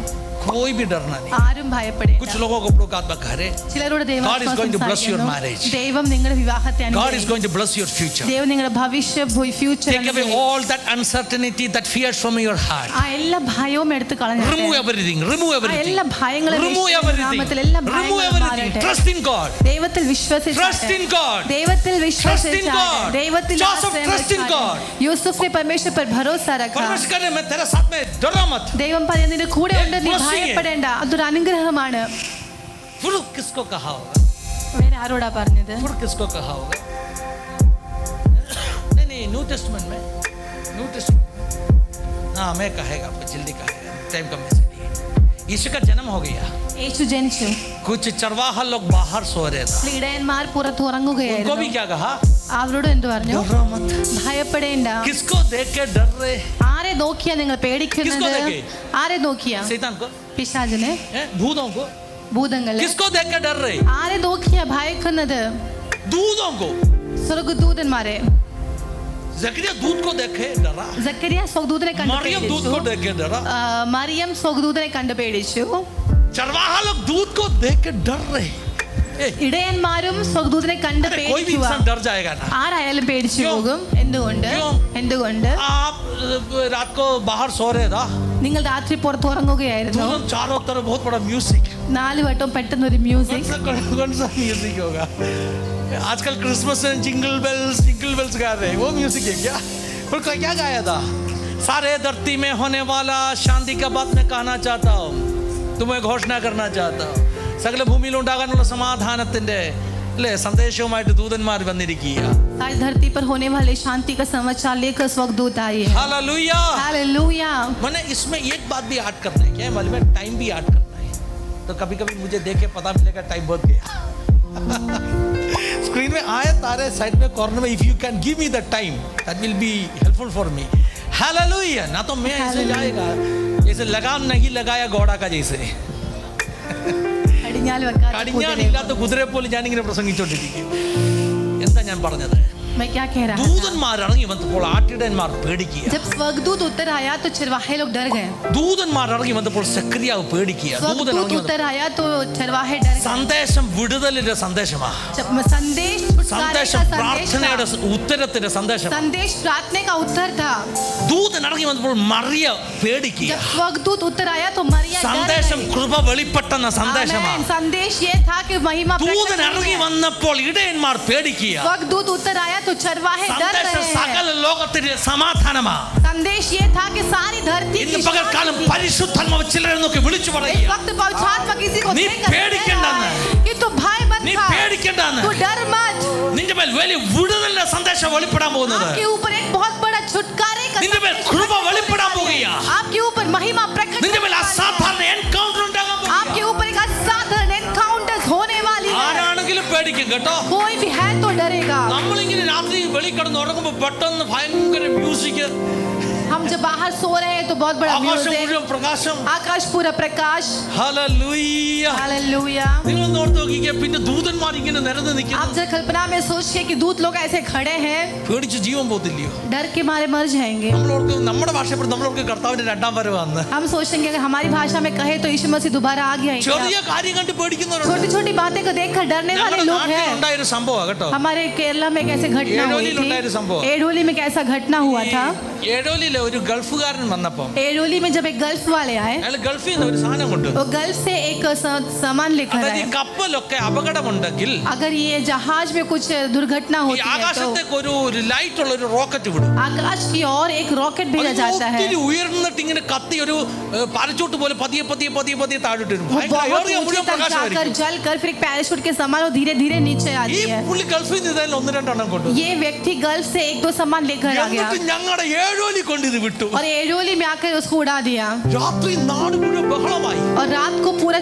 कोई भी डरना नहीं. ആരും ഭയപ്പെടേണ്ട. कुछ लोगों को प्रभु का आत्मा कह रहे, ചിലരോട് ദൈവം God is going to bless your marriage. ദൈവം നിങ്ങളുടെ വിവാഹത്തെ God is അനുഗ്രഹിക്കും. going to bless your future. ദൈവം നിങ്ങളുടെ ഭവിഷ്യ future Take away all that uncertainty, that fears from your heart. ആ എല്ലാ ഭയവും എടുത്തു കളഞ്ഞിട്ട് Remove everything. Remove ആ everything. എല്ലാ ഭയങ്ങളും Remove യേശുവിന്റെ everything. നാമത്തിൽ എല്ലാ Remove ഭയങ്ങളും everything. മാറട്ടെ. Trust in God. ദൈവത്തിൽ Trust വിശ്വസിച്ചാട്ടെ. in God. ദൈവത്തിൽ Trust in വിശ്വസിച്ചാട്ടെ. God. ദൈവത്തിൽ Joseph, ആശ്രയം trust in God. വെച്ചാട്ടെ. യൂസുഫ് ने परमेश्वर पर भरोसा रखा. परमेश्वर कहने, मैं तेरे साथ में, डरना मत. ദൈവം പറയുന്നത് നിന്റെ കൂടെ ഉണ്ട്, നീ blessing है. ഭയപ്പെടേണ്ട. അതൊരു അനുഗ്രഹമാണ്. फिर किसको कहा होगा? വേറെ ആരോടാ പറഞ്ഞത്? फिर किसको कहा होगा? नहीं, न्यू टेस्टमेंट में, न्यू टेस्टमेंट में. हाँ, मैं कहेगा, आपको जल्दी कहेगा, टाइम कम है इसलिए. यीशु का जन्म हो गया. യേശു ജനിച്ചു. कुछ चरवाहा लोग बाहर सो रहे थे. ഇടയന്മാർ പുറത്ത് उनको ഉറങ്ങുകയായിരുന്നു. भी क्या कहा? അവരോട് എന്ത് പറഞ്ഞു? डरो मत. ഭയപ്പെടേണ്ട. किसको देख के डर रहे? ആരെ നോക്കിയാ നിങ്ങൾ പേടിക്കുന്നത്? किसको देखे? ആരെ നോക്കിയാ? शैतान को, പിശാചിനെ, भूतों को. ഭൂതങ്ങളെ. किसको देख के डर रहे? ആരെ നോക്കിയാ ഭയക്കുന്നത്? दूतों को. സ്വർഗ്ഗദൂതന്മാരെ. जकरिया दूत को देखे डरा. സക്കരിയ സ്വർഗ്ഗദൂതനെ കണ്ടു मरियम दूत को देख के डरा. മറിയം സ്വർഗ്ഗദൂതനെ കണ്ടു പേടിച്ചു. चरवाहा लोग दूत को देख के डर रहे. ഇടയന്മാരും സ്വർഗ്ഗദൂതനെ കണ്ട് कोई भी പേടിക്കുക. इंसान डर जाएगा ना. ആരായാലും പേടിച്ചു ക്യോ? പോകും. എന്തുകൊണ്ട്? ക്യോ? എന്തുകൊണ്ട്? आप रात को बाहर सो रहे था, നിങ്ങൾ രാത്രി പുറത്ത് ഉറങ്ങുകയായിരുന്നു. तुरंत चारों तरफ बहुत बड़ा म्यूजिक. 4 വട്ടം പെട്ടെന്ന് ഒരു മ്യൂസിക്. कौन सा म्यूजिक होगा? आजकल क्रिसमस में जिंगल बेल्स गा रहे हैं, वो म्यूजिक है क्या? और क्या गाया था? सारे धरती में होने वाला शांति का बात मैं कहना चाहता हूँ, तुम्हें घोषणा करना चाहता हूँ. സകല ഭൂമിയിൽ ഉണ്ടാകാനുള്ള സമാധാനത്തിന്റെ അല്ലേ സന്ദേശവുമായിട്ട് ദൂതന്മാർ വന്നിരിക്കുക. सारी धरती पर होने वाले शांति का समाचार लेकर स्वर्गदूत आए हैं. हालेलुया. हालेलुया. मैंने इसमें एक बात भी ऐड करना है. क्या है मालूम है? टाइम भी ऐड करना है. तो कभी कभी मुझे देख के पता मिलेगा टाइम बहुत गया. स्क्रीन में आए तारे साइड में कॉर्नर में, if you can give me the time that will be helpful for me. Hallelujah. ना तो मैं ऐसे जाएगा जैसे लगाम नहीं लगाया घोड़ा का जैसे, കടിഞ്ഞാൽ വെക്കാത്ത കുതിരയെ. കടിഞ്ഞാണില്ലാത്ത കുതിരയെ പോലെ ഞാനിങ്ങനെ പ്രസംഗിച്ചോണ്ടിരിക്കും. എന്താ ഞാൻ പറഞ്ഞത്? मैं क्या कह रहा था? ദൂതന്മാർ ഇറങ്ങി വന്നപ്പോൾ ആട്ടിടയന്മാർ പേടിക്കുക. जब स्वर्गदूत उतर आया तो चरवाहे लोग डर गए. ദൂതന്മാർ ഇറങ്ങി വന്നപ്പോൾ സെക്രിയാവ് പേടിക്കുക. ദൂതൻ स्वर्गदूत ഇറങ്ങി വന്നപ്പോൾ उतर आया तो चरवाहे डर गए. സന്ദേശം വിടുതലിന്റെ സന്ദേശമാ. जब संदेश छुटकारे സന്ദേശം का संदेश പ്രാർത്ഥനയുടെ था. ഉത്തരത്തിന്റെ സന്ദേശം. संदेश प्रार्थना का उत्तर था. ദൂതൻ ഇറങ്ങി വന്നപ്പോൾ മറിയ പേടിക്കുക. जब स्वर्गदूत उतर आया तो मरिया डर സന്ദേശം गई. കൃപ വെളിപ്പെട്ടെന്ന സന്ദേശമാ. आमेन. संदेश ये था कि महिमा प्रकट ദൂതൻ हुई ഇറങ്ങി है. വന്നപ്പോൾ ഇടയന്മാർ പേടിക്കുക. स्वर्गदूत उतर आया तो चरवाहे डर സന്ദേശം रहे സകല हैं. ലോകത്തിന്റെ സമാധാനമാ. संदेश ये था कि सारी धरती ഇന്ന് की പകൽക്കാലം പരിശുദ്ധാത്മാവ് ചിലരെ നോക്കി വിളിച്ചു इस പറയുക. वक्त पवित्र आत्मा किसी को നീ देख कर कह പേടിക്കണ്ടെന്ന്. रहा है कि तू भय मत നീ खा. പേടിക്കണ്ടെന്ന്. तू डर मत. നിന്റെ മേൽ വലിയ വിടുതലിന്റെ സന്ദേശം വെളിപ്പെടാൻ പോകുന്നത്. आपके ऊपर एक बहुत बड़ा छुटकारे का നിന്റെ മേൽ संदेश കൃപ होने വെളിപ്പെടാൻ वाली പോകുകയാ. है. आपके ऊपर महिमा प्रकट നിന്റെ होने മേൽ वाली है. അസാധാരണ എൻകൗണ്ടർ ഉണ്ടാകാൻ आपके പോകുകയാ. ऊपर एक असाधारण एनकाउंटर्स होने वाली है. ആരാണെങ്കിലും പേടിക്കും കേട്ടോ. कोई भी है तो डरेगा. നമ്മളിങ്ങനെ രാത്രി വെളി കിടന്ന് ഉറങ്ങുമ്പോൾ പെട്ടെന്ന് ഭയങ്കര മ്യൂസിക്, हम जब बाहर सो रहे हैं तो बहुत बड़ा ആകാശം म्यूजिक, മുഴുവൻ പ്രകാശം. आकाश पूरा प्रकाश. ഹല്ലേലൂയ. हालेलुया. നിങ്ങളൊന്ന് ഓർത്ത് നോക്കിക്കേ, പിന്നെ ദൂതന്മാർ ഇങ്ങനെ നിരന്ന് आप നിൽക്കുന്നു. जब कल्पना में सोचिए कि दूत लोग ऐसे खड़े हैं, പേടിച്ച് ജീവൻ പോത്തില്ലയോ? डर के मारे मर जाएंगे. നമ്മളോർക്ക് നമ്മുടെ ഭാഷപ്പെടും, നമ്മളോർക്ക് കർത്താവിന്റെ രണ്ടാം വരവാന്ന്. हम सोचेंगे अगर हमारी भाषा में कहे तो यीशु मसीह दोबारा आ गया है क्या? ചെറിയ കാര്യം കണ്ട് പേടിക്കുന്നവരുണ്ട്. छोटी छोटी बातें को देखकर डरने वाले ഞങ്ങളുടെ लोग हैं. നാട്ടിലുണ്ടായൊരു സംഭവം കേട്ടോ. हमारे केरला में कैसे घटना हुई एडोली संभव। थी. एडोली में कैसा घटना हुआ था. ഏഡോലിലെ ഒരു ഗൾഫുകാരൻ വന്നപ്പം एडोली में जब एक गल्फ वाले आए, അയാൾ ഗൾഫിൽ നിന്ന് ഒരു സാധനം കൊണ്ടു. वो गल्फ से एक सामान लेकर അതായത് ഈ आए. കപ്പലൊക്കെ അപകടമുണ്ടെങ്കിൽ अगर ये जहाज में कुछ दुर्घटना ഈ होती है तो ആകാശത്തേക്ക് ഒരു ലൈറ്റ് ഉള്ള ഒരു റോക്കറ്റ് വിടും. आकाश की ओर एक रॉकेट भेजा അത് जाता है. ഒത്തിരി ഉയർന്നിട്ട് ഇങ്ങനെ കത്തി ഒരു പാരച്ചൂട്ട് പോലെ പതിയെ പതിയെ പതിയെ പതിയെ താഴോട്ട് വരും. वो ഭയങ്കര बहुत ഏറിയ ऊंचे മുഴുവൻ तक जाकर പ്രകാശമായിരിക്കും. जल कर फिर एक पैराशूट के समान वो धीरे धीरे नीचे ഈ आती है. പുള്ളി ഗൾഫിൽ നിന്ന് ഇതായാലും ഒന്ന് രണ്ടെണ്ണം കൊണ്ടു. ये व्यक्ति गल्फ से एक दो सामान लेकर आ गया എന്നിട്ട് ഞങ്ങളുടെ ഏഴോലി കൊണ്ട് ഇത് വിട്ടു. और एडोली में आकर उसको उड़ा दिया. രാത്രി നാട് മുഴുവൻ ബഹളമായി. और रात को पूरा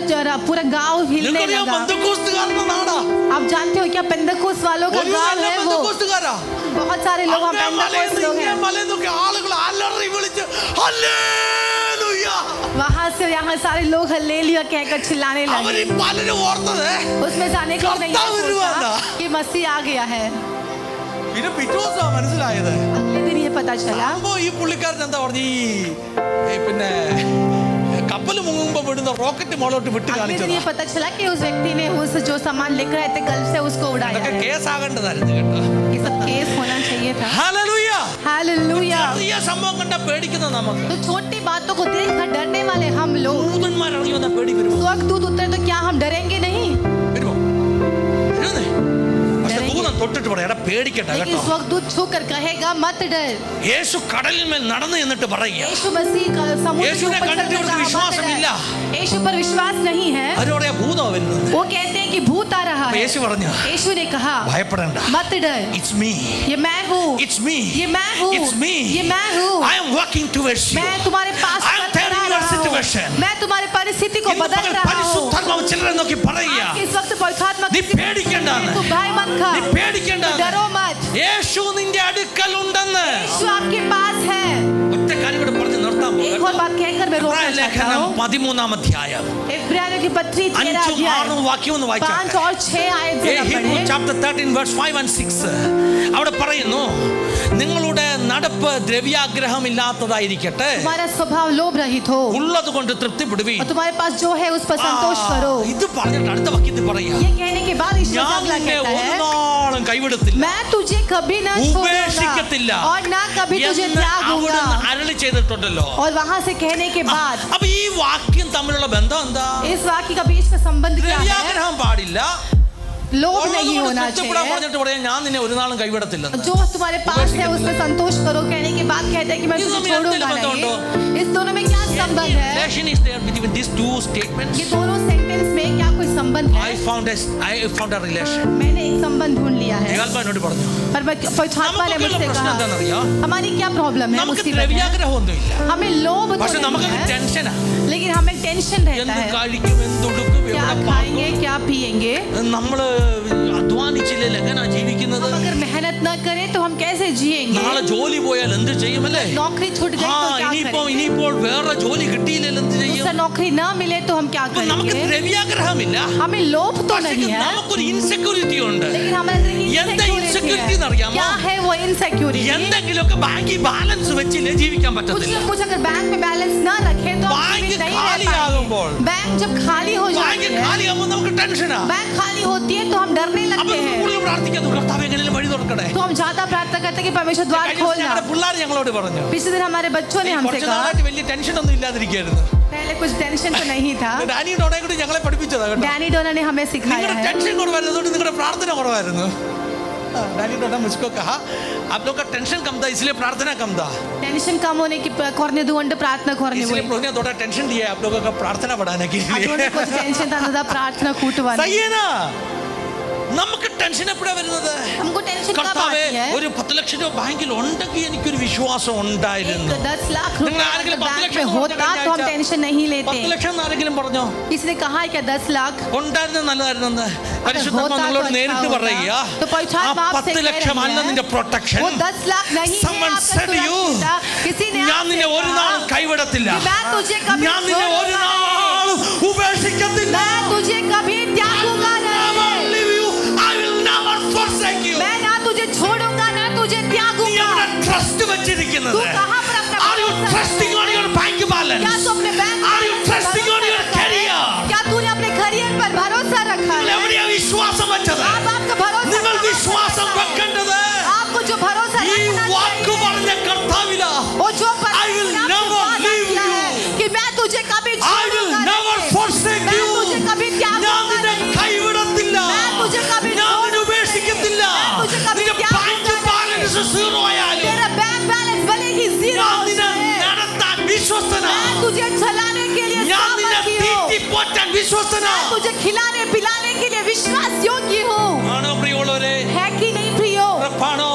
गांव हिलने നിങ്ങൾക്കറിയാം लगा. പെന്തക്കോസ്തുകാരുടെ നാടാ. आप जानते हो क्या पेंदकोस वालों का ഒരു गांव നല്ല है वो. പെന്തക്കോസ്തുകാരാ. बहुत सारे लोग वहाँ അങ്ങേ पेंदकोस മലയിൽ लोग ഇങ്ങേ हैं. മലയിൽ നിന്നൊക്കെ ആളുകൾ അലറി വിളിച്ച് ഹല്ലേലൂയ. वहाँ से यहाँ सारे लोग हल्लेलुया कहकर चिल्लाने അവര് लगे. പലരും ഓർത്തത് उसमें से अनेक लोग ने ये कर्ता सोचा हुआ कि मसीह आ गया है. പിന്നെ പിറ്റേ ദിവസം മനസ്സിലായത് अगले दिन ये पता चला സംഭവം ഈ പുള്ളിക്കാരൻ എന്താ പറഞ്ഞു, ഈ പിന്നെ കപ്പൽ മുങ്ങുമ്പോ വിടുന്ന റോക്കറ്റ് മോളോട്ട് വിട്ട് अगले दिन കാണിച്ചത്. ये पता चला कि उस व्यक्ति ने उस जो सामान लेकर आए थे गल्फ से उसको उड़ाया അതൊക്കെ है। കേസാകേണ്ടതായിരുന്നു കേട്ടോ. ये सब केस होना चाहिए था। ഹല്ലേലൂയ. हालेलुया। ചെറിയ സംഭവം കണ്ട പേടിക്കുന്ന നമുക്ക്. तो छोटी बातों को देखकर डरने वाले हम लोग, ദൂതന്മാർ ഇറങ്ങി വന്ന പേടി വരുമോ? स्वर्गदूत उतरे तो क्या हम डरेंगे नहीं? വരുമോ? വരുന്നേ. പക്ഷെ ദൂതൻ തൊട്ടിട്ട് പറയാ എടാ പേടിക്കണ്ട लेकिन കേട്ടോ. स्वर्गदूत छूकर कहेगा मत डर। യേശു കടലിന്മേൽ നടന്നു എന്നിട്ട് പറയുക यीशु मसीह का समुद्र के യേശുവിനെ ऊपर കണ്ടിട്ട് चलकर ഇവർക്ക് कहा, मत വിശ്വാസമില്ല. डर। यीशु पर विश्वास नहीं है। അവരോടെ ഭൂതം വരുന്നത്. वो कहते हैं कि भूत आ रहा അപ്പൊ है। യേശു പറഞ്ഞു यीशु ने कहा ഭയപ്പെടണ്ട. मत डर, It's me. ये मैं हूँ, It's me. ये मैं हूँ, It's me. ये मैं हूँ। I am walking towards you. मैं तुम्हारे पास I am चल turning रहा your हूँ। situation. मैं तुम्हारी परिस्थिति को ഇന്ന് बदल പകൽ रहा हूँ। പരിശുദ്ധാത്മാവ് ചിലരെ നോക്കി പറയുക आज के इस वक्त पवित्रात्मा നീ किसी को പേടിക്കണ്ടാന്ന്. तू भय मत खा, നീ പേടിക്കണ്ടാന്ന്. डरो मत। യേശു നിന്റെ അടുക്കൽ ഉണ്ടെന്ന്. यीशु आपके पास है। ഒറ്റ കാര്യം കൂടെ പറഞ്ഞ് നിർത്താൻ एक और बात कहकर मैं रोकना चाहता ലേഖനം हूँ। 13-ാം അധ്യായം इब्रानियों की पत्री 13 5-ഉം अध्याय 6-ഉം വാക്യം ഒന്ന് 5 വായിച്ചാട്ടെ. और 6 आयत जरा Hebrews पढ़ें। chapter 13 verse 5 and 6 അവിടെ പറയുന്നു നിങ്ങളുടെ നടപ്പ് ദ്രവ്യാഗ്രഹമില്ലാത്തതായിരിക്കട്ടെ, तुम्हारा स्वभाव लोभ रहित हो ഉള്ളത് കൊണ്ട് തൃപ്തിപ്പെടുവീൻ. और तुम्हारे पास जो है उस पर संतोष करो। ഇത് പറഞ്ഞിട്ട് അടുത്ത വാക്യത്തിൽ പറയാ ये कहने के बाद ईश्वर ഞാൻ अगला നിന്നെ कहता ഒരു है നാളും കൈവിടത്തില്ല, मैं तुझे कभी ना ഉപേക്ഷിക്കത്തില്ല छोड़ूंगा और ना कभी तुझे എന്ന് त्यागूंगा। അവിടുന്ന് അരുളി ചെയ്തിട്ടുണ്ടല്ലോ. और वहां से कहने के बाद അപ്പൊ ഈ വാക്യം തമ്മിലുള്ള ബന്ധം എന്താ? इस वाक्य का बीच का संबंध क्या है? ദ്രവ്യാഗ്രഹം പാടില്ല, लोभ नहीं होना തൃപ്തിപ്പെടാൻ चाहिए। പറഞ്ഞിട്ട് പറയാം ഞാൻ നിന്നെ ഒരു നാളും കൈവിടത്തില്ലെന്ന്. जो तुम्हारे पास है उस पर संतोष करो कहने के बाद कहता है कि मैं ये तुझे दोनों में छोड़ूंगा अंतर नहीं। बताओ इस दोनों में क्या संबंध है? Relation is there between these two statements. ये दोनों सेंटेंस में क्या कोई संबंध है? I found a relation. मैंने एक संबंध ढूंढ लिया है। ഇയാൾ എന്നോട് പറഞ്ഞു पर पवित्रात्मा ने मुझसे നമുക്കൊക്കെയുള്ള പ്രശ്നം कहा എന്താണെന്നറിയോ? हमारी क्या प्रॉब्लम है? നമുക്ക് मुसीबत है। ദ്രവ്യാഗ്രഹമൊന്നുമില്ല, हमें लोभ तो പക്ഷെ नहीं നമുക്ക് है, ടെൻഷനാ. लेकिन हमें टेंशन रहता എന്ത് है കഴിക്കും, എന്തുടുക്കും, क्या എവിടെ खाएंगे क्या पिएंगे। പാർക്കും? നമ്മള് അധ്വാനിച്ചില്ലേ എങ്ങനാ ജീവിക്കുന്നത്? हम अगर मेहनत न करें तो हम कैसे जिएंगे? നാളെ ജോലി പോയാൽ എന്ത് ചെയ്യുമല്ലേ? नौकरी छूट गई तो क्या करेंगे? ഇനിയിപ്പോൾ വേറെ ജോലി കിട്ടിയില്ലെങ്കിൽ എന്ത് ചെയ്യും? दूसरा नौकरी न मिले तो हम क्या അപ്പൊ നമുക്ക് करेंगे? ദ്രവ്യാഗ്രഹമില്ല, हमें लोभ तो പക്ഷേ नहीं है, നമുക്കൊരു ഇൻസെക്യൂരിറ്റി ഉണ്ട്. लेकिन हमारे എന്താ insecurity है। എന്നറിയാമോ? क्या है वो इनसिक्योरिटी? എന്തെങ്കിലുമൊക്കെ ബാങ്കിൽ ബാലൻസ് വെച്ചില്ലേ ജീവിക്കാൻ कुछ പറ്റത്തില്ല. न कुछ अगर बैंक में बैलेंस न रखे तो हम बैंक जीवित नहीं खाली रह आगुമ്പോൾ, पाएंगे। बैंक जब खाली हो जाती ബാങ്ക് है, കാലിയാകുമ്പോൾ നമുക്ക് ടെൻഷനാ. बैंक खाली होती है तो हम डरने അപ്പൊ लगते हैं। കൂടുതൽ പ്രാർത്ഥിക്കുന്നു കർത്താവേ എങ്ങനെയും വഴി തുറക്കണേ. तो हम ज्यादा प्रार्थना करते हैं कि परमेश्वर द्वार കഴിഞ്ഞ ദിവസം खोलना। ഞങ്ങളുടെ പിള്ളേർ ഞങ്ങളോട് പറഞ്ഞു पिछले दिन हमारे बच्चों ने हमसे കുറച്ച് कहा, നാളായിട്ട് വലിയ ടെൻഷൻ ഒന്നും ഇല്ലാതിരിക്കായിരുന്നു. पहले कुछ टेंशन तो नहीं था। ഡാനി ഡോണെ കൂടി ഞങ്ങളെ പഠിപ്പിച്ചതാ കേട്ടോ. डैनी डोना ने हमें सिखाया നിങ്ങളുടെ है। ടെൻഷൻ കുറവായിരുന്നു, അതുകൊണ്ട് നിങ്ങളുടെ പ്രാർത്ഥന കുറവായിരുന്നു. डैनी डोना मुझको कहा आप लोग का टेंशन कम था इसलिए प्रार्थना कम था, टेंशन कम होने की കുറഞ്ഞതുകൊണ്ട് പ്രാർത്ഥന കുറഞ്ഞു इसलिए പോയി. प्रभु ने थोड़ा टेंशन दिया है आप लोगों का प्रार्थना बढ़ाने के അതുകൊണ്ട് लिए. കുറച്ച് ടെൻഷൻ തന്നതാ പ്രാർത്ഥന കൂട്ടുവാൻ. सही है ना? നമുക്ക് ടെൻഷൻ എപ്പോഴാ വരുന്നത്? हमको टेंशन कब കർത്താവേ आती है? ഒരു 10 ലക്ഷം രൂപ ബാങ്കിൽ ഉണ്ടെങ്കിൽ എനിക്കൊരു വിശ്വാസം ഉണ്ടായിരുന്നു. 10 लाख നിങ്ങൾ रुपए ആരെങ്കിലും अगर 10 बैंक ലക്ഷം में होता तो हम टेंशन नहीं लेते। 10 ലക്ഷം എന്ന് ആരെങ്കിലും പറഞ്ഞോ? किसी ने कहा है क्या 10 लाख ഉണ്ടായിരുന്നു നല്ലതായിരുന്നെന്ന്? പരിശുദ്ധാത്മാ होता നിങ്ങളോട് तो നേരിട്ട് अच्छा പറയുക होता। तो पवित्रात्मा ആ आपसे 10 कह ലക്ഷം रही അല്ല है, നിന്റെ പ്രൊട്ടക്ഷൻ. वो 10 लाख नहीं है Someone आपका said you, सुरक्षिता। किसी ने ഞാൻ आपसे നിന്നെ ഒരു कहा നാളും കൈവിടത്തില്ല, कि मैं तुझे कभी ഞാൻ നിന്നെ ഒരു छोड़ूंगा नहीं। നാളും ഉപേക്ഷിക്കത്തില്ല. मैं तुझे कभी त्यागूंगा Never नहीं। leave you. I will never forsake you. मैं ना तुझे छोड़ूंगा ना तुझे നീ त्यागूंगा। എവിടെ ട്രസ്റ്റ് വെച്ചിരിക്കുന്നത്? तू कहाँ पर अपना Are you भरोसा trusting on your bank balance? क्या तू अपने बैंक Are you पर trusting on भरोसा your रखा है? career? क्या तूने अपने करियर पर भरोसा रखा നിങ്ങൾ है? എവിടെയാ വിശ്വാസം വെച്ചത്? आप आपका भरोसा നിങ്ങൾ कहाँ पर വിശ്വാസം रखा है? വെക്കേണ്ടത് आपको जो भरोसा ഈ रखना വാക്ക് चाहिए, പറഞ്ഞ കർത്താവിലാ. वो जो I will परमेश्वर ने never आपसे वादा leave किया you. है कि मैं तुझे कभी I will छोड़ूंगा never नहीं। forsake मैं you. तुझे कभी ഞാൻ त्यागूंगा നിന്നെ नहीं। കൈവിടത്തില്ല, मैं तुझे कभी ഞാൻ നിന്നെ छोड़ूंगा ഉപേക്ഷിക്കത്തില്ല. मैं तुझे कभी നിന്റെ त्यागूंगा ബാങ്ക് नहीं। ബാലൻസ് സീറോ ആയാലും तेरा बैंक बैलेंस भले ही जीरो ഞാൻ हो നിന്നെ जाए, നടത്താൻ വിശ്വസ്തനാ. मैं तुझे चलाने के लिए ഞാൻ നിന്നെ सामर्थ्य हूँ। തീറ്റിപ്പോറ്റാൻ വിശ്വസ്തനാ. मैं तुझे खिलाने पिलाने के लिए विश्वास योग्य हूँ। ആണോ പ്രിയമുള്ളവരെ? है कि नहीं प्रियो? ഉറപ്പാണോ?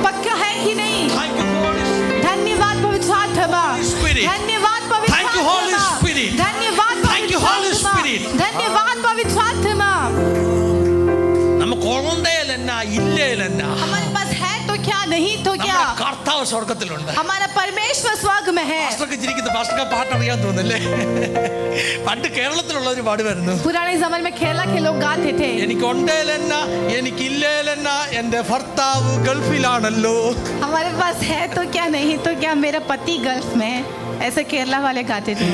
पक्का है कि नहीं? Thank you, Holy Spirit. धन्यवाद पवित्र आत्मा। Holy Spirit. धन्यवाद पवित्र Thank you, Holy आत्मा। Spirit. धन्यवाद Thank you, पवित्र Holy आत्मा। Spirit. धन्यवाद पवित्र आत्मा। നമുക്ക് ഉണ്ടേലെന്നാ ഇല്ലേലെന്നാ हमारे पास है तो क्या नहीं तो क्या, നമ്മുടെ കർത്താവ് സ്വർഗത്തിലുണ്ട്. हमारा परमेश्वर स्वर्ग में है। പാസ്റ്റർക്ക് ചിരിക്കുന്ന പാസ്റ്റർക്ക് പാട്ട് അറിയാൻ തോന്നുന്നല്ലേ? പണ്ട് കേരളത്തിലുള്ള ഒരു പാട് വരുന്നു. पुराने जमाने में खेला के लोग गाते थे, എനിക്ക് ഉണ്ടേലെന്ന എനിക്കില്ലേലെന്ന എന്റെ ഭർത്താവ് ഗൾഫിലാണല്ലോ. हमारे पास है तो क्या नहीं तो क्या, मेरा पति गल्फ में है। ऐसे केरला वाले गाते थे।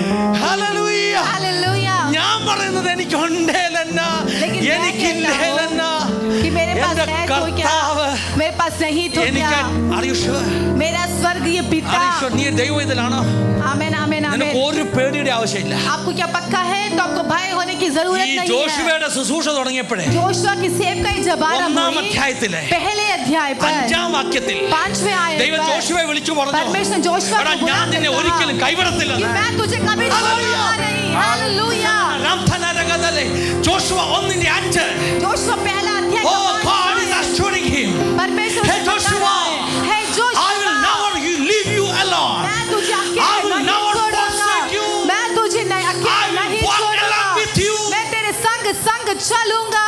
Hallelujah. हालेलुया। ഞാൻ പറയുന്നത് എനിക്കുണ്ടേലെന്ന लेकिन मैं എനിക്കില്ലേലെന്ന कि मेरे पास എന്റെ है तो क्या, കർത്താവ് मेरे पास नहीं तो എനിക്ക് क्या, Are you sure? मेरा स्वर्गीय पिता। Are you sure? നീ ദൈവം ഇതിലാണോ? आमेन आमेन आमेन। നിനക്ക് ഒരു പേടിയുടെ ആവശ്യമില്ല. आपको क्या पक्का है तो आपको भय होने की जरूरत ഈ नहीं है। ജോഷുവയുടെ ശുശ്രൂഷ തുടങ്ങിയപ്പോഴേ जोशुआ की सेवकाई जब आरंभ ഒന്നാം हुई, അധ്യായത്തിലെ पहले अध्याय पर 5-ാം വാക്യത്തിൽ 5वें आयत ദൈവം पर ജോഷുവയെ വിളിച്ചു പറഞ്ഞു, परमेश्वर जोशुआ എടാ को ഞാൻ बुलाकर നിന്നെ कहा ഒരിക്കലും കൈവിടത്തില്ല. कि मैं तुझे कभी छोड़ूंगा नहीं। हालेलुया। ജോഷുവ 1:5. जोशुआ पहला अध्याय Oh, का God पांच is आयत। assuring him, परमेश्वर Hey, से बता Joshua, रहा है, हे I will Joshua, never leave you alone. मैं तुझे I अकेले will नहीं never छोड़ूंगा। forsake you. मैं तुझे I अकेले will नहीं walk छोड़ूंगा। along with you. मैं तेरे संग संग चलूंगा।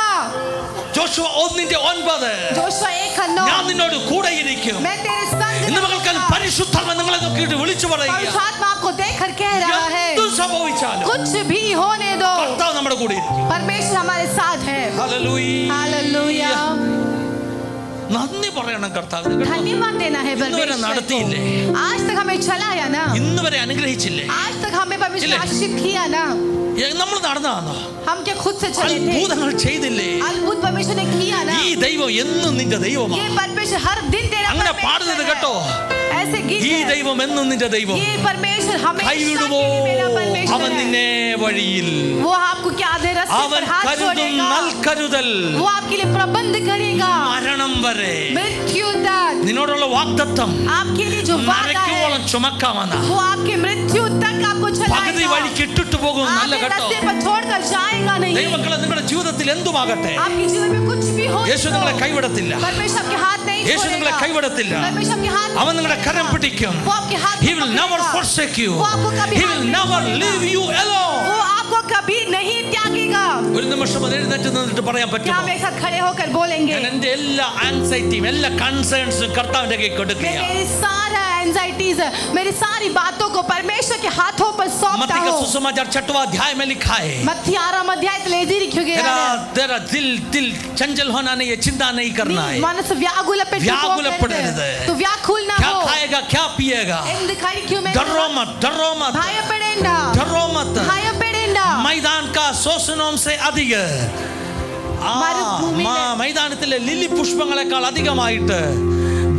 ജോഷുവ 1:9. जोशुआ 1:9। ഞാൻ നിന്നോട് കൂടെയിരിക്കും. मैं तेरे संग ഇന്ന് പകൽക്കാലം रहूंगा। പരിശുദ്ധാത്മ നിങ്ങളെ നോക്കിയിട്ട് വിളിച്ചു പറയുക, पवित्र आत्मा आपको देखकर कह रहा है, എന്തു സംഭവിച്ചാലും कुछ भी होने दो, കർത്താവ് നമ്മുടെ കൂടെ ഇരിക്കും. परमेश्वर हमारे साथ है। ഹല്ലേലൂയ. हालेलुया। നന്ദി പറയണം കർത്താവിന് കേട്ടോ. धन्यवाद देना है ഇന്നുവരെ परमेश्वर നടത്തിയില്ലേ? को। आज तक हमें चलाया ना, ഇന്ന് വരെ അനുഗ്രഹിച്ചില്ലേ? आज तक हमें परमेश्वर इले। आशीषित किया ना। നമ്മൾ നടന്നതാണോ? हम क्या खुद से चले थे? അത്ഭുതങ്ങൾ ചെയ്തില്ലേ? अद्भुत परमेश्वर ने किया ना। ഈ ദൈവം എന്നും നിന്റെ ये ദൈവമാണ്. परमेश्वर हर दिन तेरा അങ്ങനെ परमेश्वर പാടുന്നത് है। കേട്ടോ. ऐसे गीत ഈ है। ദൈവം എന്നും നിന്റെ ദൈവം. ये परमेश्वर हमेशा के കൈവിടുമോ? लिए मेरा परमेश्वर അവൻ है। നിന്നെ വഴിയിൽ वो आपको क्या आधे रास्ते അവൻ पर हाथ കരുതും छोड़ेगा। നൽകരുതൽ वो आपके लिए प्रबंध करेगा। മരണം വരെ मृत्यु तक നിന്നോടുള്ള വാഗ്ദത്തം आपके लिए जो वादा है, മരയ്ക്കോളം ചുമക്കാമെന്ന वो आपके मृत्यु तक आपको പകുതി चलाएगा। വഴിക്ക് ഇട്ടിട്ട് പോകും. നല്ല आधे കേട്ടോ. रास्ते पर छोड़कर जाएगा नहीं। ദൈവമക്കളെ നിങ്ങളുടെ ജീവിതത്തിൽ എന്തുമാകട്ടെ, आपके जीवन में कुछ भी हो യേശു നിങ്ങളെ കൈവിടത്തില്ല. परमेश्वर आपके हाथ नहीं യേശു നിങ്ങളെ छोड़ेगा। കൈവിടത്തില്ല. परमेश्वर आपके हाथ അവൻ നിങ്ങളുടെ കരം പിടിക്കും. वो आपके हाथ He will never पकड़ेगा। forsake you. वो आपको कभी He हाथ will नहीं never छोड़ेगा। leave you alone. वो आपको कभी नहीं त्यागेगा। ഒരു നിമിഷം അത് എഴുന്നേറ്റ് നിന്നിട്ട് പറയാൻ क्या പറ്റുമോ? हम एक साथ खड़े होकर बोलेंगे, ഞാൻ എന്റെ എല്ലാ ആൻസൈറ്റിയും എല്ലാ കൺസേൺസും കർത്താവിന്റെ കൈ मैं കൊടുക്കുക. मेरी सारा एंजाइटीज, मेरी सारी बातों को परमेश्वर के हाथों पर सौंपता मत्ती का हूँ। सुसमाचार 6वां अध्याय में लिखा है, मत्ती 6वां अध्याय ले लिखोगे तेरा दिल चंचल होना नहीं है, चिंता नहीं करना है. മനസ്സ് വ്യാകുലപ്പെടരുത്. तो व्याकुल ना क्या हो. खाएगा क्या पिएगा, എന്ത് കഴിക്കുമെന്ന് डरो मत ഭയപ്പെടേണ്ട. डरो मत. ഭയപ്പെടേണ്ട. मैदान का शोषणों से अधिक മൈതാനത്തിലെ ലില്ലി പുഷ്പങ്ങളെക്കാൾ അധികമായിട്ട്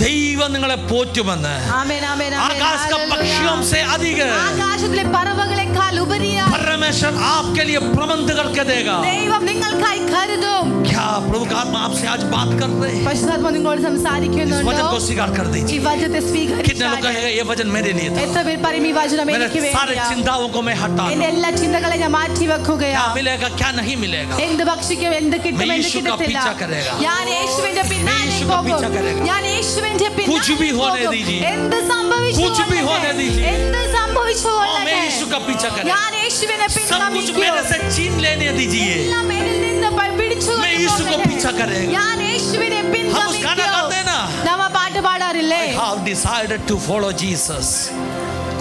ദൈവം നിങ്ങളെ പോറ്റുമെന്ന്. ആമേൻ ആമേൻ ആമേൻ. आकाश का पक्षियों से अधिक ആകാശത്തിലെ പറവകളെക്കാൾ ഉപരിയായി परमेश्वर आपके लिए प्रबंध करके देगा. ദൈവം നിങ്ങൾക്കായി കരുതും. क्या प्रभु का आत्मा आपसे आज बात कर रहे हैं? പരിശുദ്ധാത്മ നിങ്ങളോട് इस സംസാരിക്കുന്നുണ്ടോ? वचन को स्वीकार कर ഈ दीजिए. വചനത്തെ कितने लोग സ്വീകരിച്ചാൽ कहेंगे ये वचन मेरे लिए था? എത്ര പേർ പറയും ഈ വചനം मेरे എനിക്ക് सारे വേണ്ടിയാ? चिंताओं को मैं हटा എന്റെ दूं. എല്ലാ ചിന്തകളെ ഞാൻ മാറ്റി വെക്കുകയാ. क्या मिलेगा क्या नहीं मिलेगा, എന്ത് ഭക്ഷിക്കും എന്ത് കിട്ടും मैं എന്ത് यीशु का കിട്ടത്തില്ല. पीछा करेगा. ഞാൻ യേശുവിന്റെ പിന്നാലെ यीशु का പോകും. पीछा करेगा. ഞാൻ യേശുവിന്റെ कुछ भी പിന്നാലെ होने പോകും. दीजिए. എന്ത് സംഭവിച്ചു कुछ भी होने दीजिए. എന്ത് സംഭവിച്ചു मैं यीशु का पीछा करेगा. ഞാൻ യേശുവിനെ सब कुछ പിൻഗാമിക്കും. मेरे से छीन लेने दीजिए. എല്ലാം എന്നിൽ നിന്ന് പിടിച്ചു मैं यीशु को കൊണ്ടുപോകട്ടെ. पीछा करेगा. ഞാൻ യേശുവിനെ हम उस गाना गाते हैं ना, നാം ആ പാട്ട് പാടാറില്ലേ? I have decided to follow Jesus.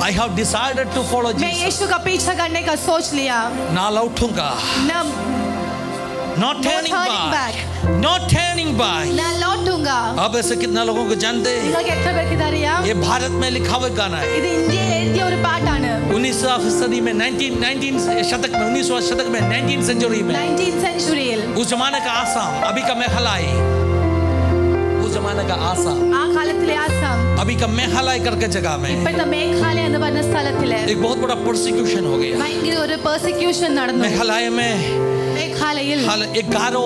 I have decided to follow मैं Jesus. यीशु का पीछा करने का सोच लिया. ना लौटूंगा, न not turning turning back, back. not turning back. न लौटूंगा. अब ऐसे कितना लोगों को जानते हैं? നിങ്ങൾക്ക് എത്ര പേർക്ക് അറിയാം? ये भारत में लिखा हुआ गाना है. ഇത് ഇന്ത്യയിൽ എഴുതിയ ഒരു പാട്ടാണ്. 19वीं सदी में 19 शतक में 19वां शतक में 19th सेंचुरी में 19th സെഞ്ചുറിയിൽ उस जमाने का आसाम, अभी का मेघालय, उस जमाने का आसाम, ആ കാലത്തിലെ ആസാം, अभी का मेघालय करके जगह में ഇപ്പോഴത്തെ മേഘാലയ എന്ന് പറഞ്ഞ സ്ഥലത്തില് एक बहुत बड़ा प्रोसिक्यूशन हो गया. ഭയങ്കര ഒരു പെർസിക്യൂഷൻ നടന്നു. मेघालय में മേഘാലയയിൽ एक गारो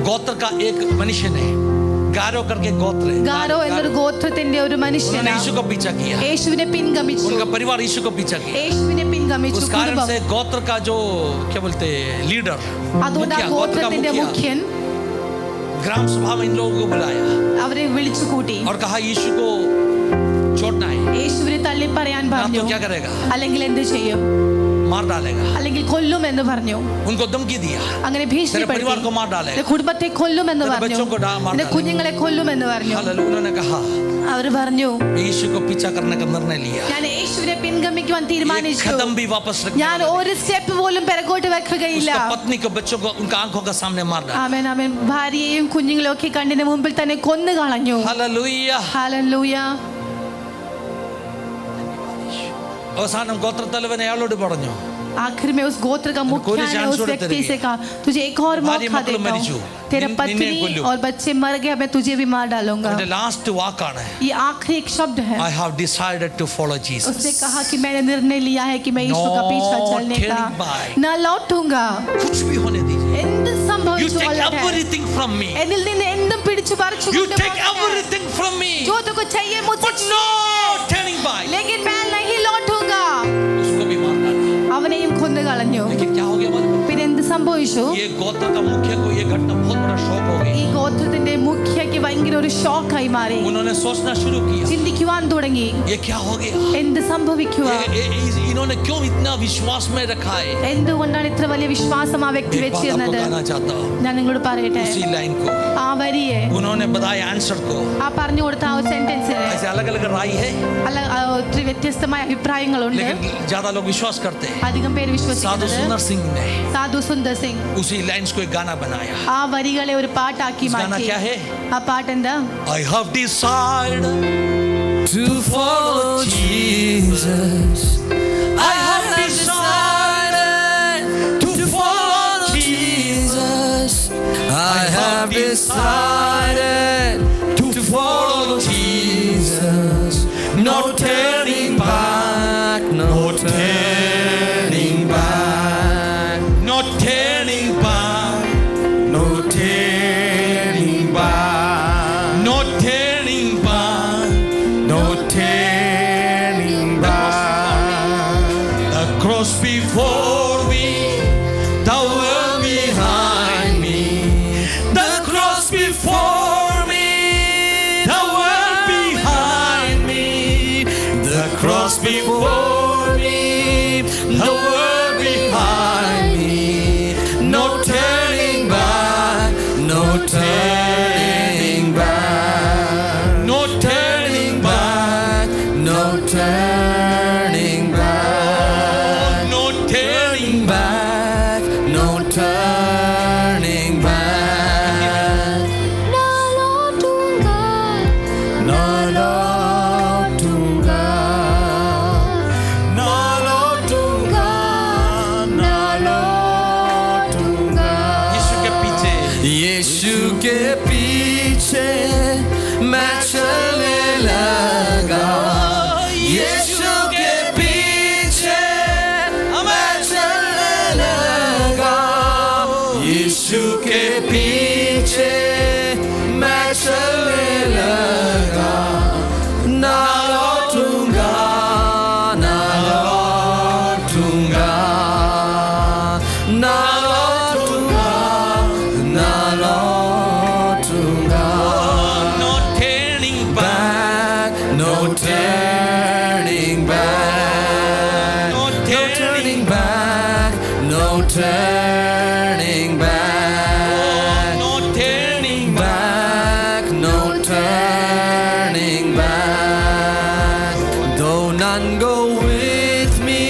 गोत्र का एक मनुष्य ने, गारो करके गोत्र है, ഗാരോ എന്നൊരു ഗോത്രത്തിന്റെ ഒരു उन्होंने മനുഷ്യനാണ് यीशु को पीछा किया. യേശുവിനെ പിൻഗമിച്ചു. उनका परिवार यीशु को पीछा किया. യേശുവിനെ പിൻഗമിച്ചു. उस कारण കുടുംബം. से गोत्र का जो क्या बोलते हैं लीडर, അതുകൊണ്ട് ആ गोत्र का ഗോത്രത്തിന്റെ मुखिया, മുഖ്യൻ ग्राम सभा में इन लोगों को बुलाया അവരെ വിളിച്ചു കൂട്ടി. और कहा यीशु को छोड़ना है, യേശുവിനെ തള്ളി പറയാൻ आप പറഞ്ഞു. तो क्या करेगा, അല്ലെങ്കിൽ എന്ത് ചെയ്യും? मार डालेगा. അല്ലെങ്കിൽ കൊല്ലുമെന്ന് പറഞ്ഞു. उनको धमकी दिया, അങ്ങനെ तेरे परिवार को ഭീഷണിപ്പെടുത്തി. मार डालेगा. നിന്റെ കുടുംബത്തെ കൊല്ലുമെന്ന് तेरे പറഞ്ഞു. बच्चों को मार നിന്റെ डालेगा. കുഞ്ഞുങ്ങളെ കൊല്ലുമെന്ന് പറഞ്ഞു. हालेलुया. उन्होंने कहा അവർ പറഞ്ഞു, यीशु को पीछा करने का निर्णय लिया. ഞാൻ യേശുവിനെ പിൻഗമിക്കുവാൻ एक തീരുമാനിച്ചു. कदम भी वापस रखने ഞാൻ वाला ഒരു സ്റ്റെപ്പ് പോലും പിറകോട്ട് വെക്കുകയില്ല. उसका पत्नी को बच्चों को उनका आंखों के सामने मार डाला. ആമേൻ ആമേൻ. ഭാര്യയെയും കുഞ്ഞുങ്ങളെയും ഒക്കെ കണ്ണിന് മുമ്പിൽ തന്നെ കൊന്നു കളഞ്ഞു. हालेलुया. ഹല്ലേലൂയ. അവസാനം ഗോത്രത്തലവൻ അയാളോട് പറഞ്ഞു, आखिर में उस गोत्र का मुखिया ने उस व्यक्ति से कहा, तुझे एक और मौका देता हूँ, तेरा पत्नी और बच्चे मर गए, मैं तुझे भी मार डालूंगा। ലാസ്റ്റ് വാക്കാണ്, ये आखिरी एक शब्द है। I have decided to follow Jesus. उसने कहा कि मैंने निर्णय लिया है कि मैं यीशु का पीछा चलने का, ना लौटूंगा। कुछ भी होने दीजिए. എന്ത് You സംഭവിച്ചു take കൊള്ളട്ടെ, everything from me. എന്നിൽ നിന്ന് എന്തും പിടിച്ചു പറിച്ചു You കൊണ്ടുപോകട്ടെ. take everything from me. जो तुमको चाहिए मुझसे, But no turning back. लेकिन मैं नहीं लौटूंगा। उसको भी मार डाला. അവനെയും കൊന്നു കളഞ്ഞു। लेकिन क्या हो गया मालूम? പിന്നെ എന്ത് സംഭവിച്ചു? ये गोत्र का मुखिया को ये घटना बहुत बड़ा शौक हो गई. ഈ ഗോത്രത്തിന്റെ മുഖ്യക്ക് ഭയങ്കര ഒരു ഷോക്കായി മാറി। उन्होंने सोचना शुरू किया, ചിന്തിക്കുവാൻ തുടങ്ങി, ये क्या हो गया? എന്ത് സംഭവിക്കുക, इन्होंने क्यों इतना विश्वास में रखा है? എന്തുകൊണ്ടാണ് ഇത്ര വലിയ വിശ്വാസം ആ വ്യക്തി एक बात आपको വെച്ചിരുന്നത്? कहना चाहता हूँ, ഞാൻ നിങ്ങളോട് പറയട്ടെ, उसी लाइन को ആ വരിയെ, उन्होंने बताया आंसर को. ആ പറഞ്ഞു കൊടുത്ത ആ സെന്റൻസിന് ऐसे अलग अलग राय है, ഒത്തിരി വ്യത്യസ്തമായ അഭിപ്രായങ്ങളുണ്ട്. लेकिन ज्यादा लोग विश्वास करते हैं. അധികം പേര് साधु വിശ്വസിക്കുന്നത് सुंदर सिंह ने സാധു സുന്ദർ സിംഗ് उसी लाइन्स को एक गाना बनाया. ആ വരികളെ ഒരു പാട്ടാക്കി उस गाना മാറ്റി. क्या है? ആ പാട്ട് എന്താ? I have decided To follow Jesus. I have decided to follow Jesus. I have decided to follow Jesus. No turning back, no turning back, no turning back, no turning back, no turning back. no turning back. The cross before me, the world behind me. The cross before me, The world behind me. the cross before me, the world behind me. No turning back, no turning back, No turning back. no turning back, No turning back. back, no turning back. Na lottunga, No lottunga, no lottunga, no lottunga. यीशु के पीछे यीशु के पीछे मैं चलने लगा. यीशु के पीछे मैं चलने लगा. यीशु के पीछे मैं चलने लगा. ना लौटूंगा, ना लौटूंगा, ना लौटूंगा, ना लौटूंगा. no turning back. Back, no turning back, No no turning turning back, no turning back, No turning back. back, no turning back. Though none go with me,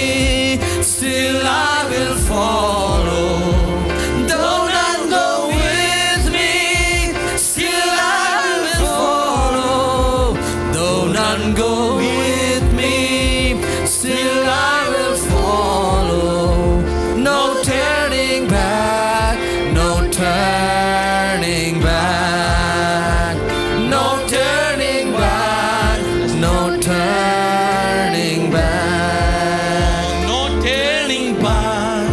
still I will follow. Though none go with me, still I will follow. Though none go with me, still I will follow. No turning back, no turning back, no turning back, no turning back, No turning back.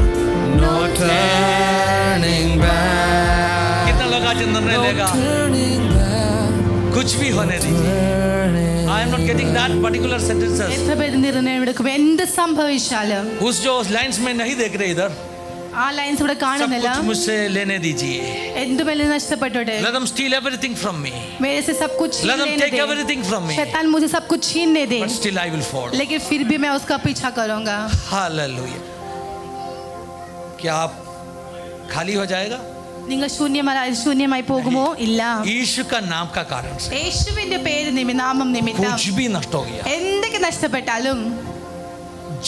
no turning back, कितना लोग आज निर्णय no लेगा? turning back, कुछ भी होने दीजिए. turning. I am not getting that particular sentences. എത്ര പേര് നിർണയം എന്ത് സംഭവിച്ചാലും उस जो लाइन्स में नहीं देख रहे इधर, ആ ലൈൻസ് ഇവിടെ सब കാണുന്നില്ല. कुछ मुझसे लेने दीजिए. എന്തുമെല്ലാം നഷ്ടപ്പെട്ടോട്ടെ, Let them steal everything from me. मेरे से सब कुछ छीन Let them लेने take they. everything from me. शैतान मुझे सब कुछ छीनने दे, But still I will fall. लेकिन फिर भी मैं उसका पीछा करूंगा. Hallelujah. क्या आप खाली हो जाएगा? നിങ്ങൾ ശൂന്യമായി പോകുമോ? ഇല്ല. यीशु का नाम का कारण से യേശുവിന്റെ പേര് നാമം നിമിത്തം कुछ भी नष्ट हो गया. എന്തൊക്കെ നഷ്ടപ്പെട്ടാലും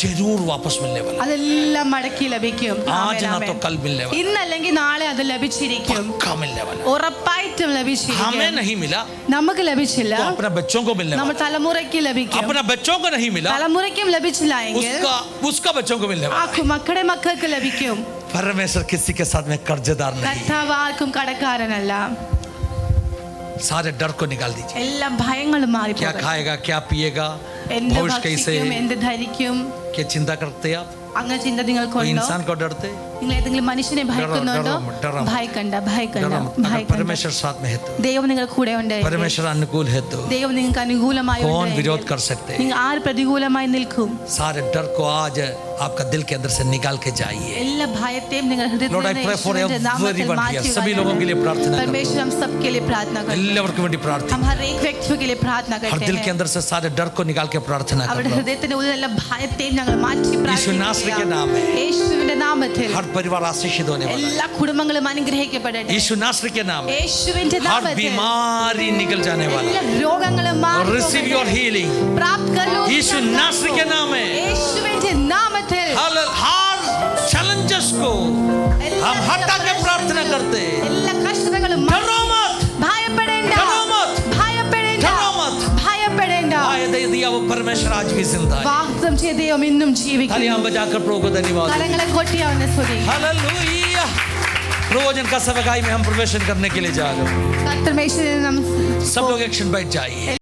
जरूर वापस मिलने वाला അതെല്ലാം മടക്കി ലഭിക്കും. आज ना तो कल मिलने वाला ഇന്നല്ലെങ്കിൽ നാളെ അത് ലഭിച്ചിരിക്കും. पक्का मिलने वाला ഉറപ്പായിട്ടും हमें ലഭിച്ചിരിക്കും. नहीं मिला നമുക്ക് ലഭിച്ചില്ല, तो अपने बच्चों को मिलने നമ്മൾ वाला തലമുറയ്ക്ക് ലഭിക്കും. अपने बच्चों को नहीं मिला തലമുറയ്ക്കും ലഭിച്ചില്ല എങ്കിൽ उसका बच्चों को मिलने वाला മക്കളുടെ മക്കൾക്ക് ലഭിക്കും. परमेश्वर किसी के साथ में कर्जदार नहीं കർത്താവ് ആർക്കും കടക്കാരനല്ല. सारे डर को निकाल दीजिए എല്ലാ ഭയങ്ങളും क्या മാറിപ്പോകും. खाएगा क्या पिएगा എന്ത് भविष्य कैसे ഭക്ഷിക്കും, എന്ത് ധരിക്കും, क्या चिंता करते आप അങ്ങനെ ചിന്ത कोई നിങ്ങൾക്കുണ്ടോ? इंसान को डरते നിങ്ങൾ ഏതെങ്കിലും മനുഷ്യനെ ഭയക്കുന്നുണ്ടോ? ഡറോ. ഭയക്കണ്ട, ഭയക്കണ്ട, डरो मत। अगर ഭയക്കണ്ട. परमेश्वर साथ में है तो ദൈവം നിങ്ങളുടെ കൂടെ ഉണ്ട്. परमेश्वर अनुकूल है तो ദൈവം നിങ്ങൾക്ക് അനുകൂലമായി कौन ഉണ്ട്. विरोध कर सकते हैं നിങ്ങൾ ആര് പ്രതികൂലമായി നിൽക്കും? सारे डर को आज आपका दिल के अंदर से निकाल के जाइए എല്ലാ ഭയത്തെയും നിങ്ങളുടെ ഹൃദയത്തിൽ Lord, I നിന്ന് pray for യേശുവിന്റെ നാമത്തിൽ everyone മാറ്റി here. सभी लोगों के लिए प्रार्थना करता हूं। परमेश्वर हम सबके लिए प्रार्थना करते हैं. എല്ലാവർക്കും വേണ്ടി हम പ്രാർത്ഥിക്കും हर एक व्यक्ति के लिए प्रार्थना हर करते दिल के हैं. अंदर से सारे डर को निकाल के प्रार्थना അവരുടെ करता हूं ഹൃദയത്തിന്റെ ഉള്ളിലുള്ള ഭയത്തെയും ഞങ്ങൾ മാറ്റി नासरी के नाम में। യേശുവിന്റെ നാമത്തിൽ हर परिवार आशीषित होने वाला है എല്ലാ കുടുംബങ്ങളും അനുഗ്രഹിക്കപ്പെടട്ടെ. यीशु नासरी के नाम में യേശുവിന്റെ हर നാമത്തിൽ बीमारी निकल जाने वाला എല്ലാ രോഗങ്ങളും മാറി रिसीव योर हीलिंग प्राप्त कर लो यीशु नासरी के नाम में യേശുവിന്റെ നാമത്തിൽ हर चैलेंजेस को हम हटा के प्रार्थना करते हैं എല്ലാ കഷ്ടതകളും डरो मत ഭയപ്പെടേണ്ട, डरो मत ഭയപ്പെടേണ്ട, डरो मत ഭയപ്പെടേണ്ട. आय दे दिया वो परमेश्वर आज भी जिंदा है വാഗ്ദത്തം ചെയ്ത ദൈവം ഇന്നും ജീവിക്കുന്നു. तालियां बजाकर प्रभु को धन्यवाद കരങ്ങളെ കൊട്ടി അവനെ സ്തുതിക്കുക. हालेलुया प्रवचन का सभागाई में हम प्रवेश करने के लिए जा रहे हैं കർത്തൃമേശയിൽ നാം सब लोग एक्शन बैठ जाइए